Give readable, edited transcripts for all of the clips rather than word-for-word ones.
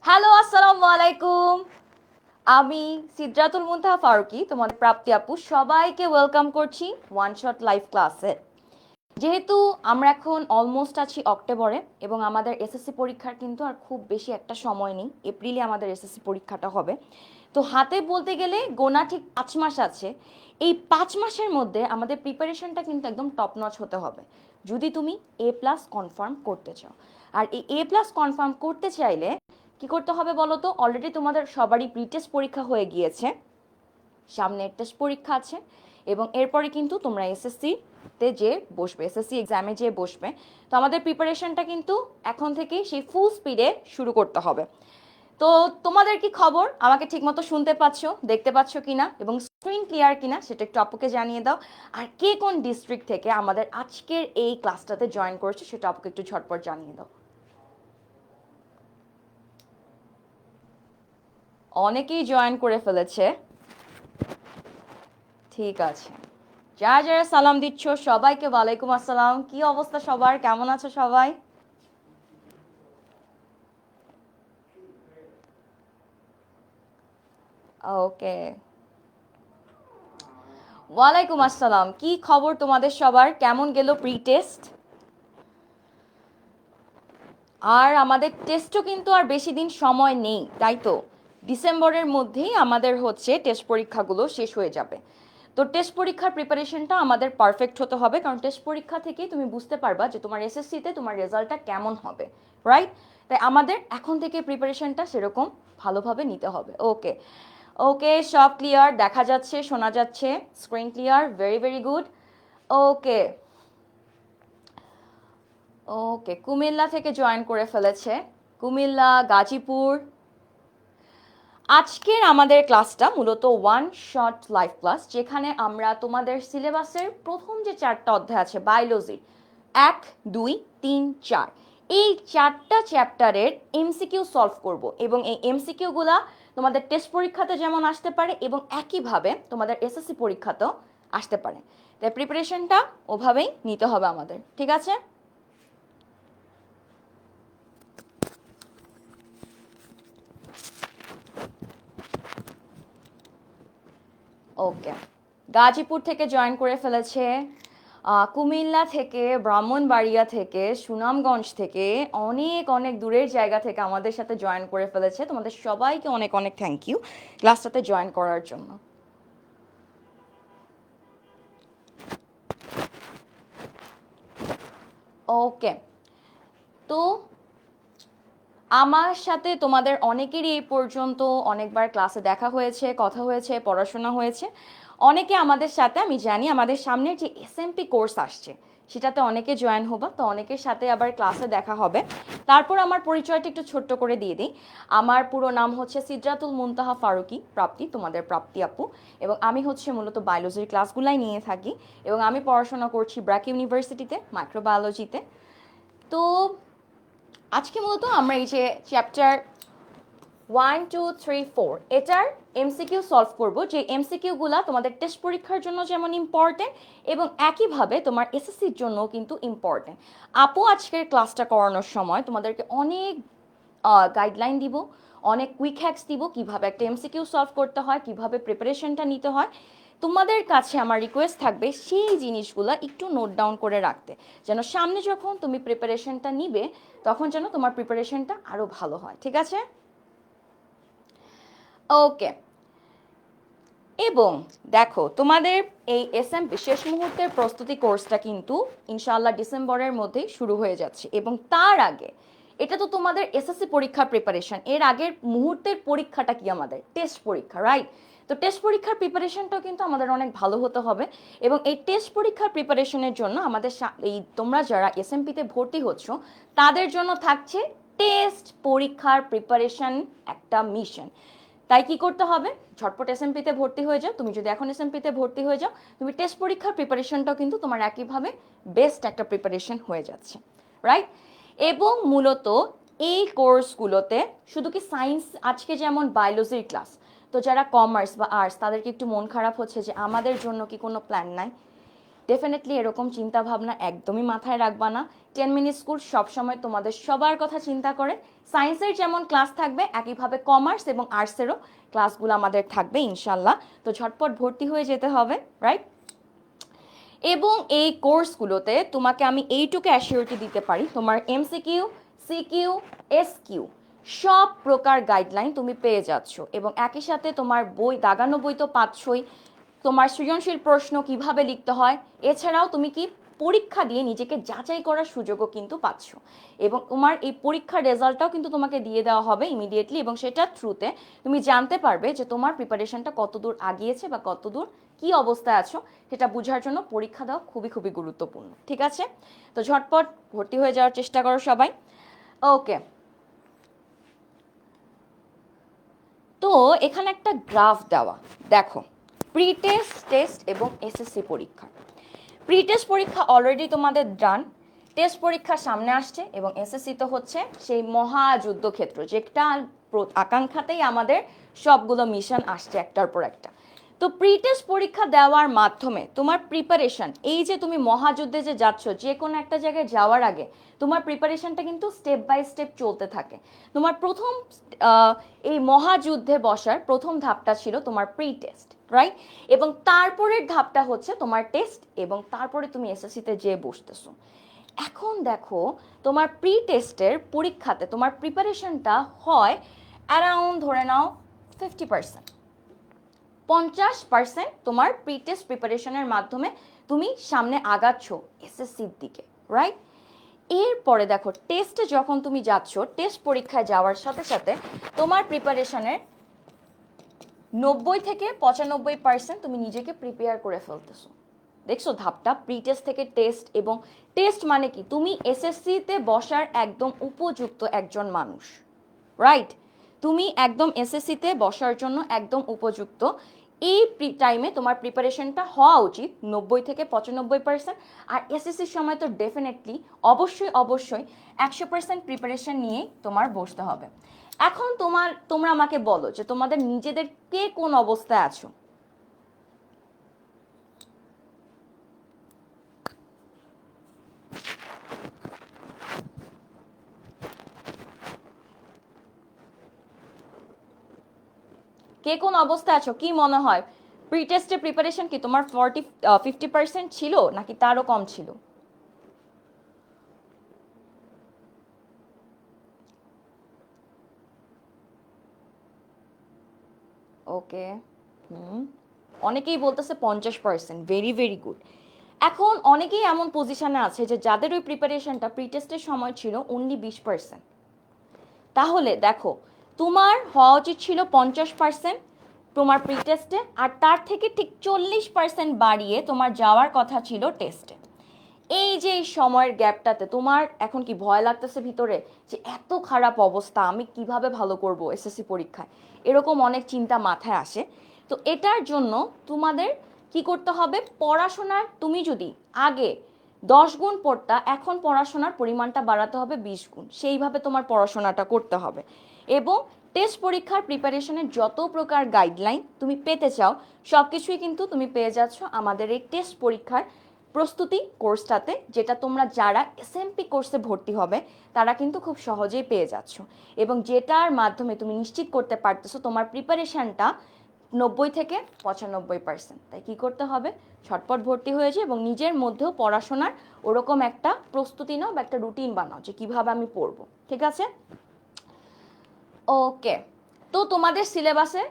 Hello, আসসালামু আলাইকুম। আমি সিদ্রাতুল মুনতাহা ফারুকী, তোমাদের প্রাপ্তি আপু সবাইকে ওয়েলকাম করছি ওয়ান শট লাইভ ক্লাসে। যেহেতু আমরা এখন অলমোস্ট আছি অক্টোবরে এবং আমাদের এসএসসি পরীক্ষার কিন্তু আর খুব বেশি একটা সময় নেই, এপ্রিলে আমাদের এসএসসি পরীক্ষাটা হবে। তো হাতে বলতে গেলে গোনা ঠিক 5 মাস আছে। এই 5 মাসের মধ্যে আমাদের প্রিপারেশনটা কিন্তু একদম টপ নচ হতে হবে যদি তুমি এ প্লাস কনফার্ম করতে চাও। আর এই এ প্লাস কনফার্ম করতে চাইলে কি করতে হবে বলো তো? অলরেডি তোমাদের সবারই প্রি টেস্ট পরীক্ষা হয়ে গিয়েছে, সামনে টেস্ট পরীক্ষা আছে এবং এরপরে কিন্তু তোমরা এসএসসিতে যে বসবে, এসএসসি এক্সামে যে বসবে। তো আমাদের প্রিপারেশনটা কিন্তু এখন থেকেই সেই ফুল স্পিডে শুরু করতে হবে। তো তোমাদের কি খবর? আমাকে ঠিকমতো শুনতে পাচ্ছ, দেখতে পাচ্ছ কিনা এবং স্ক্রিন ক্লিয়ার কিনা সেটা একটু আপুকে জানিয়ে দাও। আর কে কোন ডিস্ট্রিক্ট থেকে আমাদের আজকের এই ক্লাসটাতে জয়েন করেছে সেটা আপুকে একটু ঝটপট জানিয়ে দাও। অনেকেই জয়েন করে ফেলেছে, ঠিক আছে। যারা যারা সালাম দিচ্ছ সবাইকে ওয়ালাইকুম আসসালাম। কি অবস্থা সবার, কেমন আছো সবাই? ওকে, ওয়ালাইকুম আসসালাম। কি খবর তোমাদের সবার, কেমন গেল প্রি টেস্ট? আর আমাদের টেস্টও কিন্তু আর বেশি দিন সময় নেই, তাই তো? ডিসেম্বরের মধ্যেই আমাদের হচ্ছে টেস্ট পরীক্ষাগুলো শেষ হয়ে যাবে। তো টেস্ট পরীক্ষার প্রিপারেশনটা আমাদের পারফেক্ট হতে হবে, কারণ টেস্ট পরীক্ষা থেকেই তুমি বুঝতে পারবা যে তোমার এসএসসিতে তোমার রেজাল্টটা কেমন হবে, রাইট? তাই আমাদের এখন থেকে প্রিপারেশনটা সেরকম ভালোভাবে নিতে হবে। ওকে, ওকে, সব ক্লিয়ার, দেখা যাচ্ছে, শোনা যাচ্ছে, screen clear, very very good. Okay, okay, Comilla থেকে জয়েন করে ফেলেছে, কুমিল্লা, গাজীপুর। আজকের আমাদের ক্লাসটা মূলত ওয়ান শট লাইভ ক্লাস, যেখানে আমরা তোমাদের সিলেবাসের প্রথম যে 4টা অধ্যায় আছে বায়োলজি, 1, 2, 3, 4, এই 4টা চ্যাপ্টারের এমসিকিউ সলভ করব এবং এই এমসিকিউগুলা তোমাদের টেস্ট পরীক্ষাতে যেমন আসতে পারে এবং একইভাবে তোমাদের এসএসসি পরীক্ষাতেও আসতে পারে। তাই প্রিপারেশনটা ওভাবেই নিতে হবে আমাদের, ঠিক আছে? ওকে, গাজীপুর থেকে জয়েন করে ফেলেছে, কুমিল্লা থেকে, ব্রাহ্মণবাড়িয়া থেকে, সুনামগঞ্জ থেকে, অনেক অনেক দূরের জায়গা থেকে আমাদের সাথে জয়েন করে ফেলেছে। তোমাদের সবাইকে অনেক অনেক থ্যাংক ইউ ক্লাসটাতে জয়েন করার জন্য। ওকে, তো আমার সাথে তোমাদের অনেকেরই এই পর্যন্ত অনেকবার ক্লাসে দেখা হয়েছে, কথা হয়েছে, পড়াশোনা হয়েছে। অনেকে আমাদের সাথে, আমি জানি আমাদের সামনের যে এসএমপি কোর্স আসছে সেটাতে অনেকে জয়েন হবা, তো অনেকের সাথে আবার ক্লাসে দেখা হবে। তারপর আমার পরিচয়টা একটু ছোট্ট করে দিয়ে দিই। আমার পুরো নাম হচ্ছে সিদ্রাতুল মুনতাহা ফারুকী প্রাপ্তি, তোমাদের প্রাপ্তি আপু। এবং আমি হচ্ছে মূলত বায়োলজির ক্লাসগুলাই নিয়ে থাকি এবং আমি পড়াশোনা করছি ব্র্যাক ইউনিভার্সিটিতে মাইক্রোবায়োলজিতে। তো আজকে মূলত আমরা এই যে চ্যাপ্টার 1, 2, 3, 4 এটার এমসিকিউ সলভ করব, যে এমসিকিউগুলো তোমাদের টেস্ট পরীক্ষার জন্য যেমন ইম্পর্টেন্ট এবং একইভাবে তোমার এসএসসির জন্য কিন্তু ইম্পর্টেন্ট। আপু আজকের ক্লাসটা করানোর সময় তোমাদেরকে অনেক গাইডলাইন দিব, অনেক কুইক হ্যাক্স দিব, কিভাবে একটা এমসিকিউ সলভ করতে হয়, কিভাবে প্রিপারেশনটা নিতে হয়। তোমাদের কাছে আমার রিকোয়েস্ট থাকবে সেই জিনিসগুলো একটু নোট ডাউন করে রাখতে, যেন সামনে যখন তুমি প্রিপারেশনটা নিবে তখন যেন তোমার প্রিপারেশনটা আরও ভালো হয়, ঠিক আছে? ওকে, এবং দেখো তোমাদের এই এসএমপি শেষ মুহূর্তের প্রস্তুতি কোর্সটা কিন্তু ইনশাআল্লাহ ডিসেম্বরের মধ্যেই শুরু হয়ে যাচ্ছে এবং তার আগে এটা তো তোমাদের এসএসসি পরীক্ষার প্রিপারেশন, এর আগের মুহূর্তের পরীক্ষাটা কি আমাদের টেস্ট পরীক্ষা, রাইট? তো টেস্ট পরীক্ষার প্রিপারেশনটাও কিন্তু আমাদের অনেক ভালো হতে হবে এবং এই টেস্ট পরীক্ষার প্রিপারেশনের জন্য আমাদের এই তোমরা যারা এসএমপিতে ভর্তি হচ্ছ তাদের জন্য থাকছে টেস্ট পরীক্ষার প্রিপারেশন একটা মিশন। তাই কি করতে হবে? ঝটপট এসএমপিতে ভর্তি হয়ে যাও। তুমি যদি এখন এসএমপিতে ভর্তি হয়ে যাও, তুমি টেস্ট পরীক্ষার প্রিপারেশনটাও কিন্তু তোমার একইভাবে বেস্ট একটা প্রিপারেশন হয়ে যাচ্ছে, রাইট? এবং মূলত এই কোর্সগুলোতে শুধু কি সায়েন্স, আজকে যেমন বায়োলজির ক্লাস, তো যারা কমার্স বা আর্টস তাদেরকে একটু মন খারাপ হচ্ছে যে আমাদের জন্য কি কোনো প্ল্যান নাই? ডেফিনেটলি এরকম চিন্তা ভাবনা একদমই মাথায় রাখবা না। 10 মিনিট স্কুল সবসময় তোমাদের সবার কথা চিন্তা করে, সায়েন্সের যেমন ক্লাস থাকবে একইভাবে কমার্স এবং আর্টসেরও ক্লাসগুলো আমাদের থাকবে ইনশাল্লাহ। তো ঝটপট ভর্তি হয়ে যেতে হবে, রাইট? এবং এই কোর্সগুলোতে তোমাকে আমি এইটুকু অ্যাসিওরিটি দিতে পারি, তোমার এমসিকিউ, সিকিউ, এসকিউ সব প্রকার গাইডলাইন তুমি পেয়ে যাচ্ছ, এবং একই সাথে তোমার বই, দাগানো বই তো পাচ্ছই, তোমার সৃজনশীল প্রশ্ন কিভাবে লিখতে হয়, এছাড়াও তুমি কি পরীক্ষা দিয়ে নিজেকে যাচাই করার সুযোগও কিন্তু পাচ্ছ, এবং তোমার এই পরীক্ষার রেজাল্টটাও কিন্তু তোমাকে দিয়ে দেওয়া হবে ইমিডিয়েটলি, এবং সেটার থ্রুতে তুমি জানতে পারবে যে তোমার প্রিপারেশনটা কতদূর আগিয়েছে বা কতদূর কি অবস্থায় আছো, সেটা বোঝার জন্য পরীক্ষা দেওয়া খুবই খুবই গুরুত্বপূর্ণ। ঠিক আছে, তো ঝটপট ভর্তি হয়ে যাওয়ার চেষ্টা করো সবাই। ওকে, তো এখানে একটা গ্রাফ দেওয়া, দেখো প্রি টেস্ট, টেস্ট এবং এসএসসি পরীক্ষা। প্রি টেস্ট পরীক্ষা অলরেডি তোমাদের ডান, টেস্ট পরীক্ষা সামনে আসছে, এবং এসএসসি তো হচ্ছে সেই মহাযুদ্ধক্ষেত্র, যেটা আকাঙ্ক্ষাতেই আমাদের সবগুলো মিশন আসছে একটার পর একটা। তো প্রি টেস্ট পরীক্ষা দেওয়ার মাধ্যমে তোমার প্রিপারেশন, এই যে তুমি মহাযুদ্ধে যে যাচ্ছ, যে কোনো একটা জায়গায় যাওয়ার আগে তোমার প্রিপারেশনটা কিন্তু স্টেপ বাই স্টেপ চলতে থাকে। তোমার প্রথম এই মহাযুদ্ধে বসার প্রথম ধাপটা ছিল তোমার প্রি টেস্ট, রাইট? এবং তারপরের ধাপটা হচ্ছে তোমার টেস্ট, এবং তারপরে তুমি এসএসসিতে যেয়ে বসতেছো। এখন দেখো তোমার প্রি টেস্টের পরীক্ষাতে তোমার প্রিপারেশনটা হয় অ্যারাউন্ড, ধরে নাও 50%, 50% তোমার প্রি টেস্ট প্রিপারেশনের মাধ্যমে তুমি সামনে আগাচ্ছ এসএসসির দিকে, রাইট? এরপরে দেখো টেস্টে যখন তুমি যাচ্ছ, টেস্ট পরীক্ষায় যাওয়ার সাথে সাথে তোমার প্রিপারেশনের 90 থেকে 95% তুমি নিজেকে প্রিপেয়ার করে ফেলতেছো। দেখছো ধাপটা, প্রি টেস্ট থেকে টেস্ট, এবং টেস্ট মানে কি, তুমি এসএসসিতে বসার একদম উপযুক্ত একজন মানুষ, রাইট? তুমি একদম এসএসসিতে বসার জন্য একদম উপযুক্ত। এই টাইমে তোমার প্রিপারেশনটা হওয়া উচিত 90 থেকে 95%, আর এসএসসির সময় তো ডেফিনেটলি অবশ্যই অবশ্যই 100% প্রিপারেশন নিয়েই তোমার বসতে হবে। এখন তোমরা আমাকে বলো যে তোমাদের নিজেদের কে কোন অবস্থায় আছো। কে কোন অবস্থায় আছো, কি মনে হয়? প্রি টেস্টের প্রিপারেশন কি তোমার 50% ছিল নাকি তারও কম ছিল? ওকে, অনেকেই বলতেছে 50%, ভেরি ভেরি গুড। এখন অনেকেই এমন পজিশনে আছে যে যাদের ওই প্রিপারেশনটা প্রি টেস্টের সময় ছিল অনলি 20%। তাহলে দেখো তোমার হওয়া উচিত ছিল 50% তোমার প্রি টেস্টে, আর তার থেকে ঠিক 40% বাড়িয়ে তোমার যাওয়ার কথা ছিল টেস্টে। এই যে এই সময়ের গ্যাপটাতে তোমার এখন কি ভয় লাগতেছে ভিতরে যে এত খারাপ অবস্থা, আমি কিভাবে ভালো করব এসএসসি পরীক্ষায়, এরকম অনেক চিন্তা মাথায় আসে। তো এটার জন্য তোমাদের কি করতে হবে, পড়াশোনার তুমি যদি আগে 10 গুণ পড়তা, এখন পড়াশোনার পরিমাণটা বাড়াতে হবে 20 গুণ, সেইভাবে তোমার পড়াশোনাটা করতে হবে। এবং টেস্ট পরীক্ষার প্রিপারেশনের যত প্রকার গাইডলাইন তুমি পেতে চাও, সব কিছুই কিন্তু তুমি পেয়ে যাচ্ছ আমাদের এই টেস্ট পরীক্ষার প্রস্তুতি কোর্সটাতে, যেটা তোমরা যারা এসএমপি কোর্সে ভর্তি হবে তারা কিন্তু খুব সহজেই পেয়ে যাচ্ছ, এবং যেটার মাধ্যমে তুমি নিশ্চিত করতে পারতেছো তোমার প্রিপারেশনটা 90 থেকে 95%। তাই কি করতে হবে, ছটপট ভর্তি হয়েছে, এবং নিজের মধ্যেও পড়াশোনার ওরকম একটা প্রস্তুতি নাও বা একটা রুটিন বানাও যে কিভাবে আমি পড়বো। ঠিক আছে, ওকে। তো তোমাদের সিলেবাসে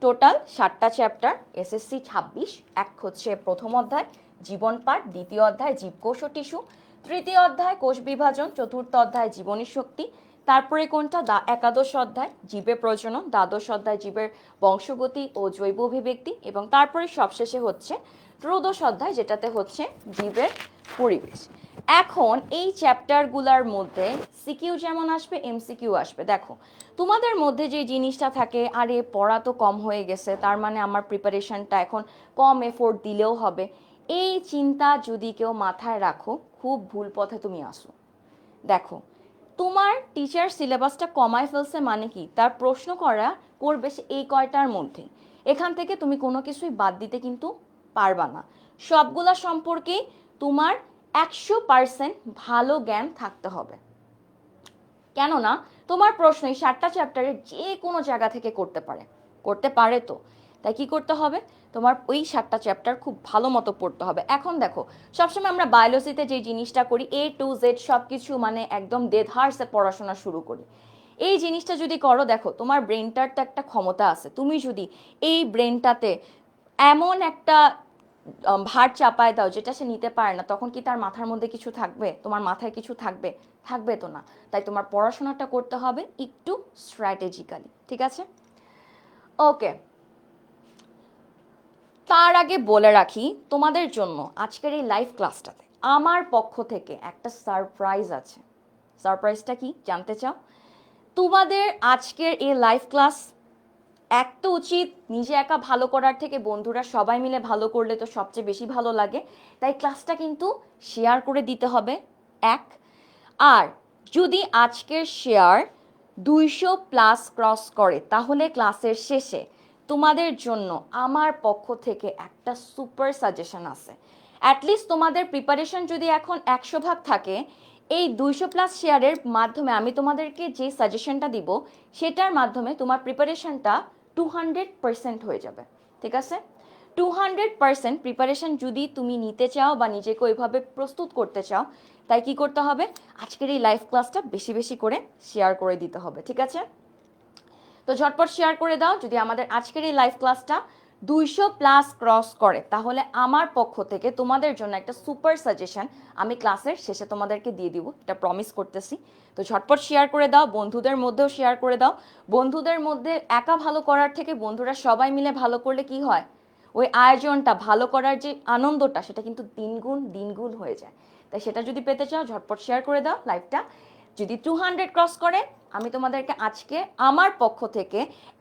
টোটাল 7টা চ্যাপ্টার, এসএসসি 26, এক হচ্ছে প্রথম অধ্যায় জীবন পাঠ, দ্বিতীয় অধ্যায় জীবকোষ ও টিস্যু, তৃতীয় অধ্যায় কোষ বিভাজন, চতুর্থ অধ্যায় জীবনী শক্তি, তারপরে কোনটা একাদশ অধ্যায় জীবের প্রজনন, দ্বাদশ অধ্যায় জীবের বংশগতি ও জৈব অভিব্যক্তি, এবং তারপরে সবশেষে হচ্ছে ত্রয়োদশ অধ্যায় যেটাতে হচ্ছে জীবের পরিবেশ। এখন এই চ্যাপ্টারগুলোর মধ্যে সিকিউ যেমন আসবে, এমসিকিউ আসবে। দেখো তোমাদের মধ্যে যে জিনিসটা থাকে, আরে পড়া তো কম হয়ে গেছে, তার মানে আমার প্রিপারেশনটা এখন কম এফোর্ট দিলেও হবে, এই চিন্তা যদি কেউ মাথায় রাখো, খুব ভুল পথে তুমি আসো। দেখো তোমার টিচার সিলেবাসটা কমায় ফেলছে মানে কি, তার প্রশ্ন করবে সে এই কয়টার মধ্যে, এখান থেকে তুমি কোনো কিছুই বাদ দিতে কিন্তু পারবা না। সবগুলা সম্পর্কেই তোমার 100% ভালো জ্ঞান থাকতে হবে, কেননা তোমার প্রশ্ন এই 7টা চ্যাপ্টারের যে কোনো জায়গা থেকে করতে পারে তো। তাই কি করতে হবে, তোমার ওই 7টা চ্যাপ্টার খুব ভালো মতো পড়তে হবে। এখন দেখো, সবসময় আমরা বায়োলজিতে যে জিনিসটা করি A to Z সব কিছু মানে একদম দেধারসে পড়াশোনা শুরু করি। এই জিনিসটা যদি করো, দেখো তোমার ব্রেনটার তো একটা ক্ষমতা আছে, তুমি যদি এই ব্রেনটাতে এমন একটা ভার চাপায় দাও যেটা সে নিতে পারে না, তখন কি তার মাথার মধ্যে কিছু থাকবে? তোমার মাথায় কিছু থাকবে? থাকবে তো না। তাই তোমার পড়াশোনাটা করতে হবে একটু স্ট্র্যাটেজিক্যালি, ঠিক আছে? ওকে, তার আগে বলে রাখি তোমাদের জন্য আজকের এই লাইভ ক্লাসটাতে আমার পক্ষ থেকে একটা সারপ্রাইজ আছে। সারপ্রাইজটা কি জানতে চাও? তোমাদের আজকের এই লাইভ ক্লাস এক তো উচিত নিজে একা ভালো করার থেকে বন্ধুরা সবাই মিলে ভালো করলে তো সবচেয়ে বেশি ভালো লাগে। তাই ক্লাসটা কিন্তু শেয়ার করে দিতে হবে এক। আর যদি আজকের শেয়ার 200+ ক্রস করে তাহলে ক্লাসের শেষে তোমাদের জন্য আমার পক্ষ থেকে একটা সুপার সাজেশন আছে। অ্যাটলিস্ট তোমাদের প্রিপারেশন যদি এখন 100 ভাগ থাকে, এই 200+ শেয়ারের মাধ্যমে আমি তোমাদেরকে যে সাজেশনটা দিব সেটার মাধ্যমে তোমার প্রিপারেশনটা 200% হয়ে যাবে, ঠিক আছে? 200% প্রিপারেশন যদি তুমি নিতে চাও বা নিজেকে ওইভাবে প্রস্তুত করতে চাও, তাই কি করতে হবে, আজকের এই লাইভ ক্লাসটা বেশি বেশি করে শেয়ার করে দিতে হবে, ঠিক আছে? তো ঝটপট শেয়ার করে দাও। যদি আমাদের আজকের এই লাইভ ক্লাসটা 200+ ক্রস করে তাহলে আমার পক্ষ থেকে তোমাদের জন্য একটা সুপার সাজেশন আমি ক্লাসের শেষে তোমাদেরকে দিয়ে দিব, এটা প্রমিস করতেছি। তো ঝটপট শেয়ার করে দাও, বন্ধুদের মধ্যেও শেয়ার করে দাও। বন্ধুদের মধ্যে একা ভালো করার থেকে বন্ধুরা সবাই মিলে ভালো করলে কি হয়, ওই আয়োজনটা ভালো করার যে আনন্দটা সেটা কিন্তু দ্বিগুণ হয়ে যায়। তাই সেটা যদি পেতে চাও ঝটপট শেয়ার করে দাও লাইভটা। যদি 200 ক্রস করে আমি তোমাদেরকে আজকে আমার পক্ষ থেকে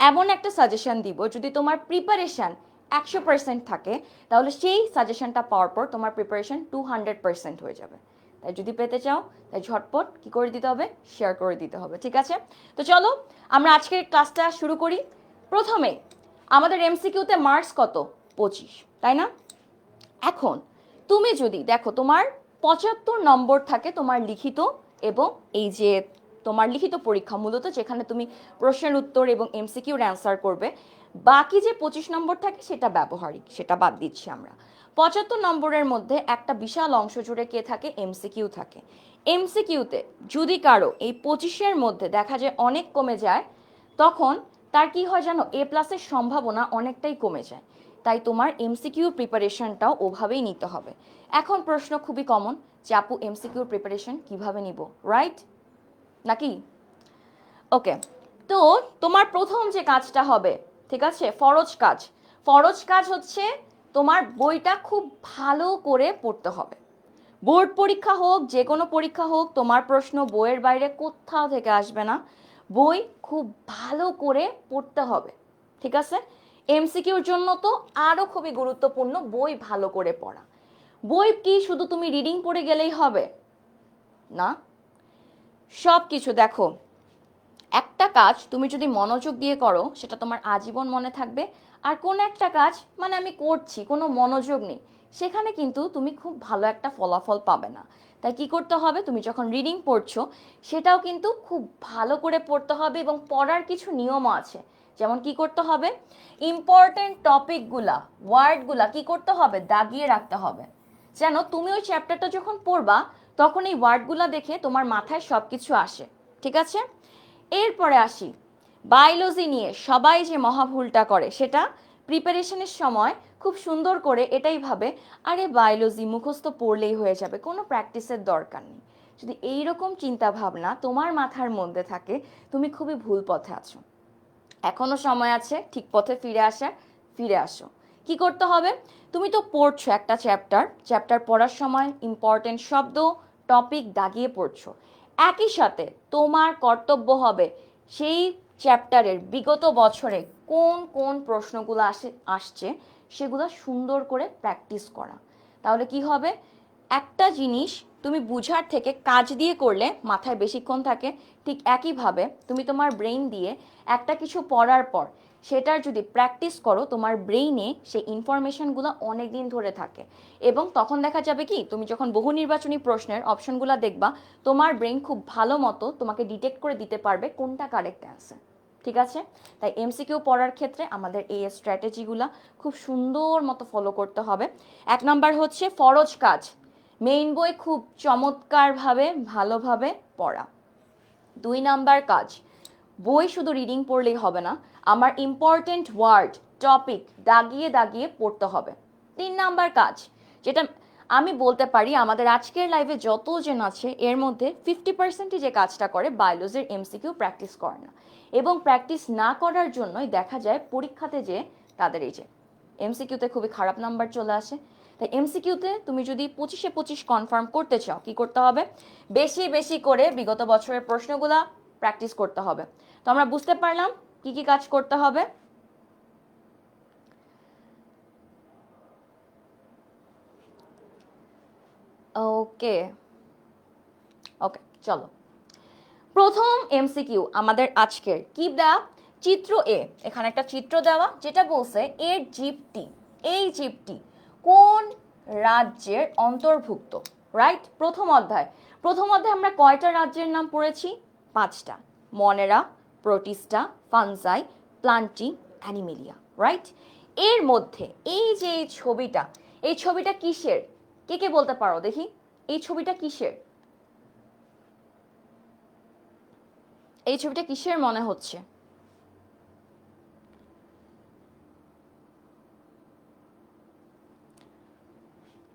এমন একটা সাজেশন দিব, যদি তোমার প্রিপারেশন 100% থাকে তাহলে সেই সাজেশনটা পাওয়ার পর তোমার প্রিপারেশন 200% হয়ে যাবে। তাই যদি পেতে চাও তাই ঝটপট কি করে দিতে হবে, শেয়ার করে দিতে হবে, ঠিক আছে? তো চলো আমরা আজকের ক্লাসটা শুরু করি। প্রথমে আমাদের এমসিকিউতে মার্কস কত? 25, তাই না? এখন তুমি যদি দেখো তোমার 75 নম্বর থাকে তোমার লিখিত এবং এই যে তোমার লিখিত পরীক্ষা মূলত, যেখানে তুমি প্রশ্নের উত্তর এবং এমসিকিউর অ্যান্সার করবে। বাকি যে 25 নম্বর থাকে সেটা ব্যবহারিক, সেটা বাদ দিচ্ছি আমরা। 75 নম্বরের মধ্যে একটা বিশাল অংশ জুড়ে কে থাকে? এমসিকিউ থাকে। এমসিকিউতে যদি কারো এই 25-এর মধ্যে দেখা যায় অনেক কমে যায়, তখন তার কি হয় জানো, A+ সম্ভাবনা অনেকটাই কমে যায়। তাই তোমার এমসিকিউ প্রিপারেশনটাও ওভাবেই নিতে হবে। এখন প্রশ্ন খুবই কমন যে আপু এমসিকিউ প্রিপারেশন কিভাবে নিব, রাইট নাকি? ওকে, তো তোমার প্রথম যে কাজটা হবে, ঠিক আছে, ফরজ কাজ হচ্ছে তোমার বইটা খুব ভালো করে পড়তে হবে। বোর্ড পরীক্ষা হোক, যে কোনো পরীক্ষা হোক, তোমার প্রশ্ন বইয়ের বাইরে কোথাও থেকে আসবে না। বই খুব ভালো করে পড়তে হবে, ঠিক আছে? এমসিকিউর জন্য তো আরও খুবই গুরুত্বপূর্ণ বই ভালো করে পড়া। বই কি শুধু তুমি রিডিং পড়ে গেলেই হবে না, সব কিছু দেখো, একটা কাজ তুমি যদি মনোযোগ দিয়ে করো সেটা তোমার আজীবন মনে থাকবে। আর কোন একটা কাজ মানে আমি করছি কোনো মনোযোগ নেই, সেখানে কিন্তু তুমি খুব ভালো একটা ফলাফল পাবে না। তাই কি করতে হবে, তুমি যখন রিডিং পড়ছো সেটাও কিন্তু খুব ভালো করে পড়তে হবে এবং পড়ার কিছু নিয়মও আছে। যেমন কি করতে হবে, ইম্পর্টেন্ট টপিকগুলা, ওয়ার্ডগুলা কি করতে হবে, দাগিয়ে রাখতে হবে, যেন তুমি ওই চ্যাপ্টারটা যখন পড়বা তখন এই ওয়ার্ডগুলা দেখে তোমার মাথায় সব কিছু আসে, ঠিক আছে? এরপরে আসি বায়োলজি নিয়ে সবাই যে মহাভুলটা করে, সেটা প্রিপারেশনের সময় খুব সুন্দর করে এটাই ভাবে, আরে বায়োলজি মুখস্থ পড়লেই হয়ে যাবে, কোনো প্র্যাকটিসের দরকার নেই। যদি এইরকম চিন্তা ভাবনা তোমার মাথার মধ্যে থাকে, তুমি খুবই ভুল পথে আছো। এখনো সময় আছে ঠিক পথে ফিরে আসো। কি করতে হবে, তুমি তো পড়ছো একটা চ্যাপ্টার পড়ার সময় ইম্পর্টেন্ট শব্দ, টপিক দাগিয়ে পড়ছো। একই সাথে তোমার কর্তব্য হবে সেই চ্যাপ্টারের বিগত বছরে কোন কোন প্রশ্নগুলো আসছে সেগুলো সুন্দর করে প্র্যাকটিস করা। তাহলে কি হবে, একটা জিনিস তুমি বুঝার থেকে কাজ দিয়ে করলে মাথায় বেশিক্ষণ থাকে, ঠিক একইভাবে তুমি তোমার ব্রেইন দিয়ে একটা কিছু পড়ার পর সেটার যদি প্র্যাকটিস করো, তোমার ব্রেইনে সেই ইনফরমেশনগুলো অনেক দিন ধরে থাকে। এবং তখন দেখা যাবে কি, তুমি যখন বহু নির্বাচনী প্রশ্নের অপশনগুলো দেখবা, তোমার ব্রেইন খুব ভালো মতো তোমাকে ডিটেক্ট করে দিতে পারবে কোনটা কারেক্ট অ্যান্সার। ঠিক আছে? তাই এমসিকিউ পড়ার ক্ষেত্রে আমাদের এই স্ট্র্যাটেজিগুলো খুব সুন্দর মতো ফলো করতে হবে। 1 নাম্বার হচ্ছে ফরজ কাজ, মেইন বই খুব চমৎকারভাবে ভালোভাবে পড়া। 2 নাম্বার কাজ, বই শুধু রিডিং পড়লেই হবে না, আমার ইম্পর্টেন্ট ওয়ার্ড টপিক দাগিয়ে দাগিয়ে পড়তে হবে। 3 নাম্বার কাজ, যেটা আমি বলতে পারি আমাদের আজকের লাইভে যতজন আছে এর মধ্যে 50%ই যে কাজটা করে বায়োলজির এমসিকিউ প্র্যাকটিস করে না, এবং প্র্যাকটিস না করার জন্যই দেখা যায় পরীক্ষাতে যে তাদের এই যে এমসিকিউতে খুবই খারাপ নাম্বার চলে আসে। তাই এমসিকিউতে তুমি যদি 25-এ 25 কনফার্ম করতে চাও, কি করতে হবে? বেশি বেশি করে বিগত বছরের প্রশ্নগুলা প্র্যাকটিস করতে হবে। তো আমরা বুঝতে পারলাম কি কি কাজ করতে হবে। ওকে ওকে, চলো প্রথম এমসিকিউ আমাদের আজকের কি দেওয়া, চিত্র এ, এখানে একটা চিত্র দেওয়া যেটা বলছে এর জীবটি, এই জীবটি কোন রাজ্যের অন্তর্ভুক্ত। রাইট? প্রথম অধ্যায় আমরা কয়টা রাজ্যের নাম পড়েছি? 5টা। Monera, Protista, Fungi, Plantae, Animalia. Right? এর মধ্যে এই যে এই ছবিটা কিসের? কে কে বলতে পারো দেখি, এই ছবিটা কিসের? এই ছবিটা কিসের মনে হচ্ছে?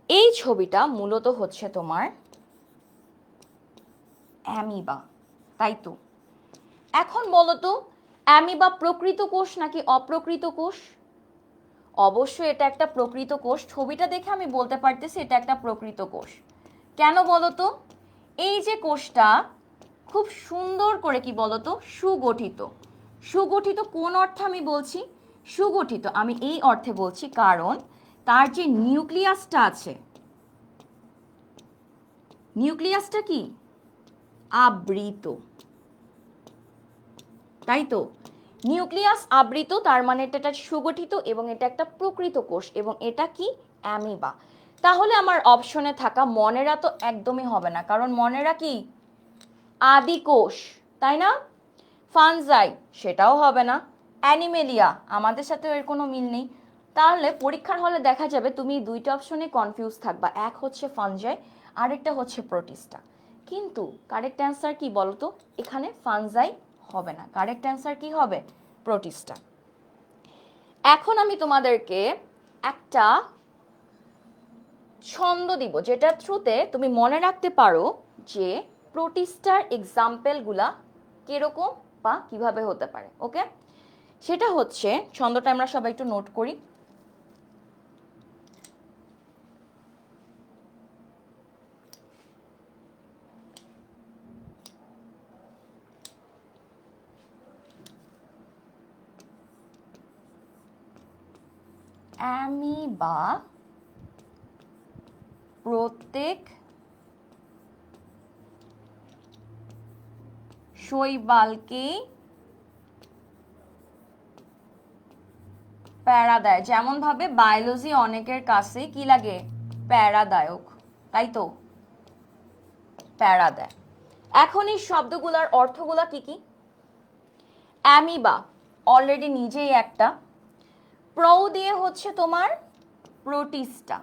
এই ছবিটা মূলত হচ্ছে তোমার অ্যামিবা, তাই তো? এখন বলো তো, অ্যামিবা প্রকৃত কোষ নাকি অপ্রকৃত কোষ? অবশ্যই এটা একটা প্রকৃত কোষ, ছবিটা দেখে আমি বলতে পারতেছি এটা একটা প্রকৃত কোষ। কেন বলো তো? এই যে কোষটা খুব সুন্দর করে কি বলতো সুগঠিত। সুগঠিত কোন অর্থে আমি বলছি? সুগঠিত আমি এই অর্থে বলছি কারণ তার যে নিউক্লিয়াসটা আছে, নিউক্লিয়াসটা কি আবৃত, তাই তো? নিউক্লিয়াস আবৃত, তার মানে এটা সুগঠিত এবং এটা একটা প্রকৃত কোষ, এবং এটা কি অ্যামিবা। তাহলে আমার অপশনে থাকা মনেরা তো একদমই হবে না, কারণ মনেরা কি আদি কোষ, তাই না? ফানজাই সেটাও হবে না, অ্যানিমেলিয়া আমাদের সাথে এর কোনো মিল নেই। তাহলে পরীক্ষার হলে দেখা যাবে তুমি 2টা অপশনে কনফিউজ থাকবা, এক হচ্ছে ফানজাই, আরেকটা হচ্ছে প্রোটিস্টা। কিন্তু কারেক্ট অ্যান্সার কি বলতো? এখানে ফানজাই হবে না, কারেক্ট অ্যান্সার কি হবে? প্রোটিস্টা। এখন আমি তোমাদেরকে একটা ছন্দ দিব যেটার থ্রুতে তুমি মনে রাখতে পারো যে প্রোটিস্টার এক্সাম্পলগুলা কিরকম বা কিভাবে হতে পারে। ওকে, সেটা হচ্ছে, ছন্দটা আমরা সবাই একটু নোট করি। অ্যামিবা প্রত্যেক শৈবালকেই প্যারাদায়, যেমন ভাবে বায়োলজি অনেকের কাছে কি লাগে? প্যারাদায়ক, তাই তো? প্যারাদায়। এখন এই শব্দগুলোর অর্থগুলা কি কি? অ্যামিবা অলরেডি নিজেই একটা, প্রো দিয়ে হচ্ছে তোমার প্রোটিস্টা,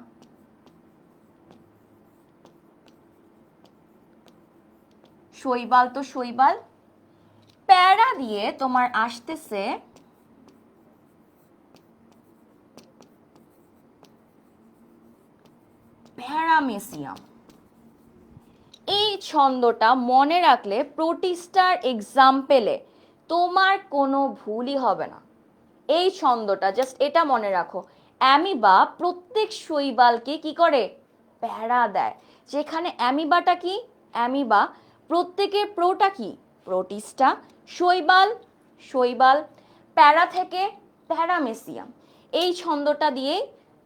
শৈবাল তো শৈবাল, প্যারা দিয়ে তোমার আসতেছে প্যারামেসিয়াম। এই ছন্দটা মনে রাখলে প্রোটিস্টার এক্সাম্পলে তোমার কোনো ভুলই হবে না। এই ছন্দটা জাস্ট এটা মনে রাখো, অ্যামিবা প্রত্যেক শৈবালকে কি করে? প্যারা দেয়। যেখানে অ্যামিবাটা কি? অ্যামিবা প্রত্যেকের প্রোটা কি? প্রোটিস্টা, শৈবাল শৈবাল, প্যারা থেকে প্যারামেসিয়াম। এই ছন্দটা দিয়ে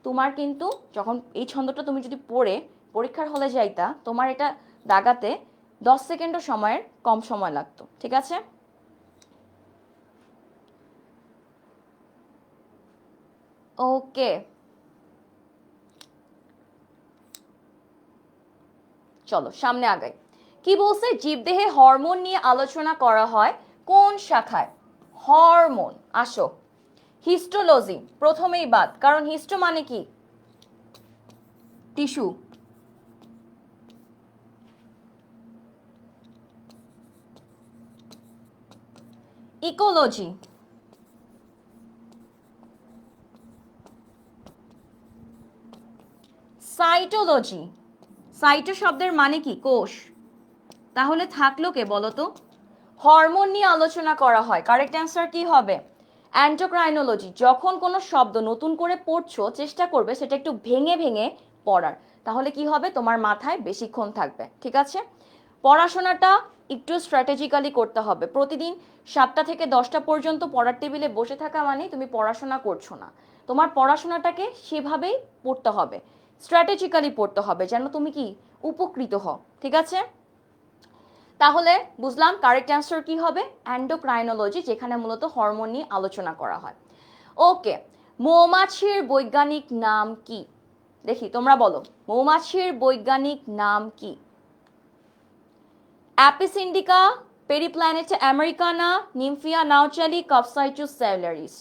তোমার কিন্তু যখন এই ছন্দটা তুমি যদি পড়ে পরীক্ষার হলে যাইতা তোমার এটা দাগাতে 10 সেকেন্ডও সময়ের কম সময় লাগতো, ঠিক আছে? ওকে, চলো সামনে আগাই। কি বলছে? জীবদেহে হরমোন নিয়ে আলোচনা করা হয় কোন শাখায়? হরমোন। আসো, হিস্টোলজি প্রথমেই বাদ, কারণ হিস্টো মানে কি? টিস্যু। Ecology, cytology. সাইটো শব্দের মানে কি? কোষ। তাহলে থাকলো কে বলো তো? হরমোন নিয়ে আলোচনা করা হয়, কারেক্ট অ্যান্সার কি হবে? অ্যান্ডোক্রাইনোলজি। যখন কোনো শব্দ নতুন করে পড়ছো চেষ্টা করবে সেটা একটু ভেঙে ভেঙে পড়ার, তাহলে কি হবে? তোমার মাথায় বেশিক্ষণ থাকবে, ঠিক আছে? পড়াশোনাটা একটু স্ট্র্যাটেজিক্যালি করতে হবে। প্রতিদিন 7টা থেকে 10টা পর্যন্ত পড়ার টেবিলে বসে থাকা মানে তুমি পড়াশোনা করছো না। তোমার পড়াশোনাটাকে সেভাবেই পড়তে হবে, স্ট্র্যাটেজিক্যালি পড়তে হবে, যেন তুমি কি উপকৃত হও, ঠিক আছে? তাহলে বুঝলাম কারেক্ট অ্যান্সার কি হবে? অ্যান্ডোক্রাইনোলজি, যেখানে মূলত হরমোন নিয়ে আলোচনা করা হয়। ওকে, মৌমাছির বৈজ্ঞানিক নাম কি? দেখি তোমরা বলো, মৌমাছির বৈজ্ঞানিক নাম কি? Apis indica, Periplaneta americana, Nymphaea nouchali, কাপসাইচুস সেলুলারিস।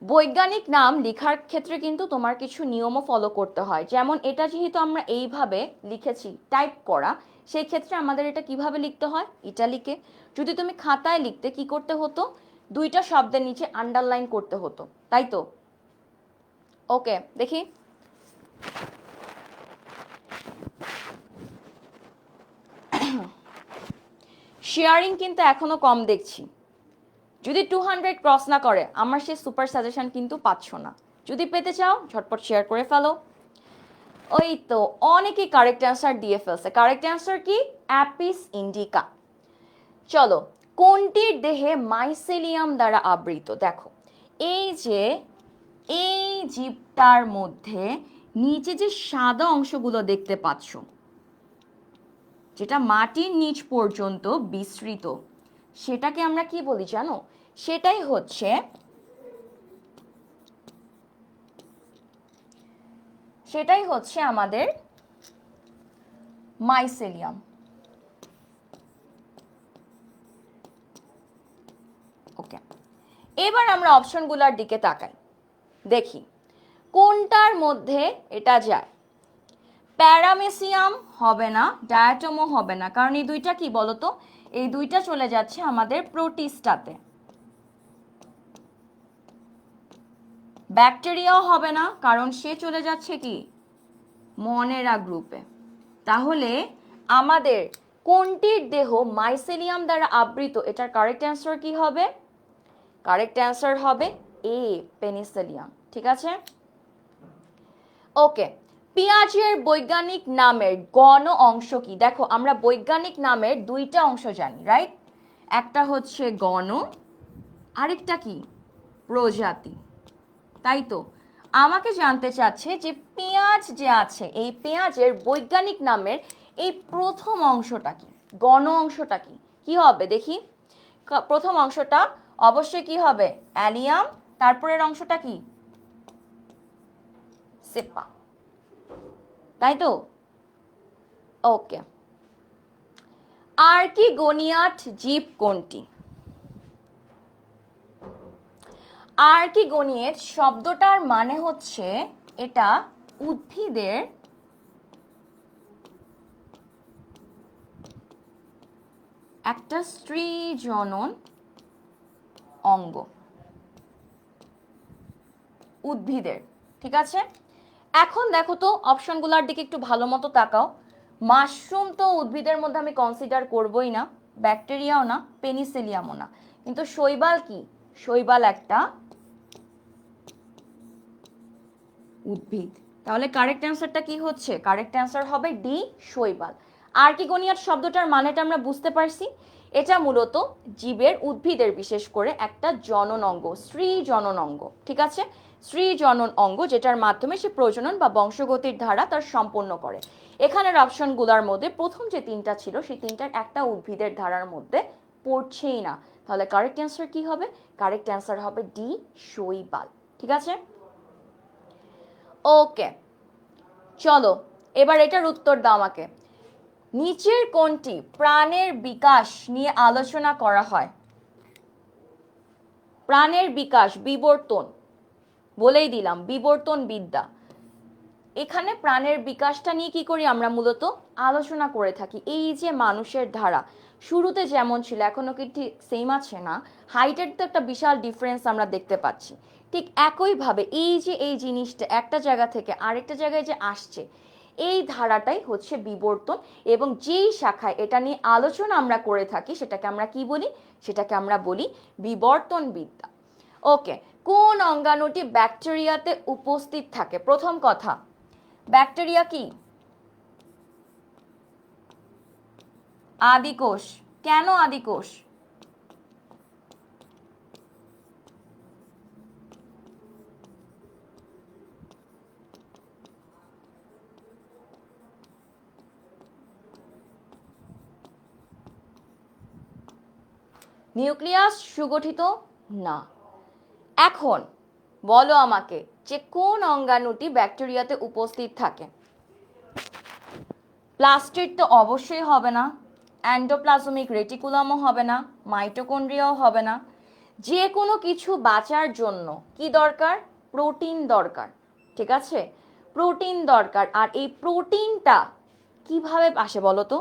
বৈজ্ঞানিক নাম লেখার ক্ষেত্রে কিন্তু তোমার কিছু নিয়মও ফলো করতে হয়। যেমন এটা যেহেতু আমরা এইভাবে লিখেছি টাইপ করা, সেই ক্ষেত্রে আমাদের এটা কিভাবে লিখতে হয়? ইটালিকে। যদি তুমি খাতায় লিখতে কি করতে হতো? দুইটা শব্দের নিচে আন্ডারলাইন করতে হতো, তাই তো? ওকে, দেখি। শেয়ারিং কিন্তু এখনো কম দেখছি। যদি 200 ক্রস না করে আমার সেই সুপার সাজেশন কিন্তু পাচ্ছ না। যদি পেতে চাও ঝটপট শেয়ার করে ফেলো। ওই তো অনেকেই কারেক্ট অ্যান্সার দিয়ে ফেলছে। কারেক্ট অ্যান্সার কি? Apis indica. চলো, কোনটির দেহে মাইসেলিয়াম দ্বারা আবৃত? দেখো, এই যে এই জীবটার মধ্যে নিচে যে সাদা অংশগুলো দেখতে পাচ্ছ, যেটা মাটির নিচ পর্যন্ত বিস্তৃত, সেটাকে আমরা কি বলি জানো? সেটাই হচ্ছে আমাদের মাইসেলিয়াম। ওকে, এবার আমরা অপশনগুলোর দিকে তাকাই, দেখি কোনটার মধ্যে এটা যায়। প্যারামেসিয়াম হবে না, ডায়াটমও হবে না, কারণ এই দুইটা কি বলতো? এই দুইটা চলে যাচ্ছে আমাদের প্রোটিস্টাতে। ব্যাকটেরিয়াও হবে না, কারণ সে চলে যাচ্ছে কি? মনেরা গ্রুপে। তাহলে আমাদের কোনটির দেহ মাইসেলিয়াম দ্বারা আবৃত? এটার কারেক্ট অ্যান্সার কি হবে? কারেক্ট অ্যান্সার হবে এ, পেনিসিলিয়াম, ঠিক আছে? ওকে, পেঁয়াজের বৈজ্ঞানিক নামের গণ অংশ কি? দেখো, আমরা বৈজ্ঞানিক নামের দুইটা অংশ জানি, রাইট? একটা হচ্ছে গণ, আরেকটা কি? প্রজাতি, তাই তো? আমাকে জানতে চাচ্ছে যে পেঁয়াজ যে আছে, এই পেঁয়াজের বৈজ্ঞানিক নামের এই প্রথম অংশটা কি? গণ অংশটা কি? কি হবে দেখি? প্রথম অংশটা অবশ্যই কি হবে? অ্যালিয়াম। তারপরের অংশটা কি? সেপা, তাই তো? ওকে, আর্কিগোনিয়াট জীব কোনটি? আর্কিগোনিয়েট শব্দটার মানে হচ্ছে এটা উদ্ভিদের একটা স্ত্রী জনন অঙ্গ, উদ্ভিদের, ঠিক আছে? এখন দেখো তো অপশনগুলোর দিকে একটু ভালো মতো তাকাও। মাশরুম তো উদ্ভিদের মধ্যে আমি কনসিডার করবই না, ব্যাকটেরিয়াও না, পেনিসিলিয়ামও না, কিন্তু শৈবাল কি? শৈবাল একটা উদ্ভিদ। তাহলে কারেক্ট অ্যান্সারটা কি হচ্ছে? কারেক্ট অ্যান্সার হবে ডি, শৈবাল। আর্কিগোনিয়াট শব্দটার মানেটা আমরা বুঝতে পারছি। এটা মূলত জীবের, উদ্ভিদের বিশেষ করে একটা জনন অঙ্গ, স্ত্রী জনন অঙ্গ, ঠিক আছে? স্ত্রী জনন অঙ্গ, যেটার মাধ্যমে সে প্রজনন বা বংশগতির ধারা তার সম্পন্ন করে। এখানের অপশনগুলোর মধ্যে প্রথম যে তিনটা ছিল সেই তিনটার একটা উদ্ভিদের ধারার মধ্যে পড়ছেই না। তাহলে কারেক্ট অ্যান্সার কি হবে? কারেক্ট অ্যান্সার হবে ডি, শৈবাল। ঠিক আছে, ওকে, চলো এবার এটার উত্তর দাও আমাকে। নিচের কোনটি প্রাণের বিকাশ নিয়ে আলোচনা করা হয়? প্রাণের বিকাশ, বিবর্তন, বলেই দিলাম বিবর্তন বিদ্যা। এখানে প্রাণের বিকাশটা নিয়ে কি করি আমরা? মূলত আলোচনা করে থাকি। এই যে মানুষের ধারা শুরুতে যেমন ছিল এখনো কি ঠিক সেম আছে না? হাইটের তো একটা বিশাল ডিফারেন্স আমরা দেখতে পাচ্ছি। ঠিক একইভাবে এই যে এই জিনিসটা একটা জায়গা থেকে আরেকটা জায়গায় যে আসছে, এই ধারাটাই হচ্ছে বিবর্তন। এবং যেই শাখায় এটা নিয়ে আলোচনা আমরা করে থাকি সেটাকে আমরা কি বলি? সেটাকে আমরা বলি বিবর্তন বিদ্যা। ওকে, কোন অঙ্গাণুটি ব্যাকটেরিয়াতে উপস্থিত থাকে? প্রথম কথা, ব্যাকটেরিয়া কি? আদিকোষ। কেন আদিকোষ? নিউক্লিয়াস সুগঠিত না। এখন বলো আমাকে যে কোন অঙ্গাণুটি ব্যাকটেরিয়াতে উপস্থিত থাকে? প্লাস্টিড তো অবশ্যই হবে না, এন্ডোপ্লাজমিক রেটিকুলামও হবে না, মাইটোকন্ড্রিয়াও হবে না। যে কোনো কিছু বাঁচার জন্য কি দরকার? প্রোটিন দরকার। ঠিক আছে, প্রোটিন দরকার। আর এই প্রোটিনটা কিভাবে আসে বলো তো?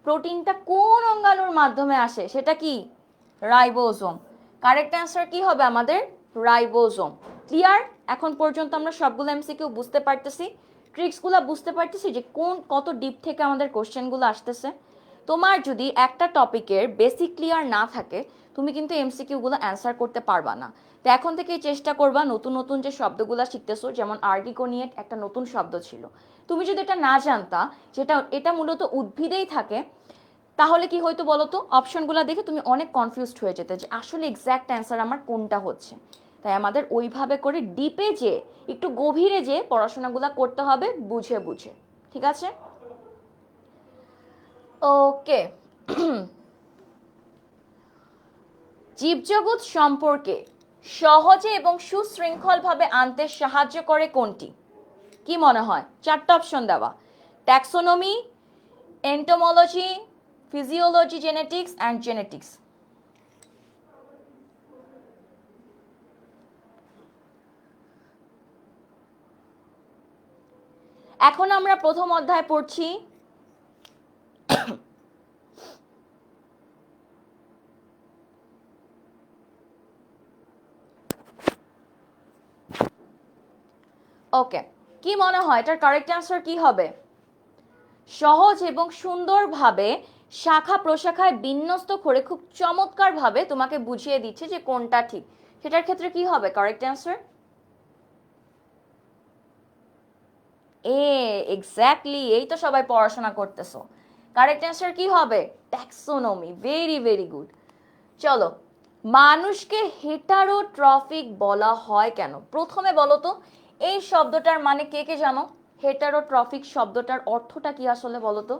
প্রোটিনটা কোন অঙ্গাণুর মাধ্যমে আসে? সেটা কি? রাইবোজোম। কারেক্ট অ্যান্সার কি হবে আমাদের? রাইবোজোম। ক্লিয়ার? এখন পর্যন্ত আমরা সবগুলো এমসিকিউ বুঝতে পারতেছি, ট্রিক্সগুলো বুঝতে পারতেছি যে কোন কত ডিপ থেকে আমাদের কোশ্চেনগুলো আসতেছে। তোমার যদি একটা টপিকের বেসিক ক্লিয়ার না থাকে তুমি কিন্তু এমসিকিউগুলো অ্যান্সার করতে পারবা না। তো এখন থেকেই চেষ্টা করবা নতুন নতুন যে শব্দগুলো শিখতেছো, যেমন আর্গিকোনিয়েট একটা নতুন শব্দ ছিল, তুমি যদি এটা না জানতা যেটা এটা মূলত উদ্ভিদেই থাকে, তাহলে কি হয়তো বলো তো? অপশনগুলো দেখে তুমি অনেক কনফিউজড হয়ে যেতে যে আসলে এক্স্যাক্ট অ্যান্সার আমার কোনটা হচ্ছে। তাই আমাদের ওইভাবে করে ডিপে যে একটু গভীরে যে পড়াশোনাগুলো করতে হবে বুঝে বুঝে। ঠিক আছে, ওকে। জীবজগৎ সম্পর্কে সহজে এবং সুশৃঙ্খলভাবে আনতে সাহায্য করে কোনটি? কি মনে হয়? চারটা অপশন দেওয়া: taxonomy, entomology, physiology, genetics and genetics. এখন আমরা প্রথম অধ্যায় পড়ছি। ওকে, কি মনে হয় এটার কারেক্ট অ্যান্সার কি হবে? সহজ এবং সুন্দরভাবে শাখা প্রশাখায় বিন্যস্ত করে খুব চমৎকারভাবে তোমাকে বুঝিয়ে দিচ্ছে যে কোনটা ঠিক। সেটার ক্ষেত্রে কি হবে কারেক্ট অ্যান্সার? এক্স্যাক্টলি, এই তো সবাই পড়াশোনা করতেছো। কারেক্ট অ্যান্সার কি হবে? ট্যাক্সোনমি। Very very good. চলো, মানুষকে হেটারোট্রফিক বলা হয় কেন? প্রথমে বলো তো এই শব্দটার মানে কে কে জানো? হেটারোট্রফিক শব্দটার অর্থটা কি আসলে বলো তো?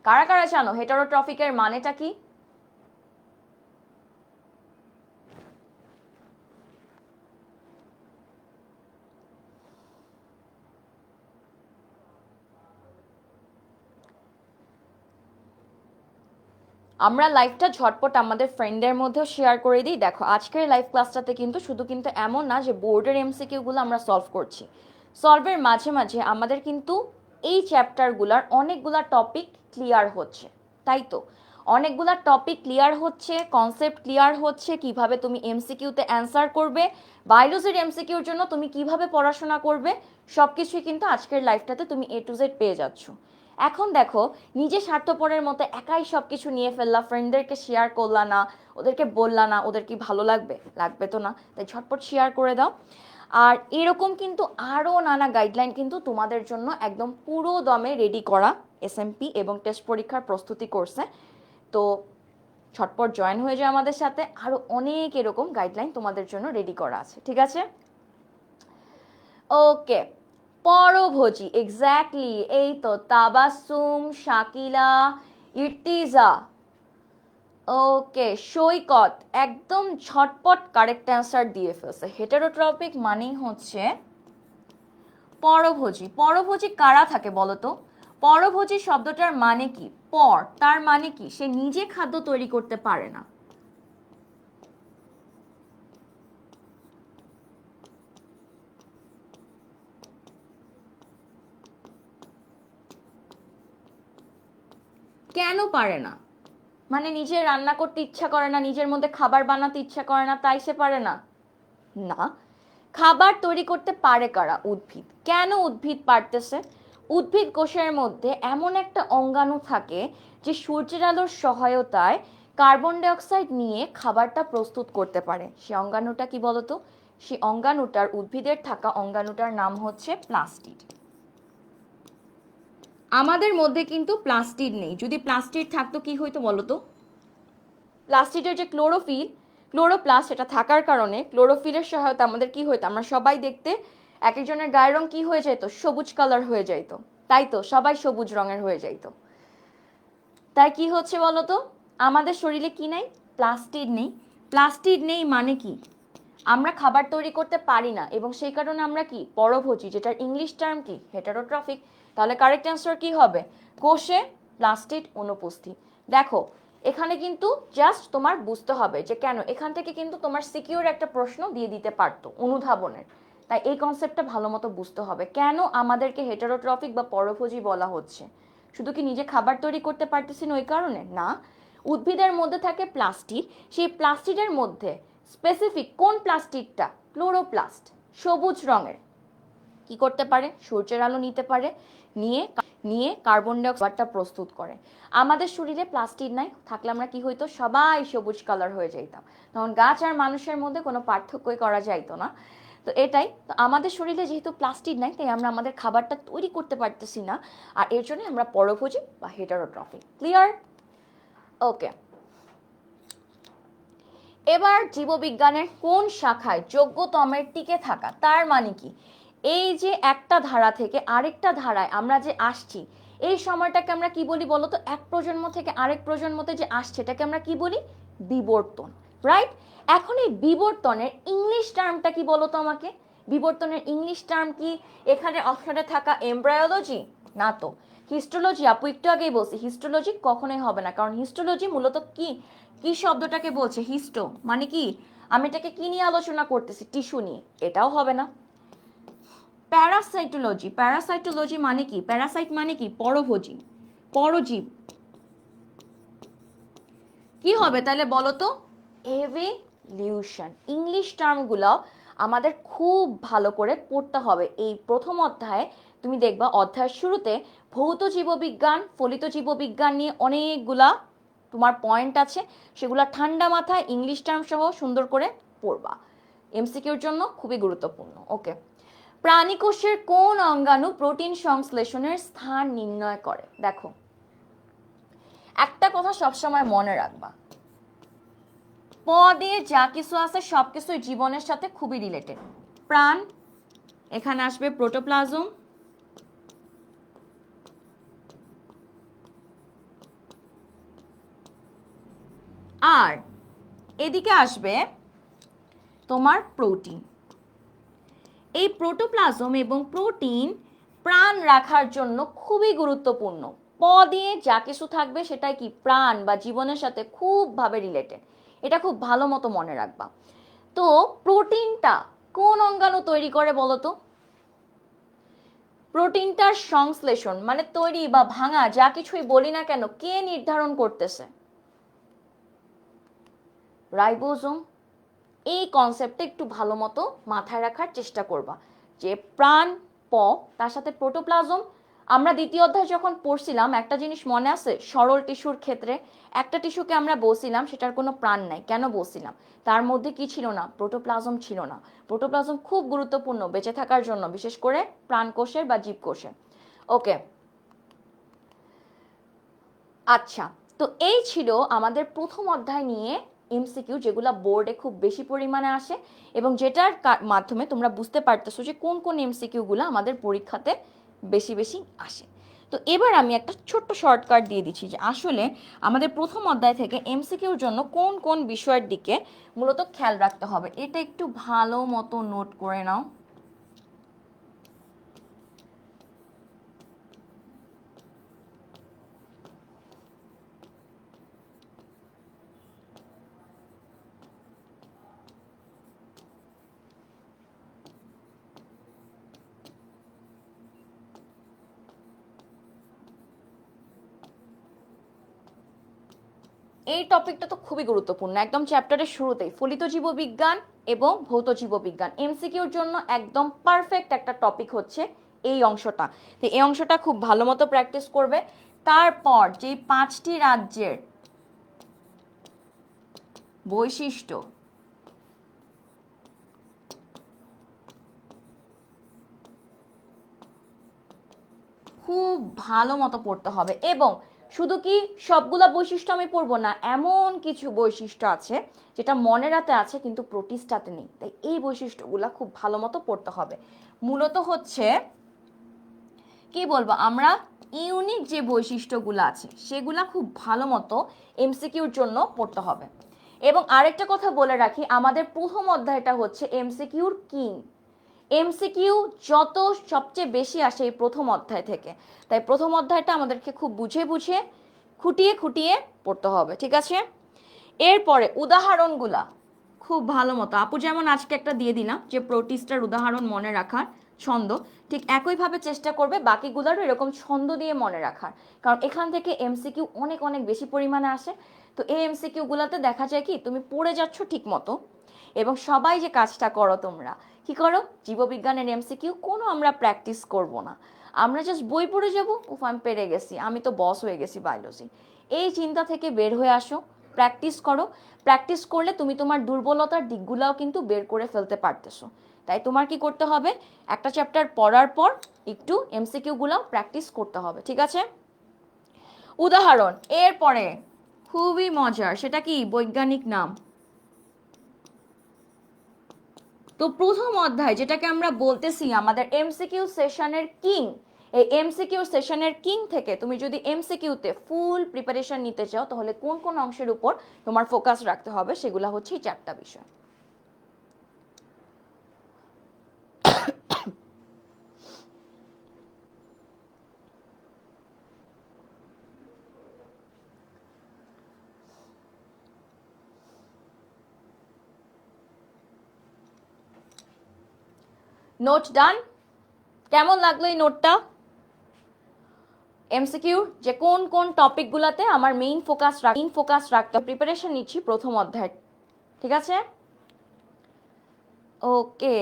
কারা কারা জানো হেটারোট্রফিকের মানেটা কি? আমরা লাইভটা ঝটপট আমাদের ফ্রেন্ডদের মধ্যেও শেয়ার করে দিই। দেখো আজকের লাইভ ক্লাসটাতে কিন্তু শুধু কিন্তু এমন না যে বোর্ডের এমসিকিউগুলো আমরা সলভ করছি, সলভের মাঝে মাঝে আমাদের কিন্তু এই চ্যাপ্টারগুলোর অনেকগুলা টপিক ক্লিয়ার হচ্ছে। তাই তো, অনেকগুলা টপিক ক্লিয়ার হচ্ছে, কনসেপ্ট ক্লিয়ার হচ্ছে, কিভাবে তুমি এমসিকিউতে অ্যান্সার করবে, বায়োলজির এমসিকিউর জন্য তুমি কিভাবে পড়াশোনা করবে, সব কিছুই কিন্তু আজকের লাইভটাতে তুমি A to Z পেয়ে যাচ্ছ। এখন দেখো, নিজে স্বার্থপরের মতো একাই সব কিছু নিয়ে ফেললা, ফ্রেন্ডদেরকে শেয়ার করলা না, ওদেরকে বললা না, ওদের কি ভালো লাগবে? লাগবে তো না, তাই ঝটপট শেয়ার করে দাও। আর এরকম কিন্তু আরও নানা গাইডলাইন কিন্তু তোমাদের জন্য একদম পুরো দমে রেডি করা এসএমপি এবং টেস্ট পরীক্ষার প্রস্তুতি করছে। তো ছটপট জয়েন হয়ে যায় আমাদের সাথে, আরও অনেক এরকম গাইডলাইন তোমাদের জন্য রেডি করা আছে, ঠিক আছে? ওকে, পরভোজি, এক্স্যাক্টলি, এই তো তাবাসসুম, শাকিলা, ইর্তিজা, ওকে, সৈকত একদম ঝটপট কারেক্ট অ্যান্সার দিয়ে ফেলছে। হেটারোট্রপিক মানেই হচ্ছে পরভোজি। পরভোজি কারা থাকে বলো তো? পরভোজি শব্দটার মানে কি? পর, তার মানে কি? সে নিজে খাদ্য তৈরি করতে পারে না। কেন পারে না? মানে নিজে রান্না করতে ইচ্ছা করে না, নিজের মধ্যে খাবার বানাতে ইচ্ছা করে না, তাই সে পারে না? না, খাবার তৈরি করতে পারে কারা? উদ্ভিদ। কেন উদ্ভিদ পারতেছে? উদ্ভিদ কোষের মধ্যে এমন একটা অঙ্গাণু থাকে যে সূর্যের আলোর সহায়তায় কার্বন ডাইঅক্সাইড নিয়ে খাবারটা প্রস্তুত করতে পারে। সে অঙ্গাণুটা কি বলতো? সে অঙ্গাণুটার, উদ্ভিদের থাকা অঙ্গাণুটার নাম হচ্ছে প্লাস্টিড। আমাদের মধ্যে কিন্তু প্লাস্টিড নেই। যদি প্লাস্টিড থাকতো কি হইতো বলতো? প্লাস্টিডের যে ক্লোরোফিল, ক্লোরোপ্লাস্ট, এটা থাকার কারণে ক্লোরোফিলের সহায়তা আমাদের কি হইতো? আমরা সবাই দেখতে এক একজনের গায়ের রং কি হয়ে যাইতো? সবুজ কালার হয়ে যাইতো, তাই তো? সবাই সবুজ রঙের হয়ে যাইতো। তাই কি হচ্ছে বলতো? আমাদের শরীরে কি নাই? প্লাস্টিড নেই। প্লাস্টিড নেই মানে কি? আমরা খাবার তৈরি করতে পারি না, এবং সেই কারণে আমরা কি? পরভোজী, যেটার ইংলিশ টার্ম কি? হেটারোট্রফিক। তাহলে কারেক্ট অ্যান্সার কি হবে? কোষে প্লাস্টিড অনুপস্থিত। দেখো, এখানে কিন্তু জাস্ট তোমার বুঝতে হবে যে কেন। এখান থেকে কিন্তু তোমার সিকিউর একটা প্রশ্ন দিয়ে দিতে পারতো অনুধাবনের। তাই এই কনসেপ্টটা ভালো মতো বুঝতে হবে, কেন আমাদেরকে হেটারোট্রফিক বা পরভোজী বলা হচ্ছে। শুধু কি নিজে খাবার তৈরি করতে পারতেছি না ওই কারণে? না, উদ্ভিদের মধ্যে থাকে প্লাস্টিড। সেই প্লাস্টিডের মধ্যে স্পেসিফিক কোন প্লাস্টিকটা? ক্লোরোপ্লাস্ট, সবুজ রঙের। কি করতে পারে? সূর্যের আলো নিতে পারে, নিয়ে নিয়ে কার্বন ডাইঅক্সাইডটা প্রস্তুত করে। আমাদের শরীরে প্লাস্টিক নাই, থাকলে আমরা কি হইতো? সবাই সবুজ কালার হয়ে যাইতাম। তখন গাছ আর মানুষের মধ্যে কোনো পার্থক্যই করা যাইতো না। তো এটাই তো, আমাদের শরীরে যেহেতু প্লাস্টিক নাই, তাই আমরা আমাদের খাবারটা তৈরি করতে পারতেছি না, আর এর জন্য আমরা পরভোজী বা হেটারোট্রফিক। ক্লিয়ার? ওকে, এবার জীববিজ্ঞানের কোন শাখায় যোগ্যতমের টিকে থাকা, তার মানে কি? এই যে একটা ধারা থেকে আরেকটা ধারায় আমরা যে আসছি, এই সময়টাকে আমরা কি বলি বলতো? এক প্রজন্ম থেকে আরেক প্রজন্মতে যে আসছে, এটাকে আমরা কি বলি? বিবর্তন, রাইট? এখন এই বিবর্তনের ইংলিশ টার্মটা কি বলতো আমাকে? বিবর্তনের ইংলিশ টার্ম কি? এখানে অপশনে থাকা এমব্রায়োলজি? না তো। হিস্টোলজি? আপু একটু আগেই বলছি হিস্টোলজি কখনোই হবে না, কারণ হিস্টোলজি মূলত কি, কি শব্দটাকে বলছে? হিস্টো মানে কি? আমি এটাকে কি নিয়ে আলোচনা করতেছি? টিস্যু নিয়ে। এটাও হবে না। প্যারাসাইটোলজি? প্যারাসাইটোলজি মানে কি? প্যারাসাইট মানে কি? পরভোজী, পরজীব। কি হবে তাহলে বলো তো? এভলিউশন। ইংলিশ টার্মগুলো আমাদের খুব ভালো করে পড়তে হবে। এই প্রথম অধ্যায়ে তুমি দেখবা অধ্যায়ের শুরুতে ভৌত জীববিজ্ঞান, ফলিত জীববিজ্ঞান নিয়ে অনেকগুলা তোমার পয়েন্ট আছে, সেগুলো ঠান্ডা মাথায় ইংলিশ টার্ম সহ সুন্দর করে পড়বা। এমসিকিউর জন্য খুবই গুরুত্বপূর্ণ। ওকে, প্রাণীকোষের কোন অঙ্গাণু প্রোটিন সংশ্লেষণের স্থান নির্ণয় করে? দেখো, একটা কথা সবসময় মনে রাখবা, পদে যা কিছু আছে সবকিছুই জীবনের সাথে খুবই রিলেটেড। প্রাণ, এখানে আসবে প্রোটোপ্লাজম, আর এদিকে আসবে তোমার প্রোটিন। এই প্রোটোপ্লাজম এবং প্রোটিন প্রাণ রাখার জন্য খুবই গুরুত্বপূর্ণ। পদে যা কিছু থাকবে সেটাই কি? প্রাণ বা জীবনের সাথে খুব ভাবে রিলেটেড। এটা খুব ভালো মতো মনে রাখবা। তো প্রোটিনটা কোন অঙ্গাণু তৈরি করে বলো তো? প্রোটিনটার সংশ্লেষণ মানে তৈরি বা ভাঙা যা কিছুই বলি না কেন, কে নির্ধারণ করতেছে? রাইবোজোম। এই কনসেপ্টটা একটু ভালো মতো মাথায় রাখার চেষ্টা করবা, যে প্রাণ প, তার সাথে প্রোটোপ্লাজম আমরা দ্বিতীয় অধ্যায় যখন পড়ছিলাম একটা জিনিস মনে আছে, সরল টিস্যুর ক্ষেত্রে একটা টিস্যুকে আমরা বলছিলাম সেটার কোনো প্রাণ নাই। কেন বলছিলাম? তার মধ্যে কি ছিল না? প্রোটোপ্লাজম ছিল না। প্রোটোপ্লাজম খুব গুরুত্বপূর্ণ বেঁচে থাকার জন্য, বিশেষ করে প্রাণকোষের বা জীবকোষের। ওকে, আচ্ছা, তো এই ছিল আমাদের প্রথম অধ্যায় নিয়ে এমসিকিউ, যেগুলা বোর্ডে খুব বেশি পরিমাণে আসে এবং যেটার মাধ্যমে তোমরা বুঝতে পারতেছো যে কোন কোন এমসিকিউ গুলো আমাদের পরীক্ষাতে বেশি বেশি আসে। তো এবার আমি একটা ছোট্ট শর্টকাট দিয়ে দিচ্ছি যে আসলে আমাদের প্রথম অধ্যায় থেকে এমসিকিউর জন্য কোন কোন বিষয়ের দিকে মূলত খেয়াল রাখতে হবে। এটা একটু ভালো মতো নোট করে নাও। এই টপিকটা তো খুবই গুরুত্বপূর্ণ, একদম চ্যাপ্টারের শুরুতেই ফলিত জীববিজ্ঞান এবং ভৌত জীববিজ্ঞান এমসিকিউর জন্য একদম পারফেক্ট একটা টপিক হচ্ছে এই অংশটা। তো এই অংশটা খুব ভালো মতো প্র্যাকটিস করবে। তারপর যে 5টি রাজ্যের বৈশিষ্ট্য, খুব ভালো মতো পড়তে হবে। এবং শুধু কি সবগুলা বৈশিষ্ট্য আমি পড়বো না, এমন কিছু বৈশিষ্ট্য আছে যেটা মনেরাতে আছে কিন্তু প্রোটিস্টাতে নেই, তাই এই বৈশিষ্ট্যগুলা খুব ভালো মতো পড়তে হবে। মূলত হচ্ছে কি বলবো, আমরা ইউনিক যে বৈশিষ্ট্যগুলো আছে সেগুলা খুব ভালো মতো এমসিকিউর জন্য পড়তে হবে। এবং আরেকটা কথা বলে রাখি, আমাদের প্রথম অধ্যায়টা হচ্ছে এমসিকিউর কিং। এমসিকিউ যত সবচেয়ে বেশি আসে এই প্রথম অধ্যায় থেকে, তাই প্রথম অধ্যায়টা আমাদেরকে খুব বুঝে বুঝে খুঁটিয়ে খুঁটিয়ে পড়তে হবে, ঠিক আছে? এরপরে উদাহরণগুলা খুব ভালো মতো, আপু যেমন আজকে একটা দিয়ে দিলাম যে প্রোটিস্টার উদাহরণ মনে রাখার ছন্দ, ঠিক একইভাবে চেষ্টা করবে বাকিগুলোরও এরকম ছন্দ দিয়ে মনে রাখার, কারণ এখান থেকে এমসিকিউ অনেক অনেক বেশি পরিমাণে আসে। তো এই এমসিকিউ গুলাতে দেখা যায় কি তুমি পড়ে যাচ্ছ ঠিক মতো, এবং সবাই যে কাজটা করো তোমরা কি করো, জীববিজ্ঞানের এমসিকিউ কোনো আমরা প্র্যাকটিস করব না, আমরা জাস্ট বই পড়ে যাবো, উফ আমি পেরে গেছি, আমি তো বস হয়ে গেছি বায়োলজি। এই চিন্তা থেকে বের হয়ে আসো, প্র্যাকটিস করো। প্র্যাকটিস করলে তুমি তোমার দুর্বলতার দিকগুলাও কিন্তু বের করে ফেলতে পারতেছো। তাই তোমার কি করতে হবে, একটা চ্যাপ্টার পড়ার পর একটু এমসিকিউ গুলাও প্র্যাকটিস করতে হবে, ঠিক আছে? উদাহরণ এরপরে খুবই মজার, সেটা কি বৈজ্ঞানিক নাম। তো প্রথম অধ্যায় যেটাকে আমরা বলতেছি আমাদের এমসিকিউ সেশনের কিং, এই এমসিকিউ সেশনের কিং থেকে তুমি যদি এমসিকিউতে ফুল প্রিপারেশন নিতে চাও তাহলে কোন কোন অংশের উপর তোমার ফোকাস রাখতে হবে সেগুলো হচ্ছে এই 4টা বিষয়। নোট ডান? কেমন লাগলো এই নোটটা? এমসিকিউ যে কোন কোন টপিকগুলোতে আমার মেইন ফোকাস রাখতে প্রিপারেশন নিচ্ছি প্রথম অধ্যায়, ঠিক আছে? ওকে,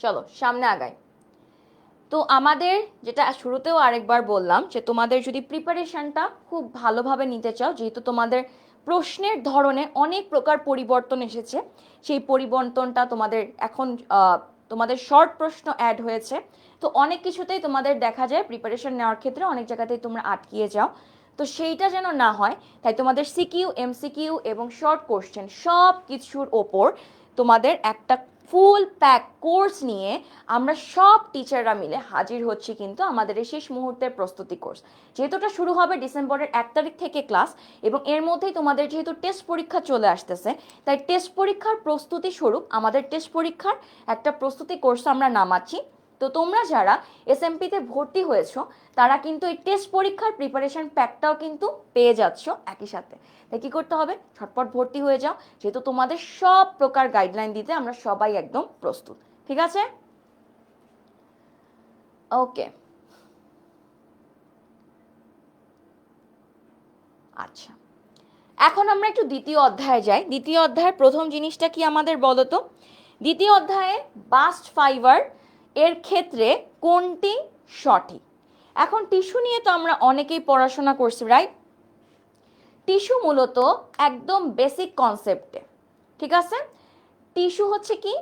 চলো সামনে আগাই। তো আমাদের যেটা শুরুতেও আরেকবার বললাম যে তোমাদের যদি প্রিপারেশনটা খুব ভালোভাবে নিতে চাও, যেহেতু তোমাদের প্রশ্নের ধরনে অনেক প্রকার পরিবর্তন এসেছে, সেই পরিবর্তনটা তোমাদের এখন তোমাদের শর্ট প্রশ্ন অ্যাড হয়েছে, তো অনেক কিছুতেই তোমাদের দেখা যায় প্রিপারেশন নেওয়ার ক্ষেত্রে অনেক জায়গাতেই তোমরা আটকিয়ে যাও। তো সেইটা যেন না হয় তাই তোমাদের সিকিউ এমসিকিউ এবং শর্ট কোশ্চেন সব কিছুর ওপর তোমাদের একটা ফুল প্যাক কোর্স নিয়ে আমরা সব টিচাররা মিলে হাজির হচ্ছি কিন্তু আমাদের এই শেষ মুহূর্তের প্রস্তুতি কোর্স। যেহেতু এটা শুরু হবে ডিসেম্বরের 1 তারিখ থেকে ক্লাস, এবং এর মধ্যেই তোমাদের যেহেতু টেস্ট পরীক্ষা চলে আসতেছে, তাই টেস্ট পরীক্ষার প্রস্তুতি স্বরূপ আমাদের টেস্ট পরীক্ষার একটা প্রস্তুতি কোর্স আমরা নামাচ্ছি। তো তোমরা যারা এসএমপিতে ভর্তি হয়েছো তারা কিন্তু এই টেস্ট পরীক্ষার প্রিপারেশন প্যাকটাও কিন্তু পেয়ে যাচ্ছ একই সাথে। তাই কি করতে হবে, ঝটপট ভর্তি হয়ে যাও, যেহেতু তোমাদের সব প্রকার গাইডলাইন দিতে আমরা সবাই একদম প্রস্তুত, ঠিক আছে? ওকে, আচ্ছা, এখন আমরা একটু দ্বিতীয় অধ্যায়ে যাই। দ্বিতীয় অধ্যায়ের প্রথম জিনিসটা কি আমাদের বলো তো? দ্বিতীয় অধ্যায়ে বাস্ট ফাইবার এর ক্ষেত্রে কোনটি সঠিক? এখন টিস্যু নিয়ে তো আমরা অনেকেই পড়াশোনা করছি, রাইট? টিস্যু মূলত একদম বেসিক কনসেপ্টে, ঠিক আছে? টিস্যু হচ্ছে কি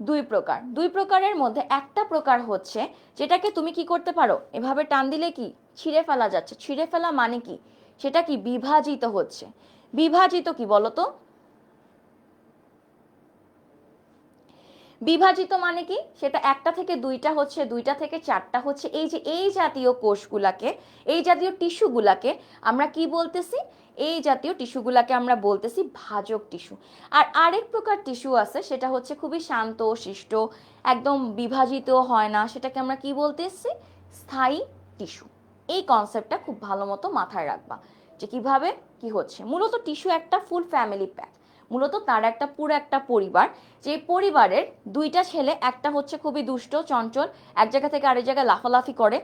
দুই প্রকার, দুই প্রকারের মধ্যে একটা প্রকার হচ্ছে যেটাকে তুমি কি করতে পারো, এভাবে টান দিলে কি ছিঁড়ে ফেলা যাচ্ছে। ছিঁড়ে ফেলা মানে কি, সেটা কি বিভাজিত হচ্ছে। বিভাজিত কি বলো তো? বিভাজিত মানে কি, সেটা একটা থেকে দুইটা হচ্ছে, দুইটা থেকে চারটা হচ্ছে। এই যে এই জাতীয় কোষগুলাকে, এই জাতীয় টিস্যুগুলাকে আমরা কি বলতেছি? এই জাতীয় টিস্যুগুলাকে আমরা বলতেছি ভাজক টিস্যু। আর আরেক প্রকার টিস্যু আছে, সেটা হচ্ছে খুবই শান্ত শিষ্ট, একদম বিভাজিত হয় না, সেটাকে আমরা কি বলতেছি? স্থায়ী টিস্যু। এই কনসেপ্টটা খুব ভালো মতো মাথায় রাখবা যে কিভাবে কি হচ্ছে। মূলত টিস্যু একটা ফুল ফ্যামিলি প্যাক, মূলত তার একটা পুরো একটা পরিবার, যে পরিবারের দুইটা ছেলে, একটা হচ্ছে খুবই দুষ্ট চঞ্চল, এক জায়গা থেকে আরেক জায়গায় লাফালাফি করে,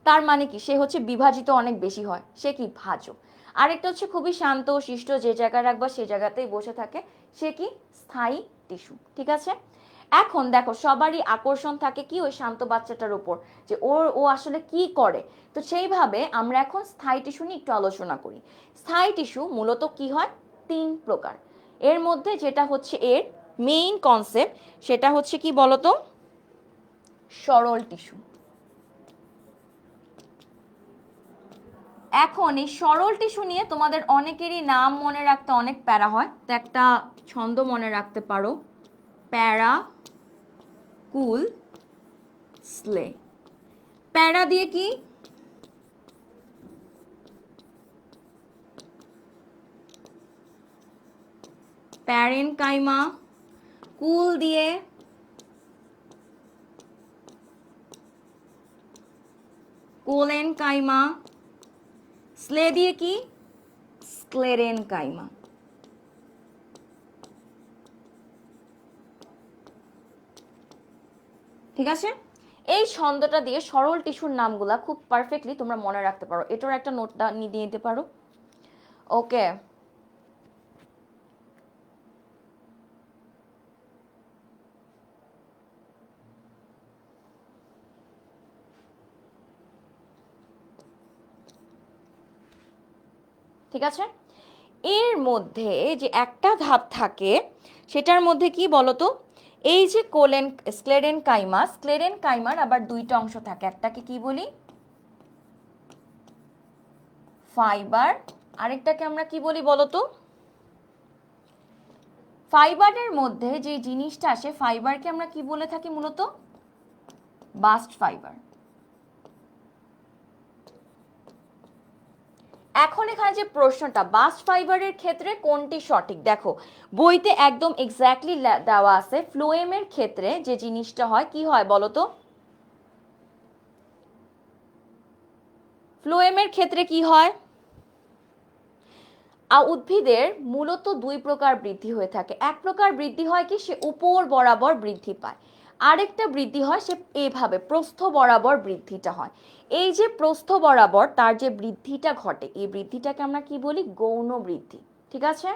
তার মানে কি সে হচ্ছে বিভাজিত অনেক বেশি হয়, সে কি ভাজক। আরেকটা হচ্ছে খুবই শান্ত শিষ্ট, যে জায়গায় রাখবা সে জায়গাতেই বসে থাকে, সে কি স্থায়ী টিস্যু, ঠিক আছে? এখন দেখো সবারই আকর্ষণ থাকে কি ওই শান্ত বাচ্চাটার উপর, যে ও আসলে কি করে। তো সেইভাবে আমরা এখন স্থায়ী টিস্যু নিয়ে একটু আলোচনা করি। স্থায়ী টিস্যু মূলত কি হয়, তিন প্রকার। এর মধ্যে যেটা হচ্ছে এর মেইন কনসেপ্ট, সেটা হচ্ছে কি বলতো? সরল টিস্যু। এখন এই সরল টিস্যু নিয়ে তোমাদের অনেকেরই নাম মনে রাখতে অনেক প্যারা হয়, তো একটা ছন্দ মনে রাখতে পারো, প্যারা কুল স্লে। প্যারা দিয়ে কি, প্যারেনকাইমা, কুল দিয়ে কোলেনকাইমা, স্লে দিয়ে কি স্ক্লেরেনকাইমা। ঠিক আছে? এই ছন্দটা দিয়ে সরল টিস্যুর নামগুলা খুব পারফেক্টলি তোমরা মনে রাখতে পারো, এটার একটা নোটটা নিয়ে নিতে পারো। ওকে, ঠিক আছে? এর মধ্যে যে একটা ধাপ থাকে, সেটার মধ্যে কি বলতো, এই যে স্ক্লেরেনকাইমা, স্ক্লেরেনকাইমার আবার দুইটা অংশ থাকে, একটাকে কি বলি ফাইবার, আরেকটাকে আমরা কি বলি বলতো? ফাইবারের মধ্যে যে জিনিসটা আসে, ফাইবারকে আমরা কি বলে থাকি মূলত? Bast fibre. এখন এখানে যে প্রশ্নটা, বাস্ট ফাইবারের ক্ষেত্রে কোনটি সঠিক, দেখো বইতে একদম এক্স্যাক্টলি দেওয়া আছে। ফ্লোয়েমের ক্ষেত্রে যে জিনিসটা হয় কি হয় বলতো? ফ্লোয়েমের ক্ষেত্রে কি হয়, উদ্ভিদের মূলত দুই প্রকার বৃদ্ধি হয়ে থাকে। এক প্রকার বৃদ্ধি হয় কি, সে উপর বরাবর বৃদ্ধি পায়। আরেকটা বৃদ্ধি হয় সে এইভাবে প্রস্থ বরাবর বৃদ্ধিটা হয়। এই যে প্রস্থ বরাবর তার যে বৃদ্ধিটা ঘটে, এই বৃদ্ধিটাকে আমরা কি বলি, গৌণ বৃদ্ধি। ঠিক আছে?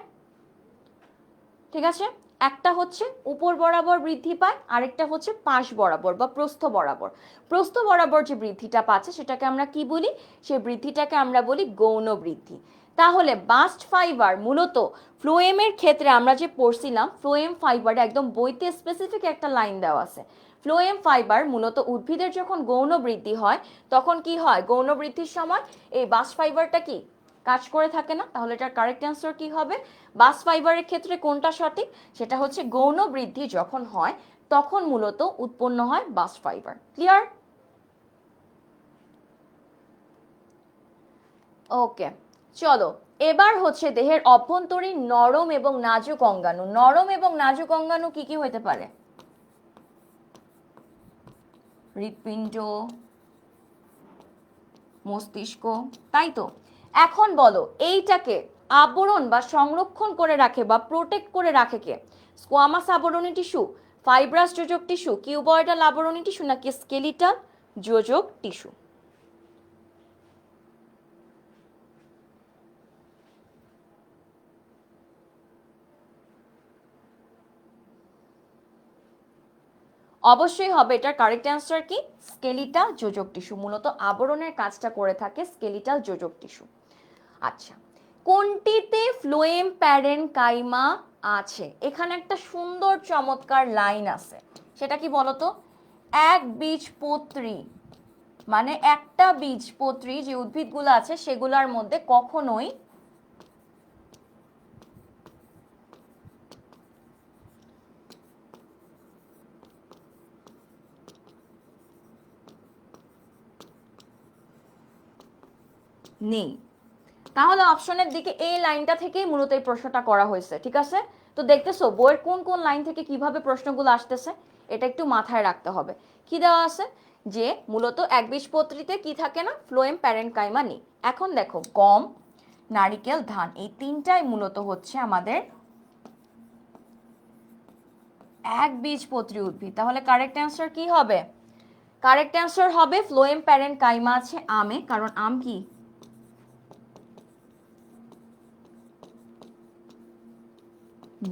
ঠিক আছে, একটা হচ্ছে উপর বরাবর বৃদ্ধি পায়, আরেকটা হচ্ছে পাশ বরাবর বা প্রস্থ বরাবর। প্রস্থ বরাবর যে বৃদ্ধিটা পাচ্ছে সেটাকে আমরা কি বলি, সেই বৃদ্ধিটাকে আমরা বলি গৌণ বৃদ্ধি। তাহলে বাস্ট ফাইবার মূলত ফ্লোয়েমের ক্ষেত্রে আমরা যে পড়ছিলাম, ফ্লোয়েম ফাইবারে একদম বইতে স্পেসিফিক একটা লাইন দেওয়া আছে। ফ্লোয়েম ফাইবার মূলত উদ্ভিদের যখন গৌণ বৃদ্ধি হয়, তখন কি হয়, গৌণ বৃদ্ধির সময় এই বাস্ট ফাইবারটা কি কাজ করে থাকে না। তাহলে এটার কারেক্ট অ্যান্সার কি হবে, বাস্ট ফাইবারের ক্ষেত্রে কোনটা সঠিক, সেটা হচ্ছে গৌণ বৃদ্ধি যখন হয় তখন মূলত উৎপন্ন হয় বাস্ট ফাইবার। ক্লিয়ার? ওকে, চলো এবার হচ্ছে দেহের অভ্যন্তরীণ নরম এবং নাজুক অঙ্গাণু। নরম এবং নাজুক অঙ্গাণু কি কি হতে পারে? হৃৎপিণ্ড, মস্তিষ্ক, তাই তো? এখন বলো এইটাকে আবরণ বা সংরক্ষণ করে রাখে বা প্রোটেক্ট করে রাখে কে? স্কোয়ামাস আবরণী টিস্যু, ফাইব্রাস যোজক টিস্যু, কিউবয়েডাল আবরণী টিস্যু, নাকি স্কেলিটাল যোজক টিস্যু? অবশ্যই হবে। এটার কারেক্ট অ্যান্সার কি? স্কেলিটাল যোজক টিস্যু। মূলত আবরণের কাজটা করে থাকে স্কেলিটাল যোজক টিস্যু। আচ্ছা, কোনটিতে ফ্লোয়েম প্যারেনকাইমা আছে? এখানে একটা সুন্দর চমৎকার লাইন আছে, সেটা কি বলতো? একবীজপত্রী মানে একটা বীজপত্রী যে উদ্ভিদগুলো আছে সেগুলোর মধ্যে কখনোই নেই। তাহলে অপশনের দিকে এই লাইনটা থেকেই মূলত এই প্রশ্নটা করা হয়েছে, ঠিক আছে? তো দেখতেছো বইয়ের কোন কোন লাইন থেকে কিভাবে প্রশ্নগুলো আসতেছে, এটা একটু মাথায় রাখতে হবে। কি দেওয়া আছে? যে মূলত একবীজপত্রীতে কি থাকে না, ফ্লোয়েম প্যারেনকাইমা নেই। এখন দেখো গম, নারিকেল, ধান, এই তিনটাই মূলত হচ্ছে আমাদের একবীজপত্রী উদ্ভিদ। তাহলে কারেক্ট অ্যান্সার কি হবে? কারেক্ট অ্যান্সার হবে ফ্লোয়েম প্যারেনকাইমা আছে আমে, কারণ আম কি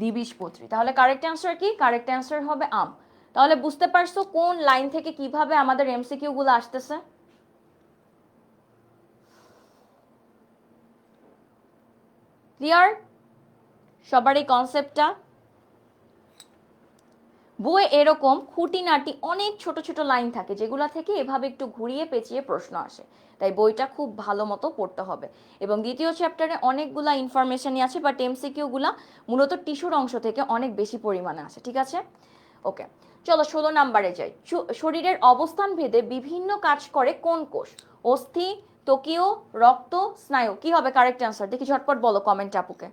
দ্বিবীজপত্রী। তাহলে কারেক্ট অ্যান্সার কি? কারেক্ট অ্যান্সার হবে আম। তাহলে বুঝতে পারছো কোন লাইন থেকে কিভাবে আমাদের এমসিকিউ গুলো আসতেছে? ক্লিয়ার সবার এই কনসেপ্টটা? বইয়ে এরকম খুঁটিনাটি অনেক ছোট ছোট লাইন থাকে যেগুলো থেকে এভাবে একটু ঘুরিয়ে পেঁচিয়ে প্রশ্ন আসে, তাই বইটা খুব ভালো মতো পড়তে হবে। এবং দ্বিতীয় চ্যাপ্টারে অনেকগুলা ইনফরমেশনই আছে, বাট এমসিকিউ গুলা মূলত টিস্যুর অংশ থেকে অনেক বেশি পরিমাণে আছে, ঠিক আছে? ওকে, চলো 16 নাম্বারে যাই। শরীরের অবস্থান ভেদে বিভিন্ন কাজ করে কোন কোষ? অস্থি, ত্বকীয়, রক্ত, স্নায়ু। কি হবে কারেক্ট অ্যান্সার? দেখি ঝটপট বলো কমেন্ট আপুকে।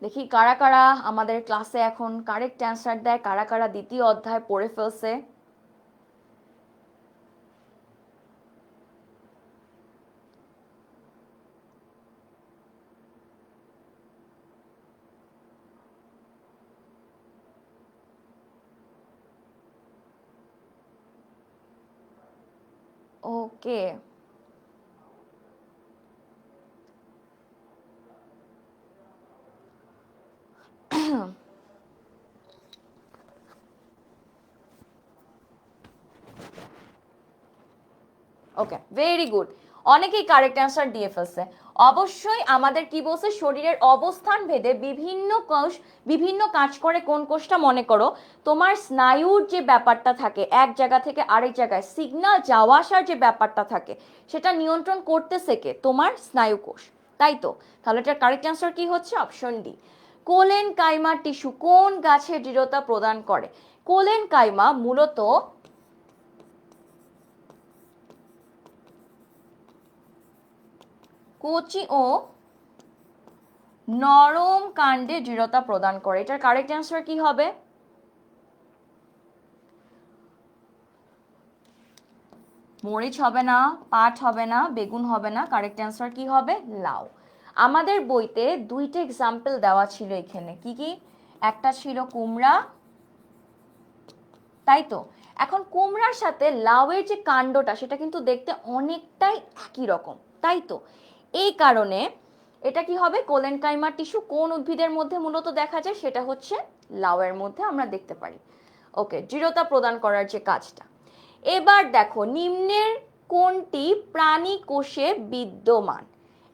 দেখি কারা কারা আমাদের ক্লাসে এখন কারেক্ট অ্যান্সার দেয়, কারা কারা দ্বিতীয় অধ্যায় পড়ে ফেলছে। ওকে, ওকে, ভেরি গুড। অনেকেই কারেক্ট অ্যান্সার দিয়ে ফেলছে। অবশ্যই আমাদের কি বলছে, শরীরের অবস্থান ভেদে বিভিন্ন কোষ বিভিন্ন কাজ করে কোন কোষটা? মনে করো তোমার স্নায়ুর যে ব্যাপারটা থাকে, এক জায়গা থেকে আরেক জায়গায় সিগন্যাল যাওয়া আসার যে ব্যাপারটা থাকে, সেটা নিয়ন্ত্রণ করতেছে কে? তোমার স্নায়ু কোষ, তাই তো? তাহলে এটার কারেক্ট অ্যান্সার কি হচ্ছে? Option D. Collenchyma tissue কোন গাছে দৃঢ়তা প্রদান করে? কোলেন কাইমা মূলত কচি ও নরম কাণ্ডে দৃঢ়তা প্রদান করে। এটার কারেক্ট অ্যান্সার কি হবে? মরিচ হবে না, পাট হবে না, বেগুন হবে না, কারেক্ট অ্যান্সার কি হবে? লাউ। আমাদের বইতে দুইটা এক্সাম্পল দেওয়া ছিল এখানে, কি কি? একটা ছিল কুমড়া, তাই তো? এখন কুমড়ার সাথে লাউয়ের যে কাণ্ডটা সেটা কিন্তু দেখতে অনেকটাই একই রকম, তাই তো? এই কারণে এটা কি হবে? কোলেনকাইমা টিস্যু কোন উদ্ভিদের মধ্যে মূলত দেখা যায়? সেটা হচ্ছে লাউয়ের মধ্যে আমরা দেখতে পারি। ওকে, দৃঢ়তা প্রদান করার যে কাজটা। এবার দেখো নিম্নের কোনটি প্রাণী কোষে বিদ্যমান?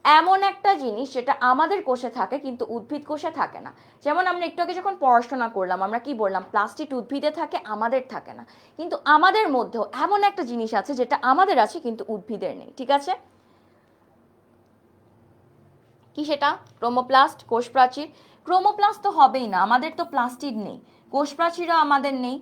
এমন একটা জিনিস যেটা আমাদের কোষে থাকে কিন্তু উদ্ভিদ কোষে থাকে না। যেমন আমরা একটু আগে যখন পড়াশোনা করলাম আমরা কি বললাম? প্লাস্টিক উদ্ভিদে থাকে, আমাদের থাকে না। কিন্তু আমাদের মধ্যেও এমন একটা জিনিস আছে যেটা আমাদের আছে কিন্তু উদ্ভিদের নেই, ঠিক আছে? কি সেটা? ক্রোমোপ্লাস্ট, কোষ প্রাচীর। ক্রোমোপ্লাস্ট তো হবেই না, আমাদের তো প্লাস্টিড নেই। কোষ প্রাচীরও আমাদের নেই।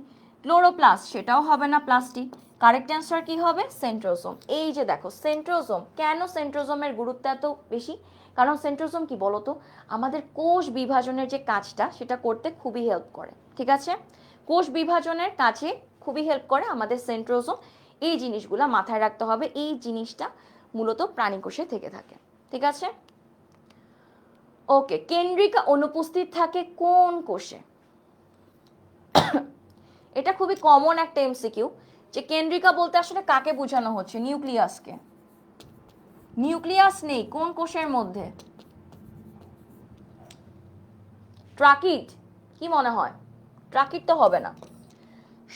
ক্লোরোপ্লাস্ট, সেটাও হবে না প্লাস্টিক। কারেক্ট অ্যান্সার কি হবে? সেন্ট্রোজোম। এই যে দেখো সেন্ট্রোজোম, কেন সেন্ট্রোজোমের গুরুত্ব এত বেশি? কারণ সেন্ট্রোজোম কি বলতো, আমাদের কোষ বিভাজনের যে কাজটা সেটা করতে খুবই হেল্প করে, ঠিক আছে? কোষ বিভাজনের কাজে খুবই হেল্প করে আমাদের সেন্ট্রোজোম। এই জিনিসগুলা মাথায় রাখতে হবে, এই জিনিসটা মূলত প্রাণী কোষে থেকে থাকে, ঠিক আছে? ওকে, কেন্দ্রিকা অনুপস্থিত থাকে কোন কোষে? এটা খুবই কমন একটা এমসিকিউ, যে কেন্দ্রিকা বলতে আসলে কাকে বোঝানো হচ্ছে? নিউক্লিয়াসকে। নিউক্লিয়াস নেই কোন কোষের মধ্যে? ট্রাকিড, কি মনে হয়? ট্রাকিড তো হবে না।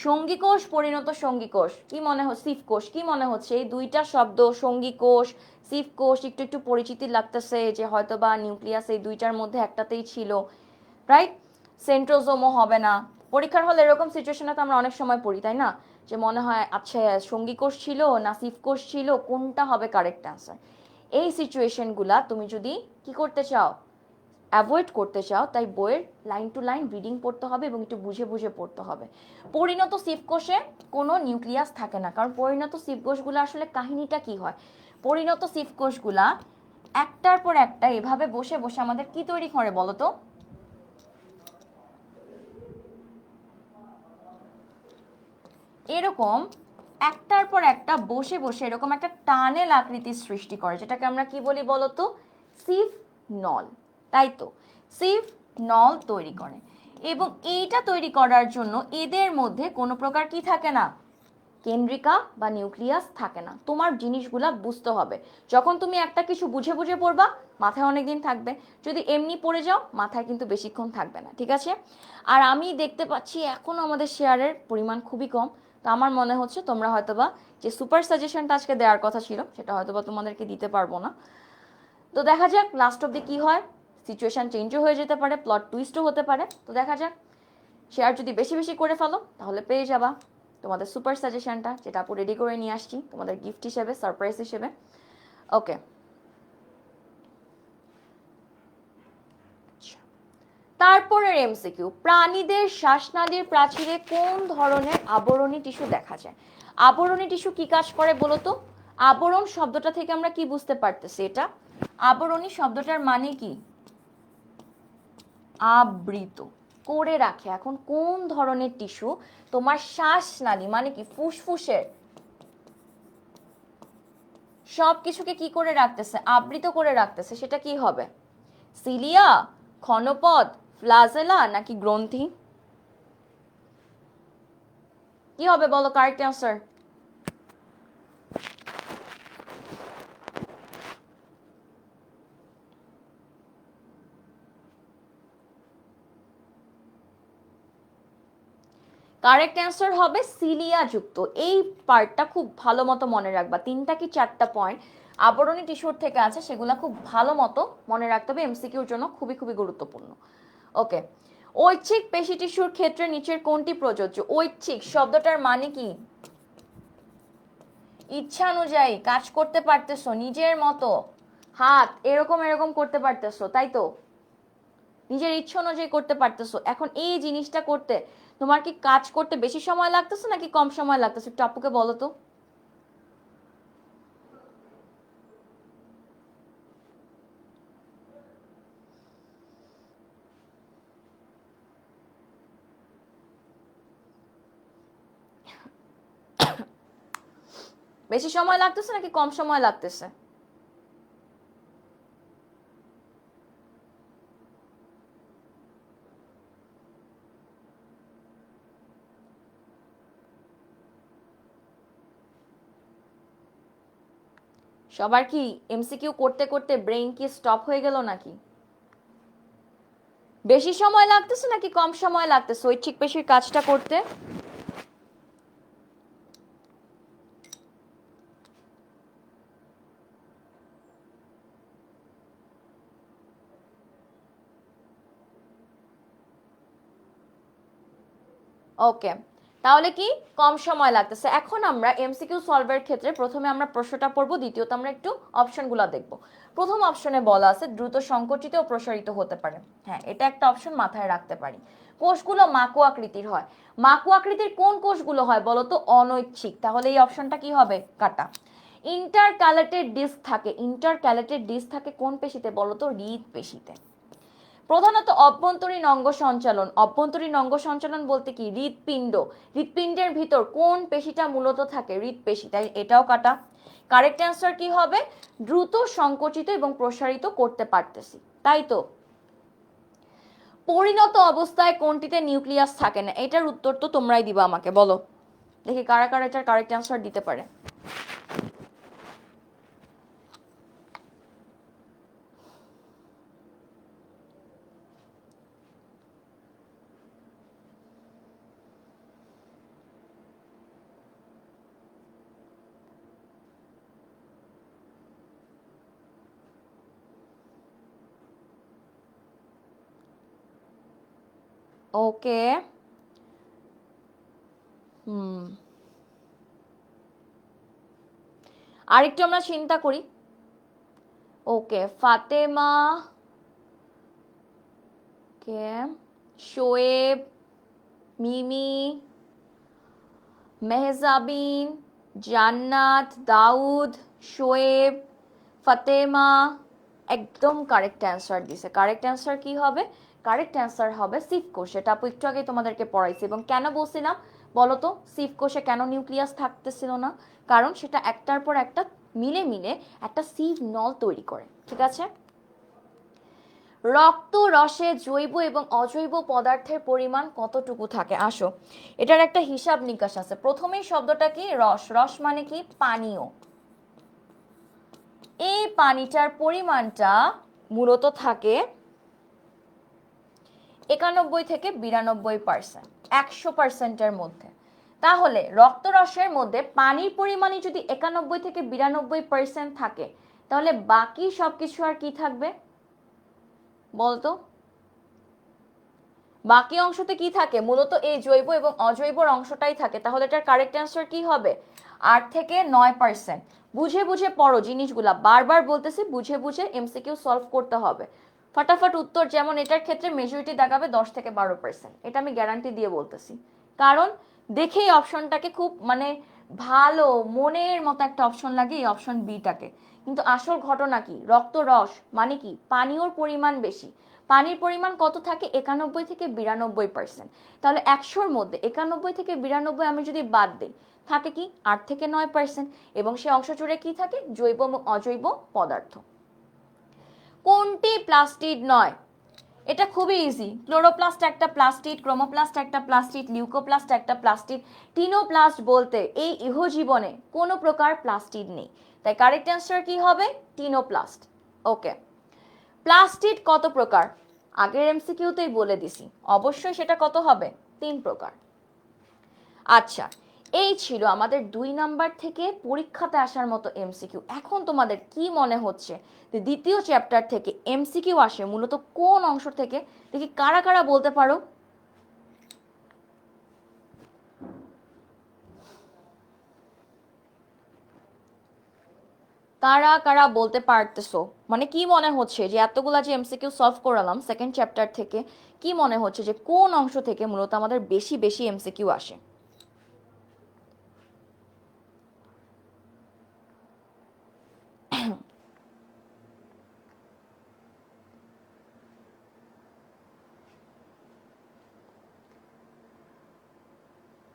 সঙ্গী কোষ, পরিণত সঙ্গী কোষ, কি মনে হচ্ছে? সিফ কোষ, কি মনে হচ্ছে? এই দুইটা শব্দ সঙ্গী কোষ, সিফ কোষ একটু একটু পরিচিতি লাগতেছে যে হয়তো বা নিউক্লিয়াস এই দুইটার মধ্যে একটাতেই ছিল, রাইট? সেন্ট্রোজোমও হবে না। পরীক্ষার হলে এরকম সিচুয়েশনে তো আমরা অনেক সময় পড়ি, তাই না? যে মনে হয় আচ্ছা সঙ্গী কোষ ছিল না সিফ কোষ ছিল, কোনটা হবে কারেক্ট অ্যান্সার। এই সিচুয়েশনগুলা তুমি যদি কি করতে চাও, অ্যাভয়েড করতে চাও, তাই বইয়ের লাইন টু লাইন রিডিং পড়তে হবে এবং একটু বুঝে বুঝে পড়তে হবে। পরিণত সিপ কোষে কোনো নিউক্লিয়াস থাকে না, কারণ পরিণত সিপ কোষগুলো আসলে কাহিনীটা কি হয়, পরিণত সিপ কোষগুলা একটার পর একটা এভাবে বসে বসে আমাদের কি তৈরি করে বলো তো? এরকম একটার পর একটা বসে বসে এরকম একটা টানেল আকৃতির সৃষ্টি করে, যেটাকে আমরা কি বলি বলতো? সিফ নল, তাই তো? সিফ নল তৈরি করে, এবং এইটা তৈরি করার জন্য এদের মধ্যে কোনো প্রকার কি থাকে না, কেন্দ্রিকা বা নিউক্লিয়াস থাকে না। তোমার জিনিসগুলা বুঝতে হবে। যখন তুমি একটা কিছু বুঝে বুঝে পড়বা মাথায় অনেক দিন থাকবে, যদি এমনি পড়ে যাও মাথায় কিন্তু বেশিক্ষণ থাকবে না, ঠিক আছে? আর আমি দেখতে পাচ্ছি এখনো আমাদের শেয়ারের পরিমাণ খুবই কম, তো আমার মনে হচ্ছে তোমরা হয়তোবা যে সুপার সাজেশনটা আজকে দেওয়ার কথা ছিল সেটা হয়তোবা তোমাদেরকে দিতে পারবো না। তো দেখা যাক লাস্ট অব্দি কি হয়, সিচুয়েশন চেঞ্জও হয়ে যেতে পারে, প্লট টুইস্টও হতে পারে, তো দেখা যাক। শেয়ার যদি বেশি বেশি করে ফেলো তাহলে পেয়ে যাবা তোমাদের সুপার সাজেশনটা, যেটা আপু রেডি করে নিয়ে আসছি তোমাদের গিফট হিসেবে, সারপ্রাইজ হিসেবে। ওকে, তারপরের এমসিকিউ, প্রাণীদের শ্বাসনালীর প্রাচীরে কোন ধরনের আবরণী টিস্যু দেখা যায়? আবরণী টিস্যু কি কাজ করে বলো তো? আবরণ শব্দটা থেকে আমরা কি বুঝতে পারতেছি? এটা আবরণী শব্দটার মানে কি? আবৃত করে রাখে। এখন কোন ধরনের টিস্যু তোমার শ্বাসনালী মানে কি ফুসফুসের সবকিছুকে কি করে রাখতেছে? আবৃত করে রাখতেছে, সেটা কি হবে? সিলিয়া, ক্ষণপদ, ফ্লাজেলা নাকি গ্রন্থি? কি হবে বলো কারেক্ট অ্যান্সার? কারেক্ট অ্যান্সার হবে সিলিয়া যুক্ত। এই পার্টটা খুব ভালো মতো মনে রাখবা, তিনটা কি চারটা পয়েন্ট আবরণী টিস্যুর থেকে আছে, সেগুলো খুব ভালো মতো মনে রাখতে হবে, এমসিকিউর জন্য খুবই খুবই গুরুত্বপূর্ণ। ওকে, ঐচ্ছিক পেশি টিস্যুর ক্ষেত্রে নিচের কোনটি প্রযোজ্য? ঐচ্ছিক শব্দটার মানে কি? ইচ্ছা অনুযায়ী কাজ করতে পারতেছো, নিজের মতো হাত এরকম এরকম করতে পারতেছো, তাই তো? নিজের ইচ্ছা অনুযায়ী করতে পারতেছো। এখন এই জিনিসটা করতে তোমার কি কাজ করতে বেশি সময় লাগতেছে নাকি কম সময় লাগতেছে? একটু আপুকে বলো তো। বেশি সময় লাগতেছে নাকি কম সময় লাগতেছে? সবার কি এমসিকিউ করতে করতে ব্রেইন কি স্টপ হয়ে গেল নাকি? বেশি সময় লাগতেছে নাকি কম সময় লাগতেছে ঐচ্ছিক পেশির কাজটা করতে? ওকে, তাহলে কি কম সময় লাগতেছে। এখন আমরা এমসিকিউ সলভের ক্ষেত্রে প্রথমে আমরা প্রশ্নটা পড়বো, দ্বিতীয়ত আমরা একটু অপশনগুলো দেখব। প্রথম অপশনে বলা আছে দ্রুত সংকুচিত ও প্রসারিত হতে পারে। হ্যাঁ, এটা একটা অপশন মাথায় রাখতে পারি। কোষগুলো মাকু আকৃতির হয়। মাকু আকৃতির কোন কোষগুলো হয় বলো তো? অনৈচ্ছিক, তাহলে এই অপশনটা কি হবে? কাটা। ইন্টারক্যালেটেড ডিস্ক থাকে, ইন্টারক্যালেটেড ডিস্ক থাকে কোন পেশিতে বলো তো? হৃদ পেশিতে। প্রধানত অভ্যন্তরীণ অঙ্গ সঞ্চালন, অভ্যন্তরীণ অঙ্গ সঞ্চালন বলতে কি? হৃৎপিণ্ড, হৃৎপিণ্ডের ভিতর কোন পেশিটা মূলত থাকে? হৃৎপেশি, তাই এটাও কাটা। কারেক্ট অ্যান্সার কি হবে? দ্রুত সংকুচিত এবং প্রসারিত করতে পারতেছি, তাই তো? পরিণত অবস্থায় কোনটিতে নিউক্লিয়াস থাকে না? এটার উত্তর তো তোমরাই দিবা আমাকে, বলো দেখি কারা কারা এটার কারেক্ট অ্যান্সার দিতে পারে। ওকে। আরেকটু আমরা চিন্তা করি। ওকে, ফাতেমা, কে, শোয়েব, মিমি, মেহজাবিন, জান্নাত, দাউদ, শোয়েব, ফাতেমা একদম কারেক্ট অ্যান্সার দিছে। কারেক্ট অ্যান্সার কি হবে? কারেক্ট অ্যান্সার হবে সিফ কোষ। সেটা আপু একটু আগে তোমাদেরকে পড়াইছি। এবং কেন বলছিলাম বলো তো, সিফ কোষে কেন নিউক্লিয়াস থাকতেছিল না? কারণ সেটা একটার পর একটা মিলে মিলে একটা সিভ নল তৈরি করে। ঠিক আছে? রক্ত রসে জৈব এবং অজৈব পদার্থের পরিমাণ কতটুকু থাকে? আসো, এটার একটা হিসাব নিকাশ আছে। প্রথমেই শব্দটা কি? রস। রস মানে কি? পানীয়। এই পানিটার পরিমাণটা মূলত থাকে 91 থেকে 92%, 100%-এর মধ্যে। তাহলে রক্তরসের মধ্যে পানির পরিমাণই যদি 91 থেকে 92% থাকে, তাহলে বাকি সবকিছু আর কি থাকবে বলতো? বাকি অংশতে কি থাকে? মূলত এই জৈব এবং অজৈব অংশটাই থাকে। তাহলে এটার কারেক্ট অ্যান্সার কি হবে? 8 থেকে 9%। বুঝে বুঝে পড়ো জিনিসগুলা, বারবার বলতেছি বুঝে বুঝে এমসিকিউ সলভ করতে হবে। ফটাফট উত্তর, যেমন এটার ক্ষেত্রে মেজরিটি দেখাবে 10 থেকে 12%, এটা আমি গ্যারান্টি দিয়ে বলতেছি। কারণ দেখেই অপশনটাকে খুব মানে ভালো মনের মতো একটা অপশন লাগে এই অপশন বিটাকে। কিন্তু আসল ঘটনা কি? রক্তরস মানে কি? পানীয়র পরিমাণ বেশি। পানির পরিমাণ কত থাকে? 91 থেকে 92%। তাহলে 100-র মধ্যে 91 থেকে 92 আমি যদি বাদ দিই, থাকে কি? 8 থেকে 9%। এবং সে অংশ জুড়ে কি থাকে? জৈব এবং অজৈব পদার্থ। কোনটি প্লাস্টিড নয়? এটা খুবই ইজি। ক্লোরোপ্লাস্ট একটা প্লাস্টিড, ক্রোমোপ্লাস্ট একটা প্লাস্টিড, লিউকোপ্লাস্ট একটা প্লাস্টিড। টিনোপ্লাস্ট বলতে এই ইহজীবনে কোনো প্রকার প্লাস্টিড নেই। তাই কারেক্ট অ্যান্সার কি হবে? টিনোপ্লাস্ট। ওকে, প্লাস্টিড কত প্রকার? আগের এমসিকিউতেই বলে দিছি, অবশ্যই সেটা কত হবে? 3 প্রকার। আচ্ছা, এই ছিল আমাদের 2 নাম্বার থেকে পরীক্ষাতে আসার মতো এমসিকিউ। এখন তোমাদের কি মনে হচ্ছে যে দ্বিতীয় চ্যাপ্টার থেকে এমসিকিউ আসে মূলত কোন অংশ থেকে? দেখি কারা কারা বলতে পারো। কারা কারা বলতে পারতেছো? মানে কি মনে হচ্ছে যে এতগুলা যে এমসিকিউ সলভ করালাম সেকেন্ড চ্যাপ্টার থেকে, কি মনে হচ্ছে যে কোন অংশ থেকে মূলত আমাদের বেশি বেশি এমসিকিউ আসে?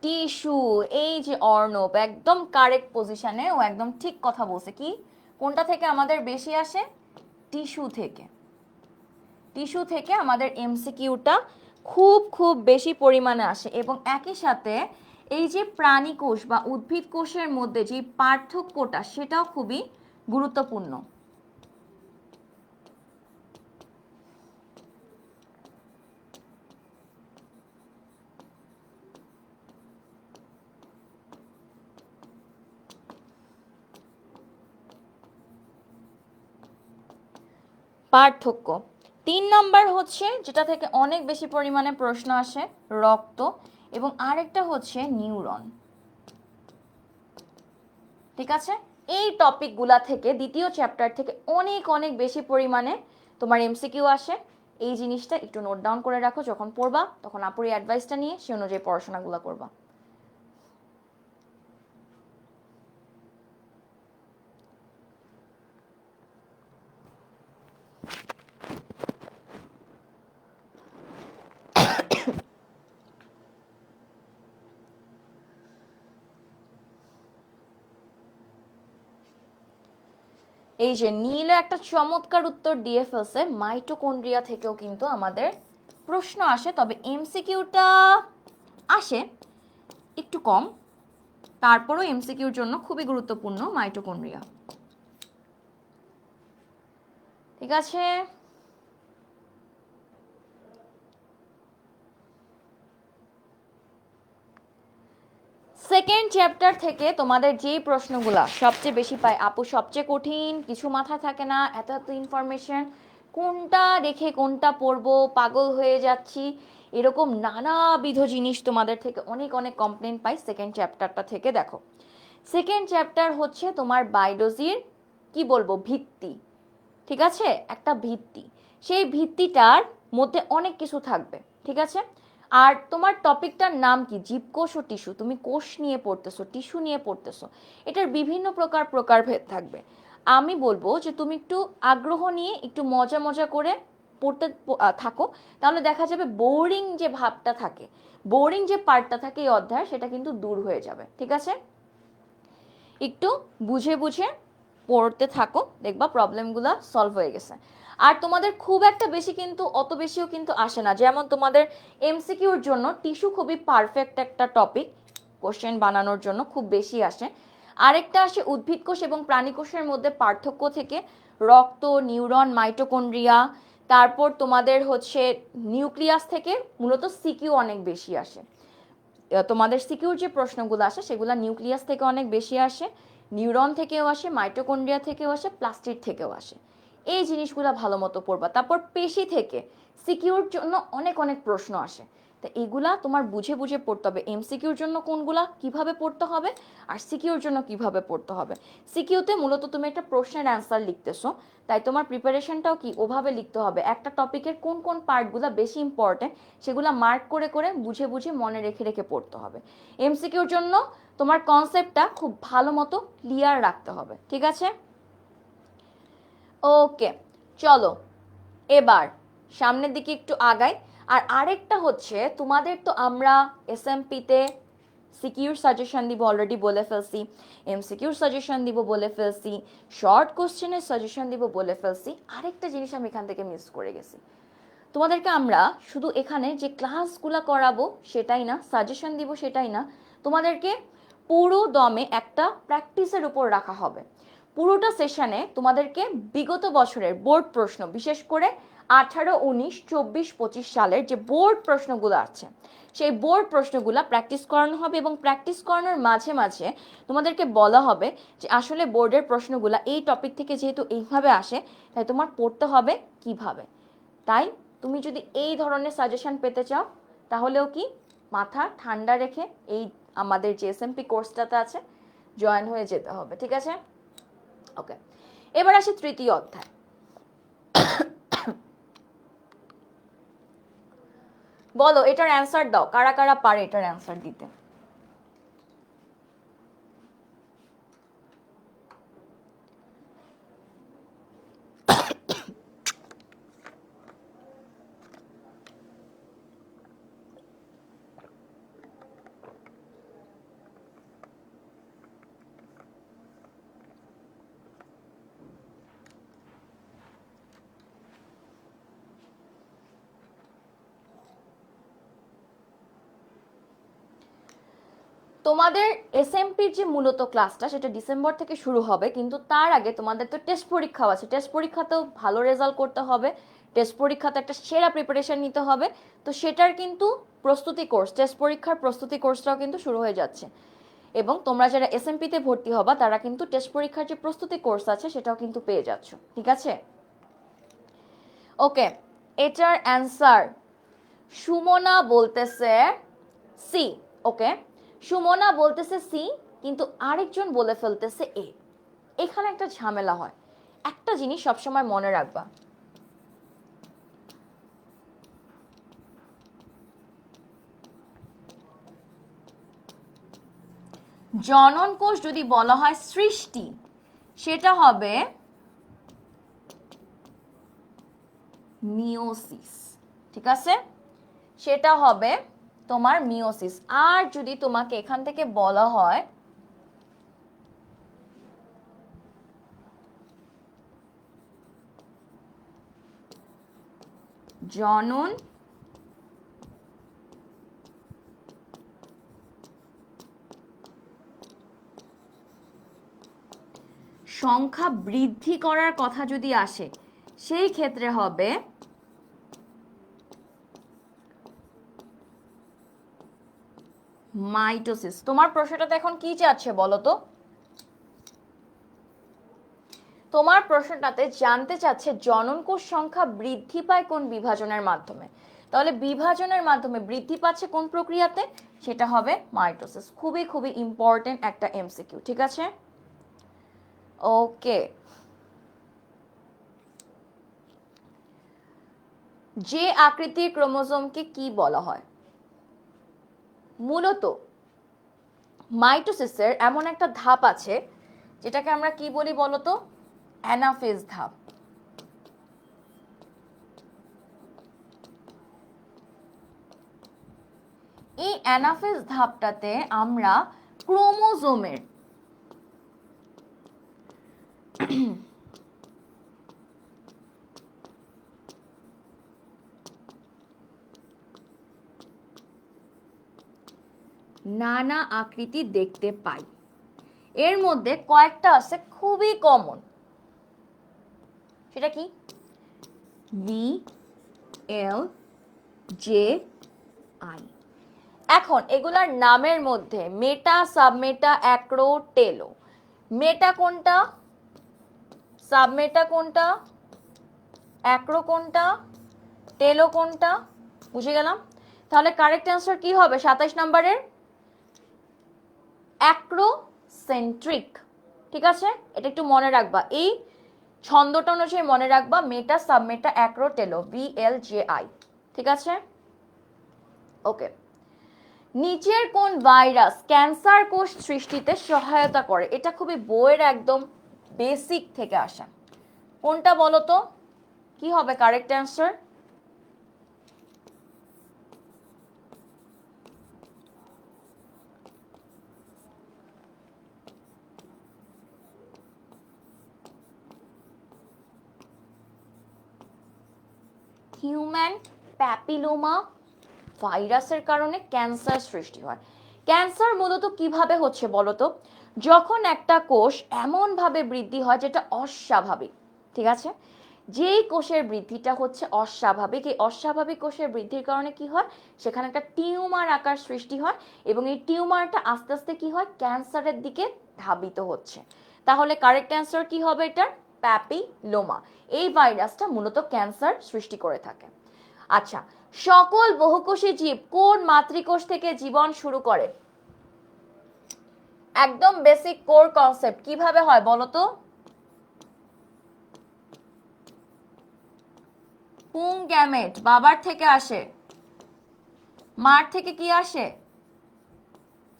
টিস্যু। এই যে অর্ণব একদম কারেক্ট পজিশনে, ও একদম ঠিক কথা বলছে। কি কোনটা থেকে আমাদের বেশি আসে? টিস্যু থেকে। টিস্যু থেকে আমাদের এমসিকিউটা খুব খুব বেশি পরিমাণে আসে। এবং একই সাথে এই যে প্রাণী কোষ বা উদ্ভিদ কোষের মধ্যে যে পার্থক্যটা, সেটাও খুবই গুরুত্বপূর্ণ। পার্থক্য 3 নাম্বার হচ্ছে যেটা থেকে অনেক বেশি পরিমাণে প্রশ্ন আসে, রক্ত। এবং আরেকটা হচ্ছে নিউরন। ঠিক আছে? এই টপিকগুলা থেকে দ্বিতীয় চ্যাপ্টার থেকে অনেক অনেক বেশি পরিমাণে তোমার এমসিকিউ আসে। এই জিনিসটা একটু নোট ডাউন করে রাখো, যখন পড়বা তখন আপুর অ্যাডভাইসটা নিয়ে সে অনুযায়ী পড়াশোনাগুলো করবা। এই যে নীল একটা চমৎকার উত্তর দিয়ে ফেলছে। মাইটোকন্ড্রিয়া থেকেও কিন্তু আমাদের প্রশ্ন আসে, তবে এমসিকিউটা আসে একটু কম। তারপরও এমসিকিউর জন্য খুবই গুরুত্বপূর্ণ মাইটোকন্ড্রিয়া। ঠিক আছে? সেকেন্ড চ্যাপ্টার থেকে তোমাদের যেই প্রশ্নগুলা সবচেয়ে বেশি পায় আপু, সবচেয়ে কঠিন, কিছু মাথা থাকে না, এত এত ইনফরমেশন, কোনটা রেখে কোনটা পড়বো, পাগল হয়ে যাচ্ছি, এরকম নানাবিধ জিনিস তোমাদের থেকে অনেক অনেক কমপ্লেন পাই সেকেন্ড চ্যাপ্টারটা থেকে। দেখো সেকেন্ড চ্যাপ্টার হচ্ছে তোমার বায়োলজির কি বলবো ভিত্তি, ঠিক আছে, একটা ভিত্তি। সেই ভিত্তিটার মধ্যে অনেক কিছু থাকবে, ঠিক আছে। আর তোমার টপিকটার নাম কি, জীবকোষ ও টিস্যু, তুমি কোষ নিয়ে পড়তেছো, টিস্যু নিয়ে পড়তেছো, এটার বিভিন্ন প্রকারভেদ থাকবে। আমি বলবো যে তুমি একটু আগ্রহ নিয়ে একটু মজা মজা করে পড়তে থাকো, তাহলে দেখা যাবে বোরিং যে ভাবটা থাকে, বোরিং যে পার্টটা থাকে এই অধ্যায়, সেটা কিন্তু দূর হয়ে যাবে, ঠিক আছে। একটু বুঝে বুঝে পড়তে থাকো, দেখবা প্রবলেমগুলো সলভ হয়ে গেছে। আর তোমাদের খুব একটা বেশি কিন্তু অত বেশিও কিন্তু আসে না, যেমন তোমাদের এমসিকিউর জন্য টিস্যু খুবই পারফেক্ট একটা টপিক, কোশ্চেন বানানোর জন্য খুব বেশি আসে। আরেকটা আসে উদ্ভিদ কোষ এবং প্রাণী কোষের মধ্যে পার্থক্য থেকে, রক্ত, নিউরন, মাইটোকন্ড্রিয়া, তারপর তোমাদের হচ্ছে নিউক্লিয়াস থেকে মূলত সিকিউ অনেক বেশি আসে। তোমাদের সিকিউর যে প্রশ্নগুলো আসে সেগুলো নিউক্লিয়াস থেকে অনেক বেশি আসে, নিউরন থেকেও আসে, মাইটোকন্ড্রিয়া থেকেও আসে, প্লাস্টিড থেকেও আসে। এই জিনিসগুলো ভালো মতো পড়বা। তারপর পেশি থেকে সিকিউর জন্য অনেক অনেক প্রশ্ন আসে, তো এগুলা তোমার বুঝে বুঝে পড়তে হবে। এমসিকিউর জন্য কোনগুলা কিভাবে পড়তে হবে আর সিকিউর জন্য কিভাবে পড়তে হবে। সিকিউতে মূলত তুমি একটা প্রশ্নের অ্যান্সার লিখতেছো, তাই তোমার প্রিপারেশনটাও কি ওভাবে লিখতে হবে, একটা টপিকের কোন কোন পার্টগুলো বেশি ইম্পর্টেন্ট সেগুলো মার্ক করে করে বুঝে বুঝে মনে রেখে রেখে পড়তে হবে। এমসিকিউর জন্য তোমার কনসেপ্টটা খুব ভালো মতো ক্লিয়ার রাখতে হবে, ঠিক আছে। ওকে, চলো এবার সামনের দিকে একটু আগাই। আর আরেকটা হচ্ছে তোমাদের তো আমরা এসএমপিতে সিকিউর সাজেশন দিব অলরেডি বলে ফেলছি, এমসিকিউর সাজেশন দিব বলে ফেলছি, শর্ট কোশ্চেনের সাজেশন দিব বলে ফেলছি। আরেকটা জিনিস আমি এখান থেকে মিস করে গেছি, তোমাদেরকে আমরা শুধু এখানে যে ক্লাসগুলো করাবো সেটাই না, সাজেশন দিব সেটাই না, তোমাদেরকে পুরো দমে একটা প্র্যাকটিসের উপর রাখা হবে। পুরোটা সেশনে তোমাদেরকে বিগত বছরের বোর্ড প্রশ্ন, বিশেষ করে 18, 19, 24, 25 সালের যে বোর্ড প্রশ্নগুলো আছে সেই বোর্ড প্রশ্নগুলো প্র্যাকটিস করানো হবে, এবং প্র্যাকটিস করানোর মাঝে মাঝে তোমাদেরকে বলা হবে যে আসলে বোর্ডের প্রশ্নগুলো এই টপিক থেকে যেহেতু এইভাবে আসে, তাই তোমার পড়তে হবে কিভাবে। তাই তুমি যদি এই ধরনের সাজেশন পেতে চাও তাহলেও কি মাথা ঠান্ডা রেখে এই আমাদের যে এসএমপি কোর্সটাতে আছে জয়েন হয়ে যেতে হবে, ঠিক আছে। ওকে, এবার আসি তৃতীয় অধ্যায়। বলো এটার অ্যান্সার দাও, কারা কারা পারে এটার অ্যান্সার দিতে। তোমাদের এসএমপির যে মূলত ক্লাসটা সেটা ডিসেম্বর থেকে শুরু হবে, কিন্তু তার আগে তোমাদের তো টেস্ট পরীক্ষাও আছে, টেস্ট পরীক্ষাতেও ভালো রেজাল্ট করতে হবে, টেস্ট পরীক্ষাতে একটা সেরা প্রিপারেশন নিতে হবে। তো সেটার কিন্তু প্রস্তুতি কোর্স, টেস্ট পরীক্ষার প্রস্তুতি কোর্সটাও কিন্তু শুরু হয়ে যাচ্ছে, এবং তোমরা যারা এসএমপিতে ভর্তি হবা তারা কিন্তু টেস্ট পরীক্ষার যে প্রস্তুতি কোর্স আছে সেটাও কিন্তু পেয়ে যাচ্ছ, ঠিক আছে। ওকে, এটার অ্যান্সার সুমনা বলতেছে সি। ওকে, সুমনা বলতেছে সি, কিন্তু আরেকজন বলে ফেলতেছে এ। এখানে একটা ঝামেলা হয়, একটা জিনিস সবসময় মনে রাখবা, জনন কোষ যদি বলা হয় সৃষ্টি, সেটা হবে মিওসিস, ঠিক আছে, সেটা হবে তোমার মিওসিস। আর যদি তোমাকে এখান থেকে বলা হয় জনন সংখ্যা বৃদ্ধি করার কথা যদি আসে, সেই ক্ষেত্রে হবে মাইটোসিস। তোমার প্রশ্নটাতে এখন কি চাচ্ছে বলো তো, তোমার প্রশ্নটাতে জানতে চাচ্ছে জনন কোষ সংখ্যা বৃদ্ধি পায় কোন বিভাজনের মাধ্যমে। তাহলে বিভাজনের মাধ্যমে বৃদ্ধি পাচ্ছে কোন প্রক্রিয়াতে? সেটা হবে মাইটোসিস। খুবই খুবই ইম্পর্টেন্ট একটা এমসিকিউ, ঠিক আছে? ওকে, যে আকৃতির ক্রোমোজোমকে কি বলা হয়? মূলত মাইটোসিসের এমন একটা ধাপ আছে যেটাকে আমরা কি বলি বলতো? অ্যানাফেজ ধাপ। এই অ্যানাফেজ ধাপটাতে আমরা ক্রোমোজোমের নানা আকৃতি দেখতে পাই। এর মধ্যে কয়েকটা আছে খুবই কমন, সেটা কি? V, L, J, I. এখন এগুলার নামের মধ্যে মেটা, সাবমেটা, অ্যাক্রো, টেলো। মেটা কোনটা, সাবমেটা কোনটা, অ্যাক্রো কোনটা, টেলো কোনটা? বুঝে গেলাম। তাহলে কারেক্ট অ্যান্সার কি হবে 27 নম্বরের? অ্যাক্রোসেন্ট্রিক। ঠিক আছে, এটা একটু মনে রাখবা, এই ছন্দটা অনুযায়ী মনে রাখবা, মেটা, সাবমেটা, অ্যাক্রো, টেলো, VLJI। ঠিক আছে, ওকে। নিচের কোন ভাইরাস ক্যান্সার কোষ সৃষ্টিতে সহায়তা করে? এটা খুবই বইয়ের একদম বেসিক থেকে আসা। কোনটা বলো তো? কি হবে কারেক্ট অ্যান্সার? হিউম্যান প্যাপিলোমা ভাইরাসের কারণে ক্যান্সার সৃষ্টি হয়। ক্যান্সার মূলত কিভাবে হচ্ছে বলতো? যখন একটা কোষ এমনভাবে বৃদ্ধি হয় যেটা অস্বাভাবিক, ঠিক আছে? যেই কোষের বৃদ্ধিটা হচ্ছে অস্বাভাবিক, এই অস্বাভাবিক কোষের বৃদ্ধির কারণে কি হয়? সেখানে একটা টিউমার আকার সৃষ্টি হয় এবং এই টিউমারটা আস্তে আস্তে কি হয়? ক্যান্সারের দিকে ধাবিত হচ্ছে। তাহলে কারেক্ট অ্যান্সার কি হবে এটার? প্যাপিলোমা। এই ভাইরাসটা মূলত ক্যান্সার সৃষ্টি করে থাকে। আচ্ছা, সকল বহুকোষী জীব কোন মাতৃকোষ থেকে জীবন শুরু করে? একদম বেসিক কোর কনসেপ্ট, কিভাবে হয় বলো তো? পুং গ্যামেট বাবার থেকে আসে, মার থেকে কি আসে?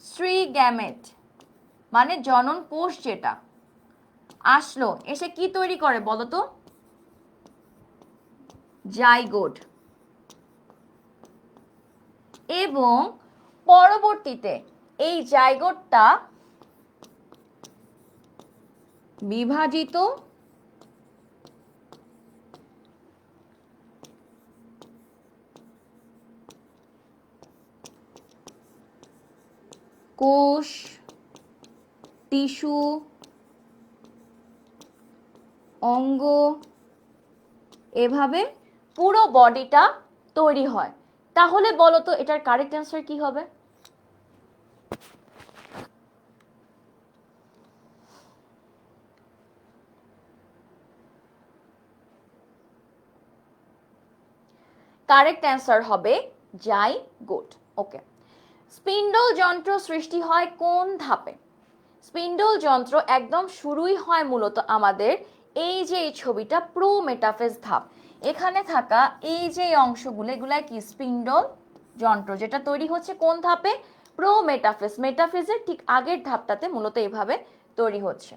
স্ত্রী গ্যামেট, মানে জনন কোষ যেটা আসলো, এসে কি তৈরি করে বলো তো? জাইগোট। এবং পরবর্তীতে এই জাইগোটটা বিভাজিত কোষ, টিস্যু, অঙ্গ, এভাবে পুরো বডিটা তৈরি হয়। তাহলে বলো তো এটার কারেক্ট অ্যান্সার কি হবে? কারেক্ট অ্যান্সার হবে জাইগোট। ওকে। স্পিন্ডল যন্ত্র সৃষ্টি হয় কোন ধাপে? স্পিন্ডল যন্ত্র একদম শুরুই হয় মূলত আমাদের এই যে এই ছবিটা প্রোমেটাফেজ ধাপ। এখানে থাকা এই যে অংশগুলো, এগুলাই কি? স্পিন্ডল যন্ত্র, যেটা তৈরি হচ্ছে কোন ধাপে? প্রোমেটাফেজ। মেটাফেজের ঠিক আগের ধাপটাতে মূলত এইভাবে তৈরি হচ্ছে।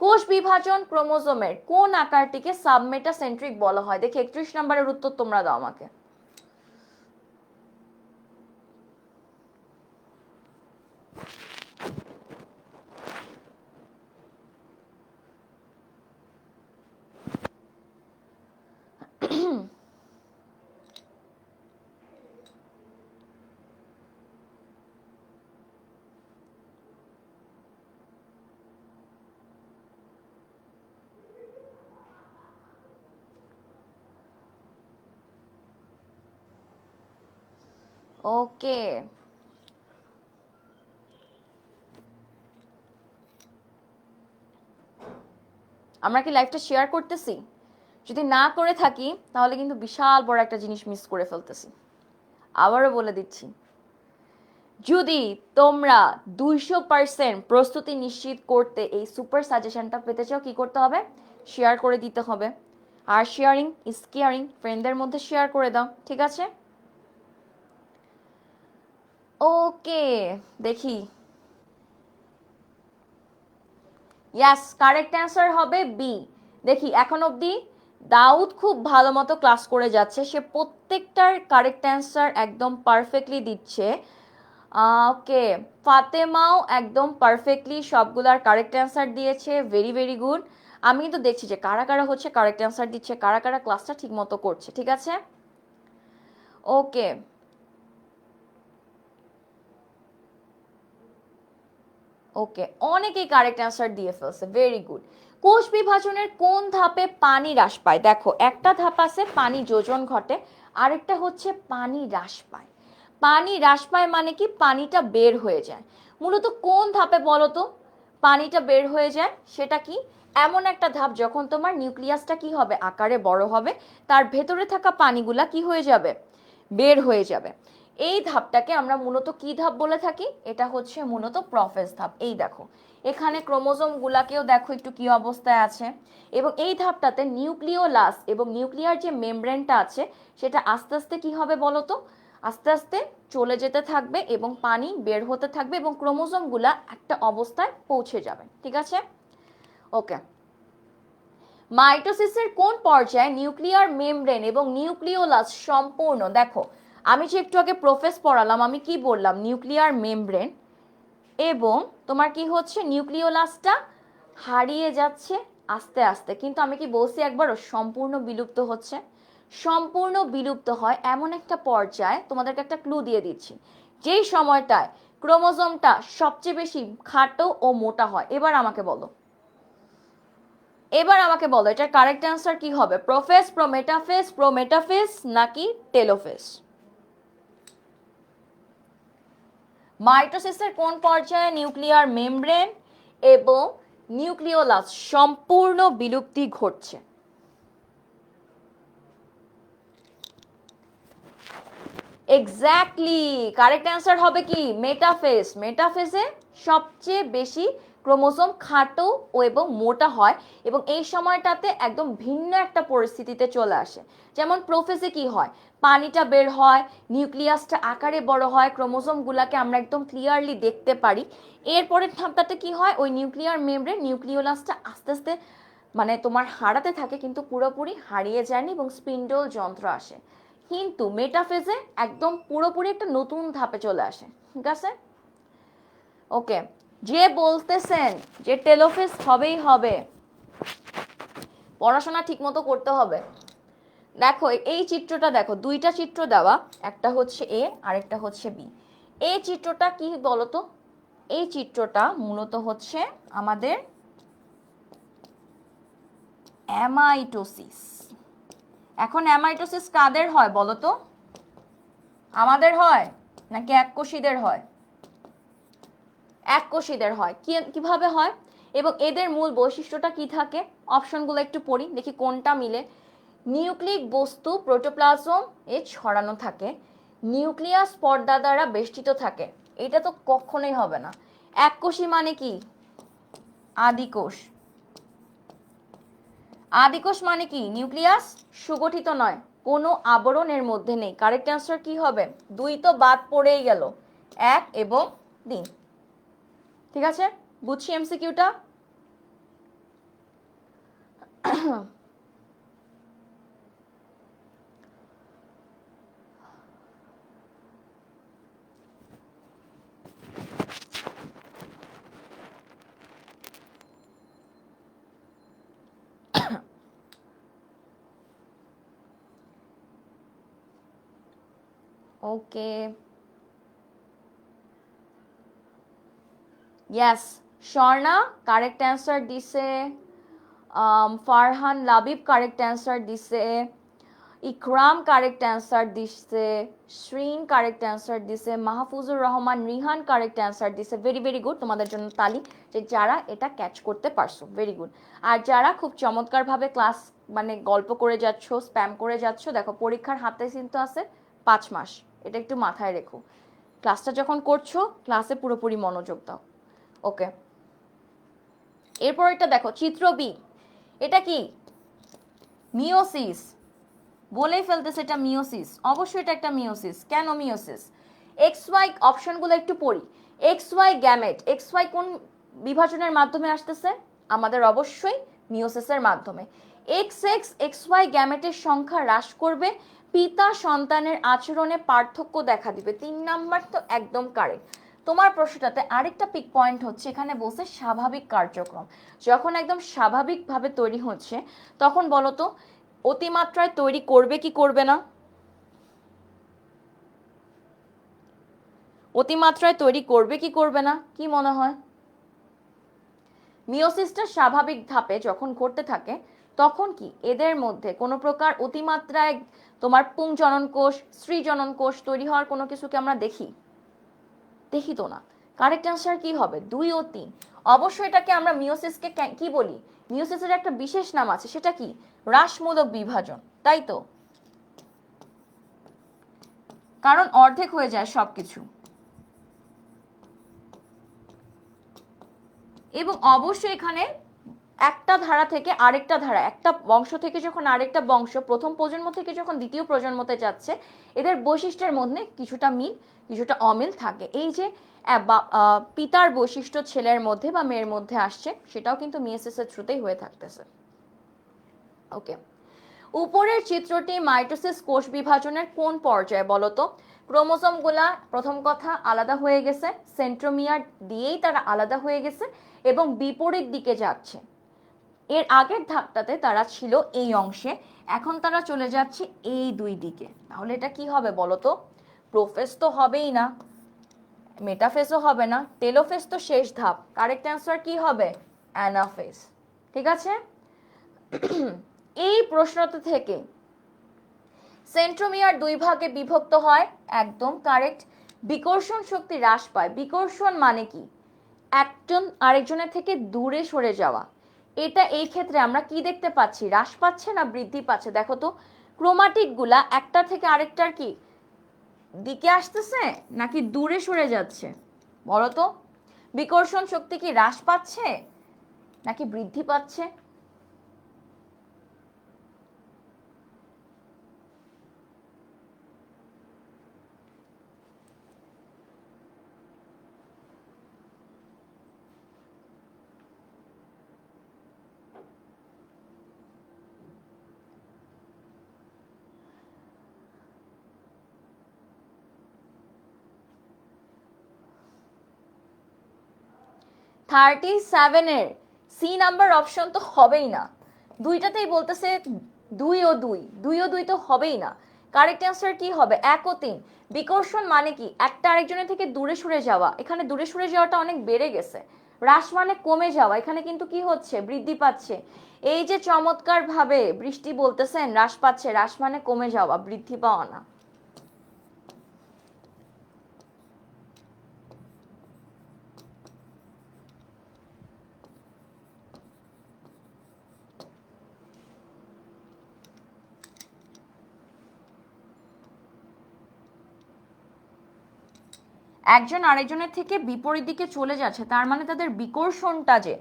কোষ বিভাজন ক্রোমোজোমের কোন আকারটিকে সাবমেটাসেন্ট্রিক বলা হয়? দেখি 31 নম্বরের উত্তর তোমরা দাও আমাকে। ওকে, আমরা কি লাইভটা শেয়ার করতেছি? যদি না করে থাকি তাহলে কিন্তু বিশাল বড় একটা জিনিস মিস করে ফেলতেছি। আবারও বলে দিচ্ছি, যদি তোমরা 200% প্রস্তুতি নিশ্চিত করতে এই সুপার সাজেশনটা পেতে চাও, কি করতে হবে? শেয়ার করে দিতে হবে। আর শেয়ারিং ইজ কেয়ারিং, ফ্রেন্ডদের মধ্যে শেয়ার করে দাও, ঠিক আছে? ওকে, দেখি। ইয়াস, কারেক্ট অ্যান্সার হবে বি। দেখি এখন অবধি দাউদ খুব ভালো মতো ক্লাস করে যাচ্ছে, সে প্রত্যেকটার কারেক্ট অ্যান্সার একদম পারফেক্টলি দিচ্ছে। ওকে, ফাতেমাও একদম পারফেক্টলি সবগুলার কারেক্ট অ্যান্সার দিয়েছে, ভেরি ভেরি গুড। আমি কিন্তু দেখছি যে কারা কারা হচ্ছে কারেক্ট অ্যান্সার দিচ্ছে, কারা কারা ক্লাসটা ঠিক মতো করছে, ঠিক আছে? ওকে, ওকে, অনেকেই কারেক্ট অ্যান্সার দিয়ে ফেলছে, ভেরি গুড। কোষ বিভাজনের কোন ধাপে পানি হ্রাস পায়? দেখো, একটা ধাপ আছে পানি যোজন ঘটে, আরেকটা হচ্ছে পানি হ্রাস পায়। পানি হ্রাস পায় মানে কি? পানিটা বের হয়ে যায়। মূলত কোন ধাপে বলো তো পানিটা বের হয়ে যায়? সেটা কি? এমন একটা ধাপ যখন তোমার নিউক্লিয়াসটা কি হবে? আকারে বড় হবে, তার ভেতরে থাকা পানিগুলা কি হয়ে যাবে? বের হয়ে যাবে। এই ধাপটাকে আমরা মূলত কি ধাপ বলে থাকি? এটা হচ্ছে মূলত প্রোফেজ ধাপ। এই দেখো, এখানে ক্রোমোজোম গুলাকেও দেখো একটু কি অবস্থায় আছে, এবং এই ধাপটাতে নিউক্লিওলাস এবং নিউক্লিয়ার যে মেমব্রেনটা আছে সেটা আস্তে আস্তে কি হবে বলো তো? আস্তে আস্তে চলে যেতে থাকবে এবং পানি বের হতে থাকবে এবং ক্রোমোজোম গুলা একটা অবস্থায় পৌঁছে যাবে, ঠিক আছে? ওকে, মাইটোসিসের কোন পর্যায়ে নিউক্লিয়ার মেমব্রেন এবং নিউক্লিওলাস সম্পূর্ণ? দেখো, আমি যে একটু আগে প্রোফেস পড়ালাম, আমি কি বললাম? নিউক্লিয়ার মেমব্রেন এবং তোমার কি হচ্ছে? নিউক্লিওলাসটা হারিয়ে যাচ্ছে আস্তে আস্তে, কিন্তু আমি কি বলছি একবারও সম্পূর্ণ বিলুপ্ত হচ্ছে? সম্পূর্ণ বিলুপ্ত হয় এমন একটা পর্যায়ে, তোমাদেরকে একটা ক্লু দিয়ে দিচ্ছি, যেই সময়টায় ক্রোমোজোমটা সবচেয়ে বেশি খাটো ও মোটা হয়। এবার আমাকে বলো, এটার কারেক্ট অ্যান্সার কি হবে? প্রোফেস, প্রোমেটাফেস, প্রোমেটাফেস নাকি টেলোফেস? মাইটোসিসের কোন পর্যায়ে নিউক্লিয়ার মেমব্রেন এবং নিউক্লিওলাস সম্পূর্ণ বিলুপ্তি ঘটছে? এক্স্যাক্টলি, কারেক্ট অ্যান্সার হবে কি? মেটাফেজ। মেটাফেজে সবচেয়ে বেশি ক্রোমোজোম খাটো ও এবং মোটা হয় এবং এই সময়টাতে একদম ভিন্ন একটা পরিস্থিতিতে চলে আসে। যেমন প্রোফেজে কি হয়? পানিটা বের হয়, নিউক্লিয়াসটা আকারে বড় হয়, ক্রোমোজোমগুলোকে আমরা একদম ক্লিয়ারলি দেখতে পারি। এরপরের ধাপটাতে কি হয়? ওই নিউক্লিয়ার মেমব্রেন নিউক্লিওলাসটা আস্তে আস্তে মানে তোমার হারাতে থাকে, কিন্তু পুরোপুরি হারিয়ে যায়নি এবং স্পিন্ডল যন্ত্র আসে। কিন্তু মেটাফেজে একদম পুরোপুরি একটা নতুন ধাপে চলে আসে, ঠিক আছে? ওকে, যে বলতেছেন যে টেলোফেজ হবেই হবে, পড়াশোনা ঠিক মতো করতে হবে। দেখো এই চিত্রটা দেখো, দুইটা চিত্র দেওয়া, একটা হচ্ছে এ আরেকটা হচ্ছে বি। এই চিত্রটা কি বলতো? এই চিত্রটা মূলত হচ্ছে আমাদের অ্যামাইটোসিস। এখন অ্যামাইটোসিস কাদের হয় বলতো? আমাদের হয় নাকি এককোষীদের হয়? এককোষীদের হয়। কিভাবে হয় এবং এদের মূল বৈশিষ্ট্যটা কি থাকে? অপশনগুলো একটু পড়ি, দেখি কোনটা মিলে। নিউক্লিক বস্তু প্রোটোপ্লাজম এ ছড়ানো থাকে, নিউক্লিয়াস পর্দা দ্বারা বেষ্টিত থাকে। এটা তো কখনোই হবে না। এককোষী মানে কি? আদিকোষ। আদিকোষ মানে কি? নিউক্লিয়াস সুগঠিত নয়, কোনো আবরণের মধ্যে নেই। কারেক্ট অ্যান্সার কি হবে? দুই তো বাদ পড়েই গেল, এক এবং তিন, ঠিক আছে? বুঝছি এমসিকিউটা? ওকে, ইয়েস, স্বর্ণা কারেক্ট অ্যান্সার দিছে, ফারহান লাবিব কারেক্ট অ্যান্সার দিছে, ইকরাম কারেক্ট অ্যান্সার দিছে, শ্রিন কারেক্ট অ্যান্সার দিছে, মাহফুজুর রহমান রিহান কারেক্ট অ্যান্সার দিছে। ভেরি ভেরি গুড, তোমাদের জন্য তালি যে যারা এটা ক্যাচ করতে পারছো, ভেরি গুড। আর যারা খুব চমৎকারভাবে ক্লাস মানে গল্প করে যাচ্ছ, স্প্যাম করে যাচ্ছ, দেখো পরীক্ষার হাতে কিন্তু আছে 5 মাস, এটা একটু মাথায় রেখো। ক্লাসটা যখন করছো ক্লাসে পুরোপুরি মনোযোগ দাও। ওকে, এরপর এটা দেখো চিত্র বি, এটা কি মিওসিস, বলেই ফেলতেছে এটা মিওসিস, অবশ্যই এটা একটা মিওসিস। কেন মিওসিস? এক্স ওয়াই অপশনগুলো একটু পড়ি। X Y gamete, X Y কোন বিভাজনের মাধ্যমে আসতেছে? আমাদের অবশ্যই মিওসিসের মাধ্যমে। এক্স এক্স এক্স ওয়াই গ্যামেটের সংখ্যা হ্রাস করবে, পিতা সন্তানের আচরণে পার্থক্য দেখা দিবে। 3 নাম্বার তো একদম কারেক্ট। তোমার প্রশ্নটাতে আরেকটা পিক পয়েন্ট হচ্ছে, এখানে বলছে স্বাভাবিক কার্যক্রম। যখন একদম স্বাভাবিকভাবে তৈরি হচ্ছে তখন বলো তো অতিমাত্রায় তৈরি করবে কি করবে না? অতিমাত্রায় তৈরি করবে কি করবে না, কি মনে হয়? মিওসিসটা স্বাভাবিক ধাপে যখন ঘটতে থাকে তখন কি এদের মধ্যে কোনো প্রকার অতিমাত্রায় তোমার পুংজনন কোষ, স্ত্রী জনন কোষ তৈরি হওয়ার কোনো কিছুকে আমরা দেখি? দেখি তো না। কারেক্ট অ্যান্সার কি হবে? 2 ও 3। অবশ্যই এটাকে আমরা মিওসিসকে কি বলি? মিওসিসের একটা বিশেষ নাম আছে, সেটা কি? হ্রাসমূলক বিভাজন, তাই তো? কারণ অর্ধেক হয়ে যায় সবকিছু। এবং অবশ্যই এখানে একটা ধারা থেকে আরেকটা ধারা, একটা বংশ থেকে যখন আরেকটা বংশ প্রথম প্রজন্ম থেকে যখন দ্বিতীয় প্রজন্মতে যাচ্ছে, এদের বৈশিষ্ট্যের মধ্যে কিছুটা মিল কিছুটা অমিল থাকে। এই যে পিতার বৈশিষ্ট্য ছেলের মধ্যে বা মেয়ের মধ্যে আসছে, সেটাও কিন্তু মিওসিস এর থ্রুতেই হয়ে থাকতেছে। ওকে, উপরের চিত্রটি মাইটোসিস কোষ বিভাজনের কোন পর্যায়ে বলো তো? ক্রোমোসোমগুলা প্রথম কথা আলাদা হয়ে গেছে, সেন্ট্রোমিয়ার দিয়েই তারা আলাদা হয়ে গেছে এবং বিপরীত দিকে যাচ্ছে। এর আগের ধাপটাতে তারা ছিল এই অংশে, এখন তারা চলে যাচ্ছে এই 2 দিকে। তাহলে এটা কি হবে বলো তো? প্রোফেজ তো হবেই না, মেটাফেজও হবে না, টেলোফেজ তো শেষ ধাপ। কারেক্ট অ্যান্সার কি হবে? অ্যানাফেজ। ঠিক আছে। এই প্রশ্নটা থেকে সেন্ট্রোমিয়ার 2 ভাগে বিভক্ত হয়, একদম কারেক্ট। বিকর্ষণ শক্তি হ্রাস পায়। বিকর্ষণ মানে কি? একজন আরেকজনের থেকে দূরে সরে যাওয়া। এটা এই ক্ষেত্রে আমরা কি দেখতে পাচ্ছি? হ্রাস পাচ্ছে না বৃদ্ধি পাচ্ছে? দেখো তো ক্রোমাটিক গুলা একটা থেকে আরেকটার কি দিকে আসতেছে নাকি দূরে সরে যাচ্ছে? বলো তো বিকর্ষণ শক্তি কি হ্রাস পাচ্ছে নাকি বৃদ্ধি পাচ্ছে? 37 এর সি নাম্বার অপশন তো হবেই না। দুইটাতেই বলতেছে 2 ও 2, 2 ও 2 তো হবেই না। কারেক্ট অ্যান্সার কি হবে? 1 ও 3। বিকর্ষণ মানে কি? একটা আরেকজনের থেকে দূরে সরে যাওয়া। এখানে দূরে সরে যাওয়াটা অনেক বেড়ে গেছে। হ্রাস মানে কমে যাওয়া, এখানে কিন্তু কি হচ্ছে? বৃদ্ধি পাচ্ছে। এই যে চমৎকার ভাবে বৃষ্টি বলতেছেন হ্রাস পাচ্ছে, হ্রাস মানে কমে যাওয়া, বৃদ্ধি পাওয়া না। একজন আরেকজনের থেকে বিপরীত দিকে চলে যাচ্ছে, তার মানে তাদের বিকর্ষণটা যে,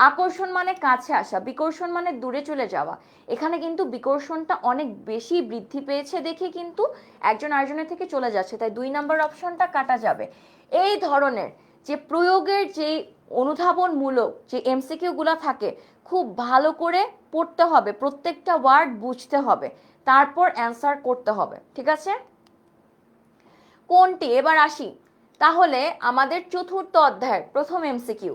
আকর্ষণ মানে কাছে আসা, বিকর্ষণ মানে দূরে চলে যাওয়া। এখানে কিন্তু বিকর্ষণটা অনেক বেশি বৃদ্ধি পেয়েছে দেখে কিন্তু একজন আরেকজনের থেকে চলে যাচ্ছে, তাই 2 নাম্বার অপশনটা কাটা যাবে। এই ধরনের যে প্রয়োগের যে অনুধাবনমূলক যে এমসিকিউ গুলা থাকে, খুব ভালো করে পড়তে হবে, প্রত্যেকটা ওয়ার্ড বুঝতে হবে, তারপর অ্যান্সার করতে হবে। ঠিক আছে। কোনটি, এবার আসি তাহলে আমাদের চতুর্থ অধ্যায়ের প্রথম এমসিকিউ,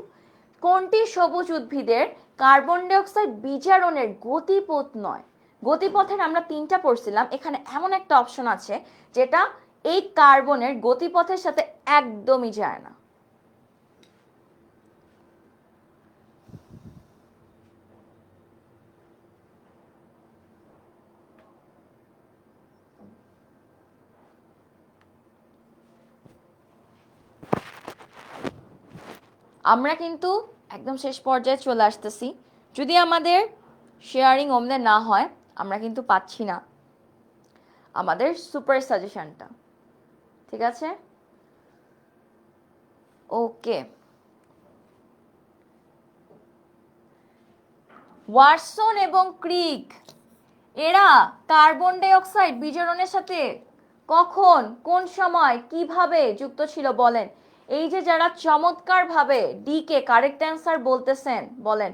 কোনটি সবুজ উদ্ভিদের কার্বন ডাই অক্সাইড বিজারণের গতিপথ নয়? গতিপথের আমরা 3টা পড়ছিলাম, এখানে এমন একটা অপশন আছে যেটা এই কার্বনের গতিপথের সাথে একদমই যায় না। আমরা কিন্তু একদম শেষ পর্যায়ে চলে আসতেছি। যদি আমাদের শেয়ারিং ওমনে না হয়, আমরা কিন্তু পাচ্ছি না আমাদের সুপার সাজেশনটা। ঠিক আছে, ওকে। ওয়াটসন এবং ক্রিক এরা কার্বন ডাই অক্সাইড বিজারণের সাথে কখন, কোন সময়, কিভাবে যুক্ত ছিল বলেন। এই যে যারা চমৎকার ভাবে ডি কে কারেক্ট অ্যান্সার বলতেছেন বলেন।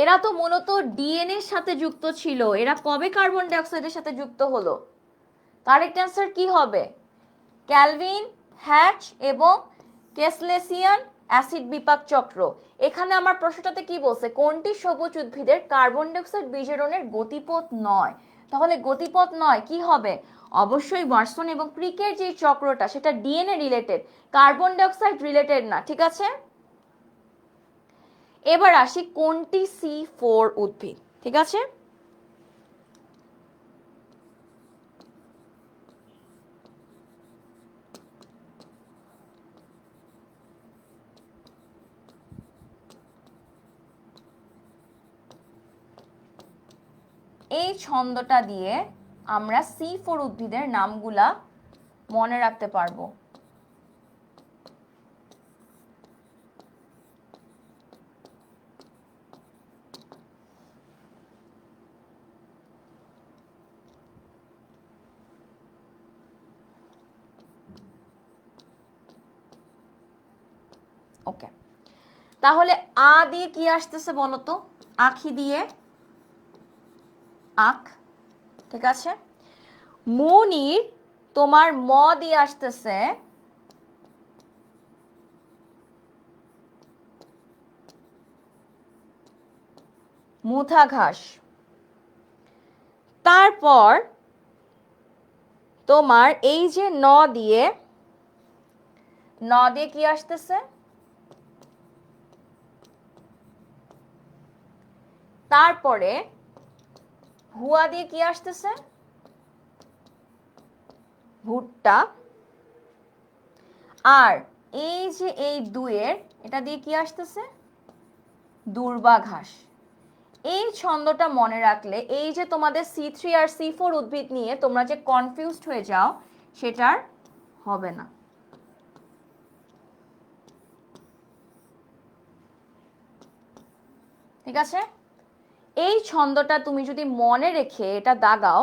এরা তো মূলত ডিএনএ এর সাথে যুক্ত ছিল, এরা কবে কার্বন ডাই অক্সাইডের সাথে যুক্ত হলো? কারেক্ট অ্যান্সার কি হবে? ক্যালভিন, হ্যাচ এবং কেসলেসিয়ান অ্যাসিড বিপাক চক্র। এখানে আমার প্রশ্নটাতে কি বলছে, কোনটি সবুজ উদ্ভিদের কার্বন ডাই অক্সাইড বিজারণের গতিপথ নয়? তাহলে গতিপথ নয় কি হবে? অবশ্যই ওয়াটসন এবং ক্রিকের যে চক্রটা সেটা DNA related, carbon die oxide related না, ঠিক আছে। এবার আসি কোনটি C4 উদ্ভিদ, ঠিক আছে। এই ছন্দটা দিয়ে আমরা C4 উদ্ভিদের নামগুলা মনে রাখতে পারবো। ওকে, তাহলে আ দিয়ে কি আসতেছে বলো তো? আখি দিয়ে আখ, ঠিক আছে। মনির তোমার ম দিয়ে আসতেছে মুথা ঘাস। তারপর তোমার এই যে ন দিয়ে কি আসতেছে? তারপরে ভুয়া দিয়ে কি আসতেছে? ভুট্টা। আর এই যে এই দুয়ের এটা দিয়ে কি আসতেছে? দূর্বা ঘাস। এই ছন্দটা মনে রাখলে এই যে তোমাদের C3 আর C4 উদ্ভিদ নিয়ে তোমরা যে কনফিউজড হয়ে যাও সেটার হবে না। ঠিক আছে, এই ছন্দটা তুমি যদি মনে রেখে এটা দাগাও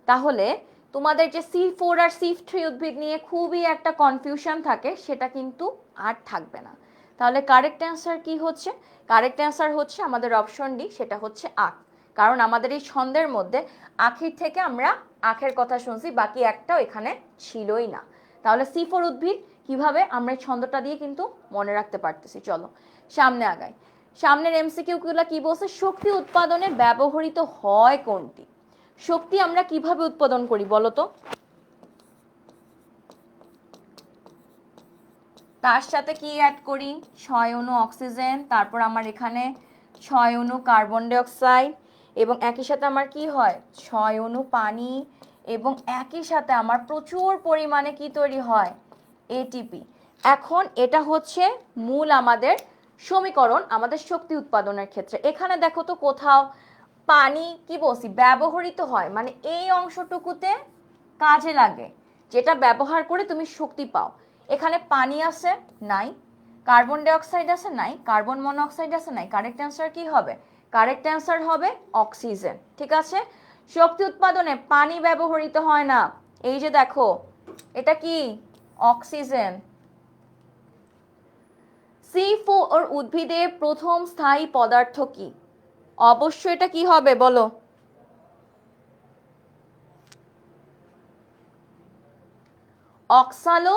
তাহলে তোমাদের যে C4 আর C3 উদ্ভিদ নিয়ে খুবই একটা কনফিউশন থাকে সেটা কিন্তু আর থাকবে না। তাহলে কারেক্ট অ্যান্সার কি হচ্ছে? কারেক্ট অ্যান্সার হচ্ছে আমাদের অপশন ডি, সেটা হচ্ছে আখ। কারণ আমাদের এই ছন্দের মধ্যে আখির থেকে আমরা আখের কথা শুনছি, বাকি একটাও এখানে ছিলই না। তাহলে C4 উদ্ভিদ কিভাবে আমরা এই ছন্দটা দিয়ে কিন্তু মনে রাখতে পারতেছি। চলো সামনে আগাই। সামনের এমসিকিউ গুলা কি বলছে? শক্তি উৎপাদনে ব্যবহৃত হয় কোনটি? শক্তি আমরা কিভাবে উৎপাদন করি বলো তো? তার সাথে কি অ্যাড করি? 6 অণু অক্সিজেন, তারপর আমার এখানে 6 অণু কার্বন ডাই অক্সাইড, এবং একই সাথে আমার কি হয় 6 অণু পানি, এবং একই সাথে আমার প্রচুর পরিমাণে কি তৈরি হয়? এটিপি। এখন এটা হচ্ছে মূল আমাদের সমীকরণ আমাদের শক্তি উৎপাদনের ক্ষেত্রে। এখানে দেখো তো কোথাও পানি কি বলছি ব্যবহৃত হয়, মানে এই অংশটুকুতে কাজে লাগে, যেটা ব্যবহার করে তুমি শক্তি পাও। এখানে পানি আছে নাই, কার্বন ডাই অক্সাইড আছে নাই, কার্বন মনোক্সাইড আছে নাই। কারেক্ট অ্যান্সার কি হবে? কারেক্ট অ্যান্সার হবে অক্সিজেন। ঠিক আছে, শক্তি উৎপাদনে পানি ব্যবহৃত হয় না। এই যে দেখো এটা কি অক্সিজেন। C4 উদ্ভিদের প্রথম স্থায়ী পদার্থ কি? অবশ্যই এটা কি হবে বলো? অক্সালো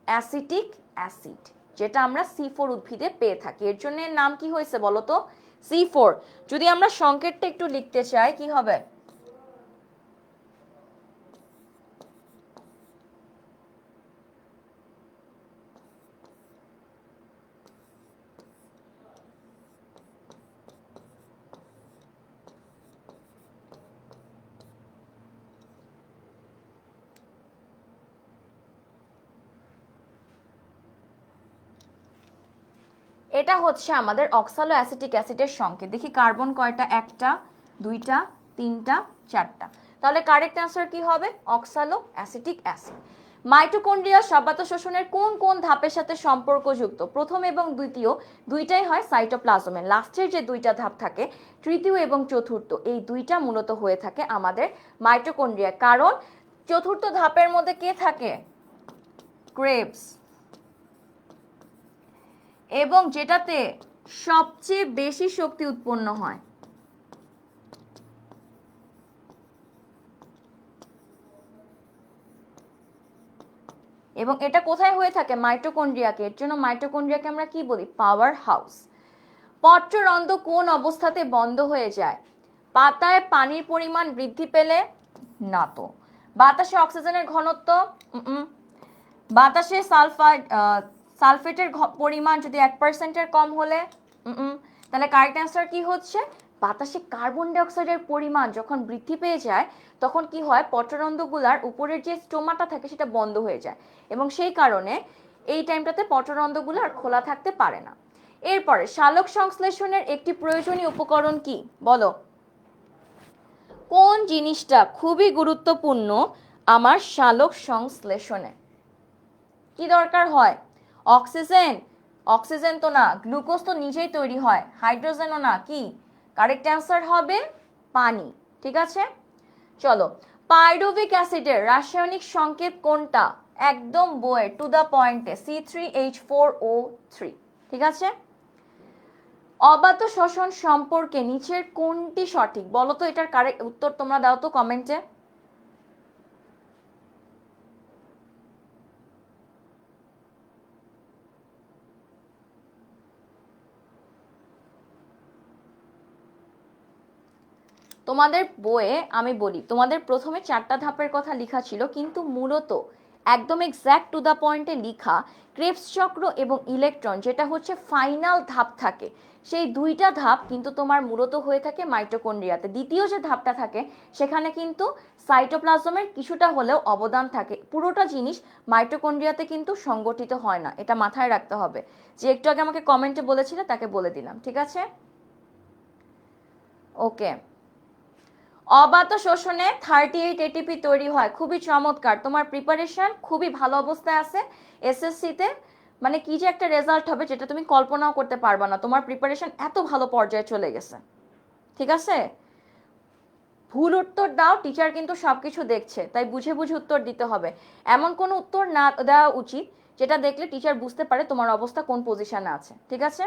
অ্যাসিটিক অ্যাসিড, যেটা আমরা C4 উদ্ভিদে পেয়ে থাকি। এর জন্য নাম কি হয়েছে বলো তো? C4। যদি আমরা সংকেতটা একটু লিখতে চাই কি হবে? এটা হচ্ছে আমাদের অক্সালো অ্যাসিটিক অ্যাসিডের সংকেত। দেখি কার্বন কয়টা? একটা, দুইটা, তিনটা, চারটা। তাহলে কারেক্ট অ্যান্সার কি হবে? অক্সালো অ্যাসিটিক অ্যাসিড। মাইটোকন্ড্রিয়া স্বাভাবিক শ্বসনের কোন কোন ধাপের সাথে সম্পর্কযুক্ত? প্রথম এবং দ্বিতীয় দুইটাই হয় সাইটোপ্লাজমে, লাস্টের যে দুইটা ধাপ থাকে তৃতীয় এবং চতুর্থ, এই দুইটা মূলত হয়ে থাকে আমাদের মাইটোকন্ড্রিয়া। কারণ চতুর্থ ধাপের মধ্যে কে থাকে? ক্রেবস, এবং যেটাতে সবচেয়ে বেশি শক্তি উৎপন্ন হয়। এবং এটা কোথায় হয়ে থাকে? মাইটোকন্ড্রিয়াকে। এর জন্য মাইটোকন্ড্রিয়াকে আমরা কি বলি? Power house. পত্ররন্ধ্র কোন অবস্থাতে বন্ধ হয়ে যায়? পাতায় পানির পরিমাণ বৃদ্ধি পেলে? না তো। বাতাসে অক্সিজেনের ঘনত্ব? বাতাসে সালফেটের পরিমাণ যদি 1%-এর কম হলে? তাহলে কারেক্ট অ্যান্সার কি হচ্ছে? বাতাসে কার্বন ডাইঅক্সাইডের পরিমাণ যখন বৃদ্ধি পেয়ে যায় তখন কি হয়? পত্ররন্ধ্রগুলার উপরের যে স্টোমাটা থাকে সেটা বন্ধ হয়ে যায়, এবং সেই কারণে এই টাইমটাতে পত্ররন্ধ্রগুলো আর খোলা থাকতে পারে না। এরপরে সালোক সংশ্লেষণের একটি প্রয়োজনীয় উপকরণ কি? বলো। কোন জিনিসটা খুবই গুরুত্বপূর্ণ আমার সালোক সংশ্লেষণে? কি দরকার হয়? অক্সিজেন? অক্সিজেন তো না, গ্লুকোজ তো নিজেই তৈরি হয়, হাইড্রোজেনও না। কি? কারেক্ট অ্যান্সার হবে পানি। ঠিক আছে, চলো। পাইরুভিক অ্যাসিডের রাসায়নিক সংকেত কোনটা? একদম বইয়ের টু দা পয়েন্টে, C3H4O3। ঠিক আছে। অবাত শ্বসন সম্পর্কে নিচের কোনটি সঠিক? বলো তো, এটার কারেক্ট উত্তর তোমরা দাও তো কমেন্টে। তোমাদের বইয়ে আমি বলি, তোমাদের প্রথমে 4টা ধাপের কথা লেখা ছিল, কিন্তু মূলত একদম এক্স্যাক্ট টু দা পয়েন্টে লেখা ক্রেবস চক্র এবং ইলেকট্রন, যেটা হচ্ছে ফাইনাল ধাপ থাকে, সেই দুইটা ধাপ কিন্তু তোমার মূলত হয়ে থাকে মাইটোকন্ড্রিয়াতে। দ্বিতীয় যে ধাপটা থাকে সেখানে কিন্তু সাইটোপ্লাজমের কিছুটা হলেও অবদান থাকে। পুরোটা জিনিস মাইটোকন্ড্রিয়াতে কিন্তু সংগঠিত হয় না, এটা মাথায় রাখতে হবে। যে একটু আগে আমাকে কমেন্টে বলেছিলে তাকে বলে দিলাম। ঠিক আছে, ওকে। অবাত শোষণে 38 এটিপি তৈরি হয়। খুবই চমৎকার, তোমার প্রিপারেশন খুবই ভালো অবস্থায় আছে। এসএসসিতে মানে কি যে একটা রেজাল্ট হবে যেটা তুমি কল্পনাও করতে পারবা না, তোমার প্রিপারেশন এত ভালো পর্যায়ে চলে গেছে। ঠিক আছে, ভুল উত্তর দাও, টিচার কিন্তু সবকিছু দেখছে, তাই বুঝে বুঝে উত্তর দিতে হবে। এমন কোনো উত্তর না দেওয়া উচিত যেটা দেখলে টিচার বুঝতে পারে তোমার অবস্থা কোন পজিশনে আছে। ঠিক আছে,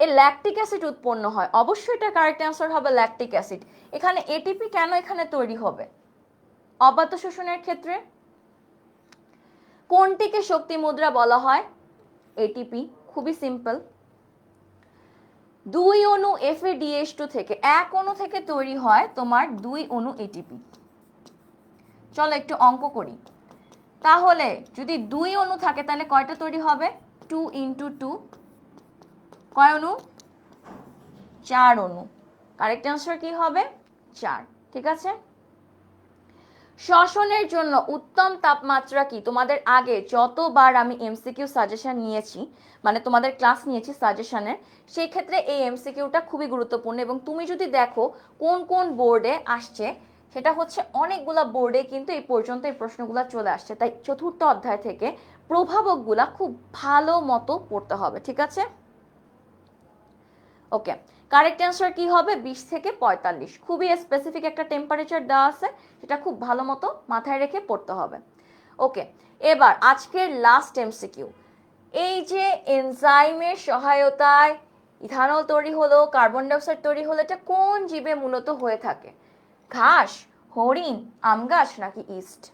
এই ল্যাকটিক অ্যাসিড উৎপন্ন হয়, অবশ্যই এটা কারেক্ট অ্যান্সার হবে ল্যাকটিক অ্যাসিড। এখানে এটিপি কেন এখানে তৈরি হবে অবাত শোষণের ক্ষেত্রে? কোনটিকে শক্তি মুদ্রা বলা হয়? এটিপি। খুবই সিম্পল, 2 অণু FADH2 থেকে, এক অণু থেকে তৈরি হয় তোমার 2 অণু এটিপি। চলো একটু অঙ্ক করি। তাহলে যদি 2 অণু থাকে তাহলে কয়টা তৈরি হবে? 2 × 2, কয় অণু? 4 অণু। কারেক্ট অ্যান্সার কি হবে? 4। ঠিক আছে, শ্বসনের জন্য উত্তম তাপমাত্রা কি? তোমাদের আগে যতবার আমি এমসিকিউ সাজেশন নিয়েছি, মানে তোমাদের ক্লাস নিয়েছি সাজেশনের, সেই ক্ষেত্রে এই এমসিকিউটা খুবই গুরুত্বপূর্ণ। এবং তুমি যদি দেখো কোন কোন বোর্ডে আসছে, সেটা হচ্ছে অনেকগুলা বোর্ডে কিন্তু এই পর্যন্ত এই প্রশ্নগুলো চলে আসছে। তাই চতুর্থ অধ্যায় থেকে প্রভাবকগুলা খুব ভালো মতো পড়তে হবে। ঠিক আছে, ওকে। কারেক্ট অ্যান্সার কি হবে? 20 থেকে 45। খুবই স্পেসিফিক একটা টেম্পারেচার দেওয়া আছে, সেটা খুব ভালো মতো মাথায় রেখে পড়তে হবে। ওকে, এবার আজকের লাস্ট এমসিকিউ। এই যে এনজাইমের সহায়তায় ইথানল তৈরি হলো, কার্বন ডাইঅক্সাইড তৈরি হলো, এটা কোন জীবে মূলত হয়ে থাকে? ঘাস, হরিণ, আম গাছ নাকি ইস্ট?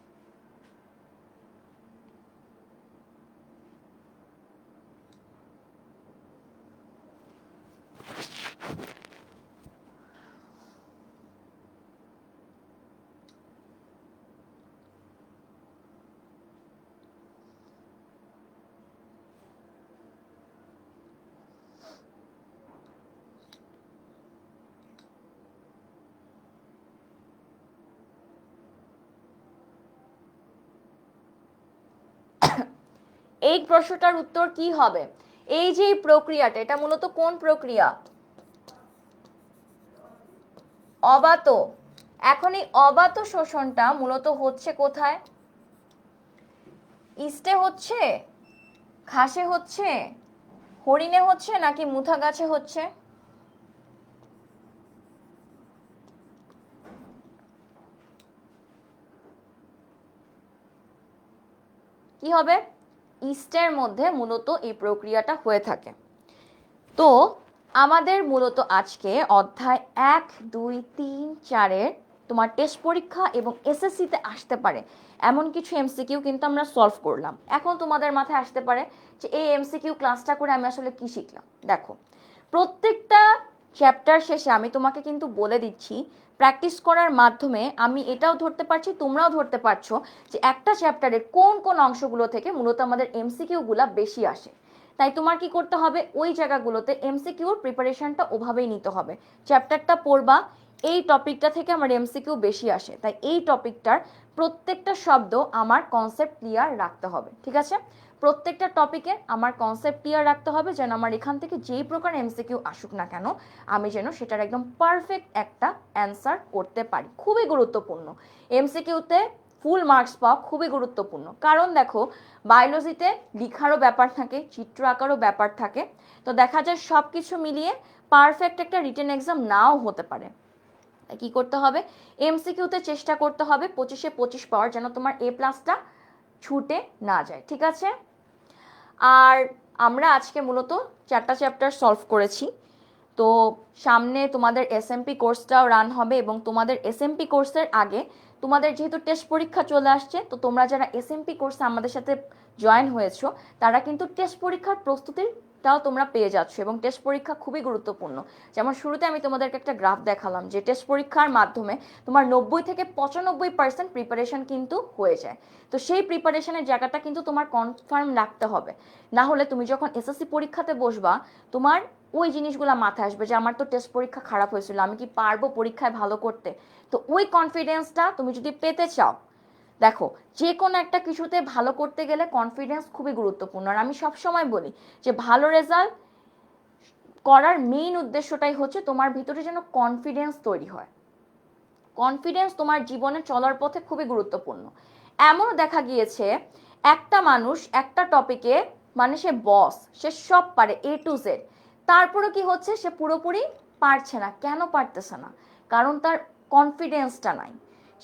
এই প্রশ্নটার উত্তর কি হবে? এই যে প্রক্রিয়াটা, এটা মূলত কোন প্রক্রিয়া? অবাত। এখন এই অবাত শোষণটা মূলত হচ্ছে কোথায়? ইস্টে হচ্ছে, ঘাসে হচ্ছে, হরিণে হচ্ছে, নাকি মুথা গাছে হচ্ছে? কি হবে? ইস্টের মধ্যে মূলত এই প্রক্রিয়াটা হয়ে থাকে। তো আমাদের মূলত আজকে অধ্যায় 1, 2, 3, 4-এর তোমার টেস্ট পরীক্ষা এবং এসএসসিতে আসতে পারে এমন কিছু এমসিকিউ কিন্তু আমরা সলভ করলাম। এখন তোমাদের মাথায় আসতে পারে যে এই এমসিকিউ ক্লাসটা করে আমি আসলে কি শিখলাম। দেখো, প্রত্যেকটা চ্যাপ্টার শেষে আমি তোমাকে কিন্তু বলে দিচ্ছি, প্র্যাকটিস করার মাধ্যমে আমি এটাও ধরতে পারছি, তোমরাও ধরতে পারছো যে একটা চ্যাপ্টারের কোন কোন অংশগুলো থেকে মূলত আমাদের এমসিকিউগুলা বেশি আসে। তাই তোমার কি করতে হবে, ওই জায়গাগুলোতে এমসিকিউর প্রিপারেশনটা ওভাবেই নিতে হবে। চ্যাপ্টারটা পড়বা, এই টপিকটা থেকে আমার এমসিকিউ বেশি আসে, তাই এই টপিকটার প্রত্যেকটা শব্দ আমার কনসেপ্ট ক্লিয়ার রাখতে হবে। ঠিক আছে? প্রত্যেকটা টপিকে আমার কনসেপ্ট ক্লিয়ার রাখতে হবে, যেন আমার এখান থেকে যেই প্রকার এমসিকিউ আসুক না কেন আমি যেন সেটার একদম পারফেক্ট একটা অ্যান্সার করতে পারি। খুবই গুরুত্বপূর্ণ এমসিকিউতে ফুল মার্কস পাওয়া, খুবই গুরুত্বপূর্ণ। কারণ দেখো, বায়োলজিতে লিখারও ব্যাপার থাকে, চিত্র আঁকারও ব্যাপার থাকে। তো দেখা যায় সব কিছু মিলিয়ে পারফেক্ট একটা রিটেন এক্সাম নাও হতে পারে। কি করতে হবে, এমসিকিউতে চেষ্টা করতে হবে 25-এ 25 পাওয়ার, যেন তোমার A+টা ছুটে না যায়। ঠিক আছে? আর আমরা আজকে মূলত 4টা চ্যাপ্টার সলভ করেছি। তো সামনে তোমাদের এসএমপি কোর্সটাও রান হবে, এবং তোমাদের এসএমপি কোর্সের আগে তোমাদের যেহেতু টেস্ট পরীক্ষা চলে আসছে, তো তোমরা যারা এসএমপি কোর্সে আমাদের সাথে জয়েন হয়েছো তারা কিন্তু টেস্ট পরীক্ষার প্রস্তুতিটাও তোমরা পেয়ে যাচ্ছ, এবং টেস্ট পরীক্ষা খুবই গুরুত্বপূর্ণ। যেমন শুরুতে আমি তোমাদেরকে একটা গ্রাফ দেখালাম যে টেস্ট পরীক্ষার মাধ্যমে তোমার 90 থেকে 95% প্রিপারেশন কিন্তু হয়ে যায়। তো সেই প্রিপারেশনের জায়গাটা কিন্তু তোমার কনফার্ম রাখতে হবে, না হলে তুমি যখন এসএসসি পরীক্ষাতে বসবা তোমার ওই জিনিসগুলো মাথায় আসবে যে আমার তো টেস্ট পরীক্ষা খারাপ হয়েছিল, আমি কি পারবো পরীক্ষায় ভালো করতে। তো ওই কনফিডেন্সটা তুমি যদি পেতে চাও, দেখো যে কোনো একটা কিছুতে ভালো করতে গেলে কনফিডেন্স খুবই গুরুত্বপূর্ণ। আর আমি সবসময় বলি যে ভালো রেজাল্ট করার মেইন উদ্দেশ্যটাই হচ্ছে তোমার ভিতরে যেন কনফিডেন্স তৈরি হয়। কনফিডেন্স তোমার জীবনে চলার পথে খুবই গুরুত্বপূর্ণ। এমনও দেখা গিয়েছে একটা মানুষ একটা টপিকে, মানে সে বস, সে সব পারে A to Z, তারপরে কি হচ্ছে, সে পুরোপুরি পারছে না। কেন পারতেছে না? কারণ তার কনফিডেন্সটা নাই।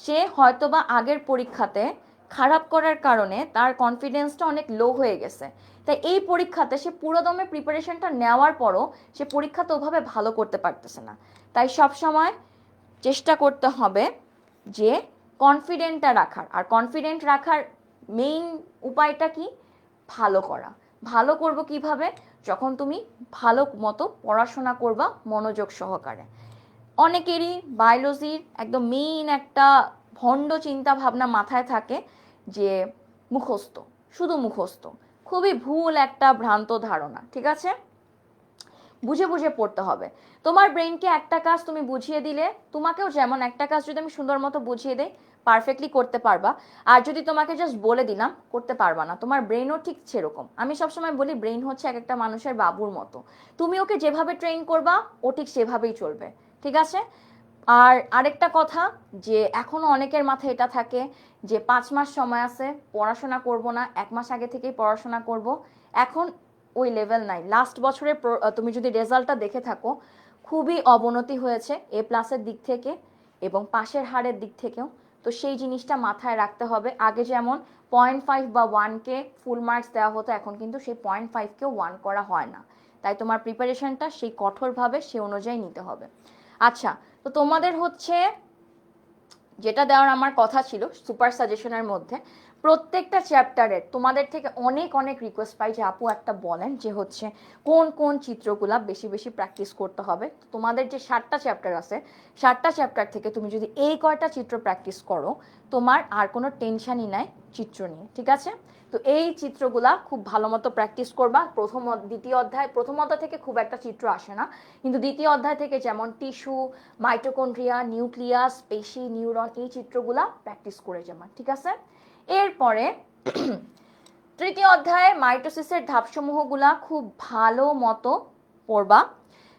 সে হয়তোবা আগের পরীক্ষাতে খারাপ করার কারণে তার কনফিডেন্সটা অনেক লো হয়ে গেছে। তাই এই পরীক্ষাতে সে পুরোদমে প্রিপারেশনটা নেওয়ার পরও সে পরীক্ষাতে ওভাবে ভালো করতে পারতেছে না। তাই সব সময় চেষ্টা করতে হবে যে কনফিডেন্টটা রাখার। আর কনফিডেন্ট রাখার মেইন উপায়টা কি? ভালো করা। ভালো করব কিভাবে? যখন তুমি ভালো মতো পড়াশোনা করবা মনোযোগ সহকারে। অনেকেরই বায়োলজির একদম মেইন একটা ভণ্ড চিন্তা ভাবনা মাথায় থাকে যে মুখস্থ, শুধু মুখস্থ। খুবই ভুল একটা ভ্রান্ত ধারণা। ঠিক আছে? বুঝে বুঝে পড়তে হবে। তোমার ব্রেনকে একটা কাজ তুমি বুঝিয়ে দিলে, তোমাকেও যেমন একটা কাজ যদি আমি সুন্দর মতো বুঝিয়ে দেই পারফেক্টলি করতে পারবা। আর যদি তোমাকে জাস্ট বলে দিলাম করতে পারবা না, তোমার ব্রেনও ঠিক সেরকম। আমি সবসময় বলি ব্রেন হচ্ছে এক একটা মানুষের বাবুর মতো, তুমি ওকে যেভাবে ট্রেন করবা ও ঠিক সেভাবেই চলবে। ঠিক আছে? আর আরেকটা কথা, যে এখনো অনেকের মাথায় এটা থাকে যে 5 মাস সময় আছে, পড়াশোনা করব না, 1 মাস আগে থেকেই পড়াশোনা করব। এখন ওই লেভেল নাই। লাস্ট বছরের তুমি যদি রেজাল্টটা দেখে থাকো, খুবই অবনতি হয়েছে A+-এর দিক থেকে এবং পাশের হারের দিক থেকেও। তো সেই জিনিসটা মাথায় রাখতে হবে। আগে যেমন 0.5 বা 1কে ফুল মার্কস দেওয়া হতো, এখন কিন্তু সেই 0.5কেও 1 করা হয় না। তাই তোমার প্রিপারেশনটা সেই কঠোরভাবে সে অনুযায়ী নিতে হবে। আচ্ছা, তো তোমাদের হচ্ছে যেটা দেওয়ার আমার কথা ছিল সুপার সাজেশনের মধ্যে, প্রত্যেকটা চ্যাপ্টারের তোমাদের থেকে অনেক অনেক রিকোয়েস্ট পাই যে আপু একটা বলেন যে হচ্ছে কোন কোন চিত্রগুলা বেশি বেশি প্র্যাকটিস করতে হবে। তোমাদের যে 7টা চ্যাপ্টার আছে, 7টা চ্যাপ্টার থেকে তুমি যদি এই কয়টা চিত্র প্র্যাকটিস করো, তোমার আর কোনো টেনশনই নাই চিত্র নিয়ে। ঠিক আছে? তো এই চিত্রগুলা খুব ভালো মতো প্র্যাকটিস করবা। প্রথম অধ্যায় থেকে খুব একটা চিত্র আসে না, কিন্তু দ্বিতীয় অধ্যায় থেকে যেমন টিস্যু, মাইটোকন্ড্রিয়া, নিউক্লিয়াস, পেশি, নিউরন, এই চিত্রগুলা প্র্যাকটিস করে যাবা। ঠিক আছে? এরপরে তৃতীয় অধ্যায়ে মাইটোসিসের ধাপসমূহগুলা খুব ভালো মতো পড়বা।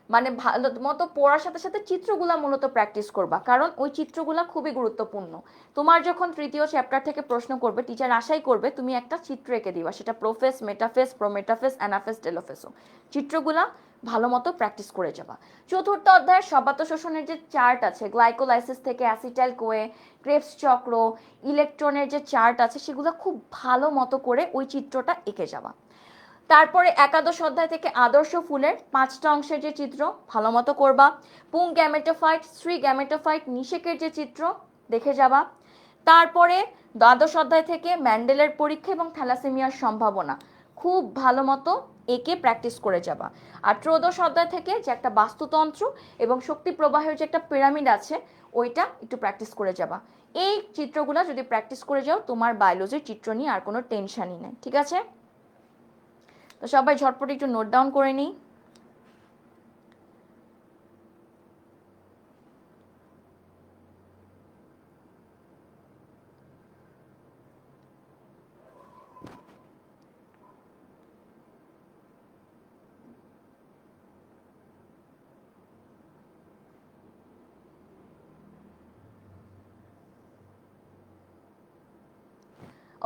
মানে ভালো মতো পড়ার সাথে সাথে চিত্রগুলা মূলত প্র্যাকটিস করবা, কারণ ওই চিত্রগুলা খুবই গুরুত্বপূর্ণ। তোমার যখন তৃতীয় চ্যাপ্টার থেকে প্রশ্ন করবে, টিচার আশাই করবে তুমি একটা চিত্র এঁকে দিবা, সেটা প্রোফেস, মেটাফেস, প্রোমেটাফেস, অ্যানাফেস, টেলোফেসও। চিত্রগুলা ভালো মতো প্র্যাকটিস করে যাবা। চতুর্থ অধ্যায়ের সবাত শোষণের যে চার্ট আছে, গ্লাইকোলাইসিস থেকে অ্যাসিটাইল কোয়ে, ক্রেবস চক্র, ইলেকট্রনের যে চার্ট আছে, সেগুলো খুব ভালো মতো করে ওই চিত্রটা এঁকে যাবা। তারপরে একাদশ অধ্যায় থেকে আদর্শ ফুলের 5টা অংশের যে চিত্র ভালো মতো করবা। পুং গ্যামেটোফাইট, স্ত্রী গ্যামেটোফাইট, নিষেকের যে চিত্র দেখে যাবা। তারপরে দ্বাদশ অধ্যায় থেকে ম্যান্ডেলের পরীক্ষা এবং থ্যালাসেমিয়ার সম্ভাবনা খুব ভালো মতো একে প্র্যাকটিস করে যাবা। আর ত্রয়োদশ অধ্যায় থেকে যে একটা বাস্তুতন্ত্র এবং শক্তি প্রবাহের যে একটা পিরামিড আছে, ওইটা একটু প্র্যাকটিস করে যাবা। এই চিত্রগুলো যদি প্র্যাকটিস করে যাও, তোমার বায়োলজির চিত্র নিয়ে আর কোনো টেনশনই নেই, ঠিক আছে? তো সবাই ঝটপট একটু নোট ডাউন করে নিই।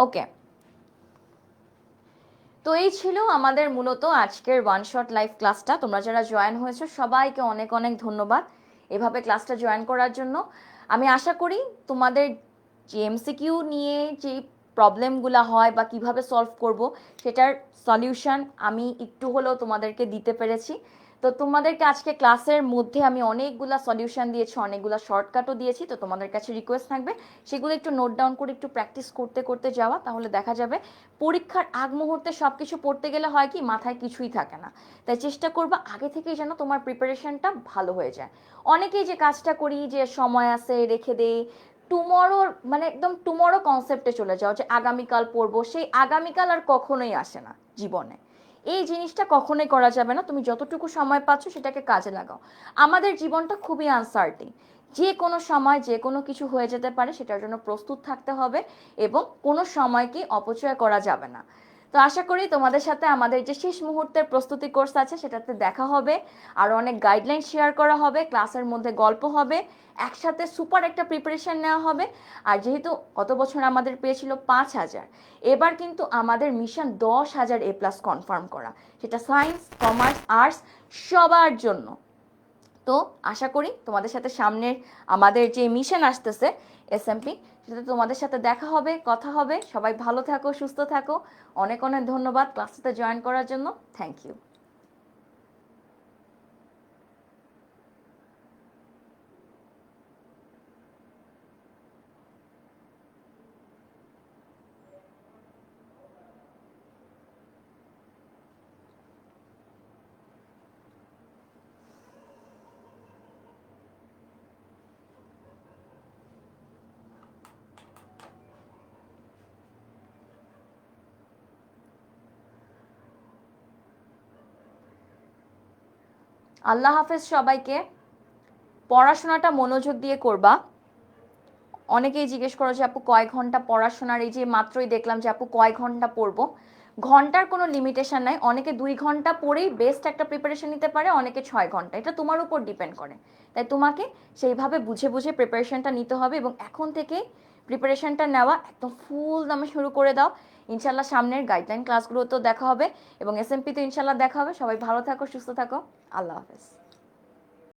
ওকে, তো এই ছিল আমাদের মূলত আজকের ওয়ান শট লাইভ ক্লাসটা। তোমরা যারা জয়েন হয়েছো সবাইকে অনেক অনেক ধন্যবাদ এভাবে ক্লাসটা জয়েন করার জন্য। আমি আশা করি তোমাদের যে এমসিকিউ নিয়ে যে প্রবলেমগুলো হয় বা কিভাবে সলভ করব, সেটার সলিউশন আমি একটু হলেও তোমাদেরকে দিতে পেরেছি। তো তোমাদেরকে আজকে ক্লাসের মধ্যে আমি অনেকগুলা সলিউশন দিয়েছি, অনেকগুলা শর্টকাটও দিয়েছি। তো তোমাদের কাছে রিকোয়েস্ট থাকবে সেগুলো একটু নোট ডাউন করে একটু প্র্যাকটিস করতে করতে যাওয়া, তাহলে দেখা যাবে পরীক্ষার আগ মুহূর্তে সব কিছু পড়তে গেলে হয় কি মাথায় কিছুই থাকে না। তাই চেষ্টা করবা আগে থেকেই যেন তোমার প্রিপারেশনটা ভালো হয়ে যায়। অনেকেই যে কাজটা করি যে সময় আছে রেখে দেই, টুমরোর মানে একদম টুমরো কনসেপ্টে চলে যাও যে আগামীকাল পড়বো, সেই আগামীকাল আর কখনোই আসে না জীবনে। এই জিনিসটা কখনোই করা যাবে না। তুমি যতটুকু সময় পাচ্ছ সেটাকে কাজে লাগাও। আমাদের জীবনটা খুবই আনসার্টিন, যে কোনো সময় যে কোনো কিছু হয়ে যেতে পারে, সেটার জন্য প্রস্তুত থাকতে হবে এবং কোনো সময়কে অপচয় করা যাবে না। তো আশা করি তোমাদের সাথে আমাদের যে শেষ মুহূর্তের প্রস্তুতি কোর্স আছে সেটাতে দেখা হবে, আর অনেক গাইডলাইন শেয়ার করা হবে, ক্লাসের মধ্যে গল্প হবে, একসাথে সুপার একটা প্রিপারেশন নেওয়া হবে। আর যেহেতু গত বছর আমাদের পেয়েছিল 5,000, এবার কিন্তু আমাদের মিশন 10,000 A+ কনফার্ম করা, সেটা সায়েন্স, কমার্স, আর্টস সবার জন্য। তো আশা করি তোমাদের সাথে সামনের আমাদের যে মিশন আসতেছে এসএমপি, সেটাতে তোমাদের সাথে দেখা হবে, কথা হবে। সবাই ভালো থাকো, সুস্থ থাকো। অনেক অনেক ধন্যবাদ ক্লাসটাতে জয়েন করার জন্য। Thank you. আল্লাহ হাফেজ সবাইকে। পড়াশোনাটা মনোযোগ দিয়ে করবা। অনেকেই জিজ্ঞেস করো যে আপু কয় ঘন্টা পড়াশোনার, এই যে মাত্রই দেখলাম যে আপু কয় ঘন্টা পড়বো। ঘন্টার কোনো লিমিটেশন নাই। অনেকে 2 ঘন্টা পড়েই বেস্ট একটা প্রিপারেশন নিতে পারে, অনেকে 6 ঘন্টা, এটা তোমার উপর ডিপেন্ড করে। তাই তোমাকে সেইভাবে বুঝে বুঝে প্রিপারেশনটা নিতে হবে এবং এখন থেকে প্রিপারেশনটা নেওয়া একদম ফুল দামে শুরু করে দাও। ইনশাল্লাহ সামনের গাইডলাইন ক্লাসগুলোতেও দেখা হবে এবং এসএমপি তো ইনশাল্লাহ দেখা হবে। সবাই ভালো থাকো, সুস্থ থাকো। আল্লাহ হাফেজ।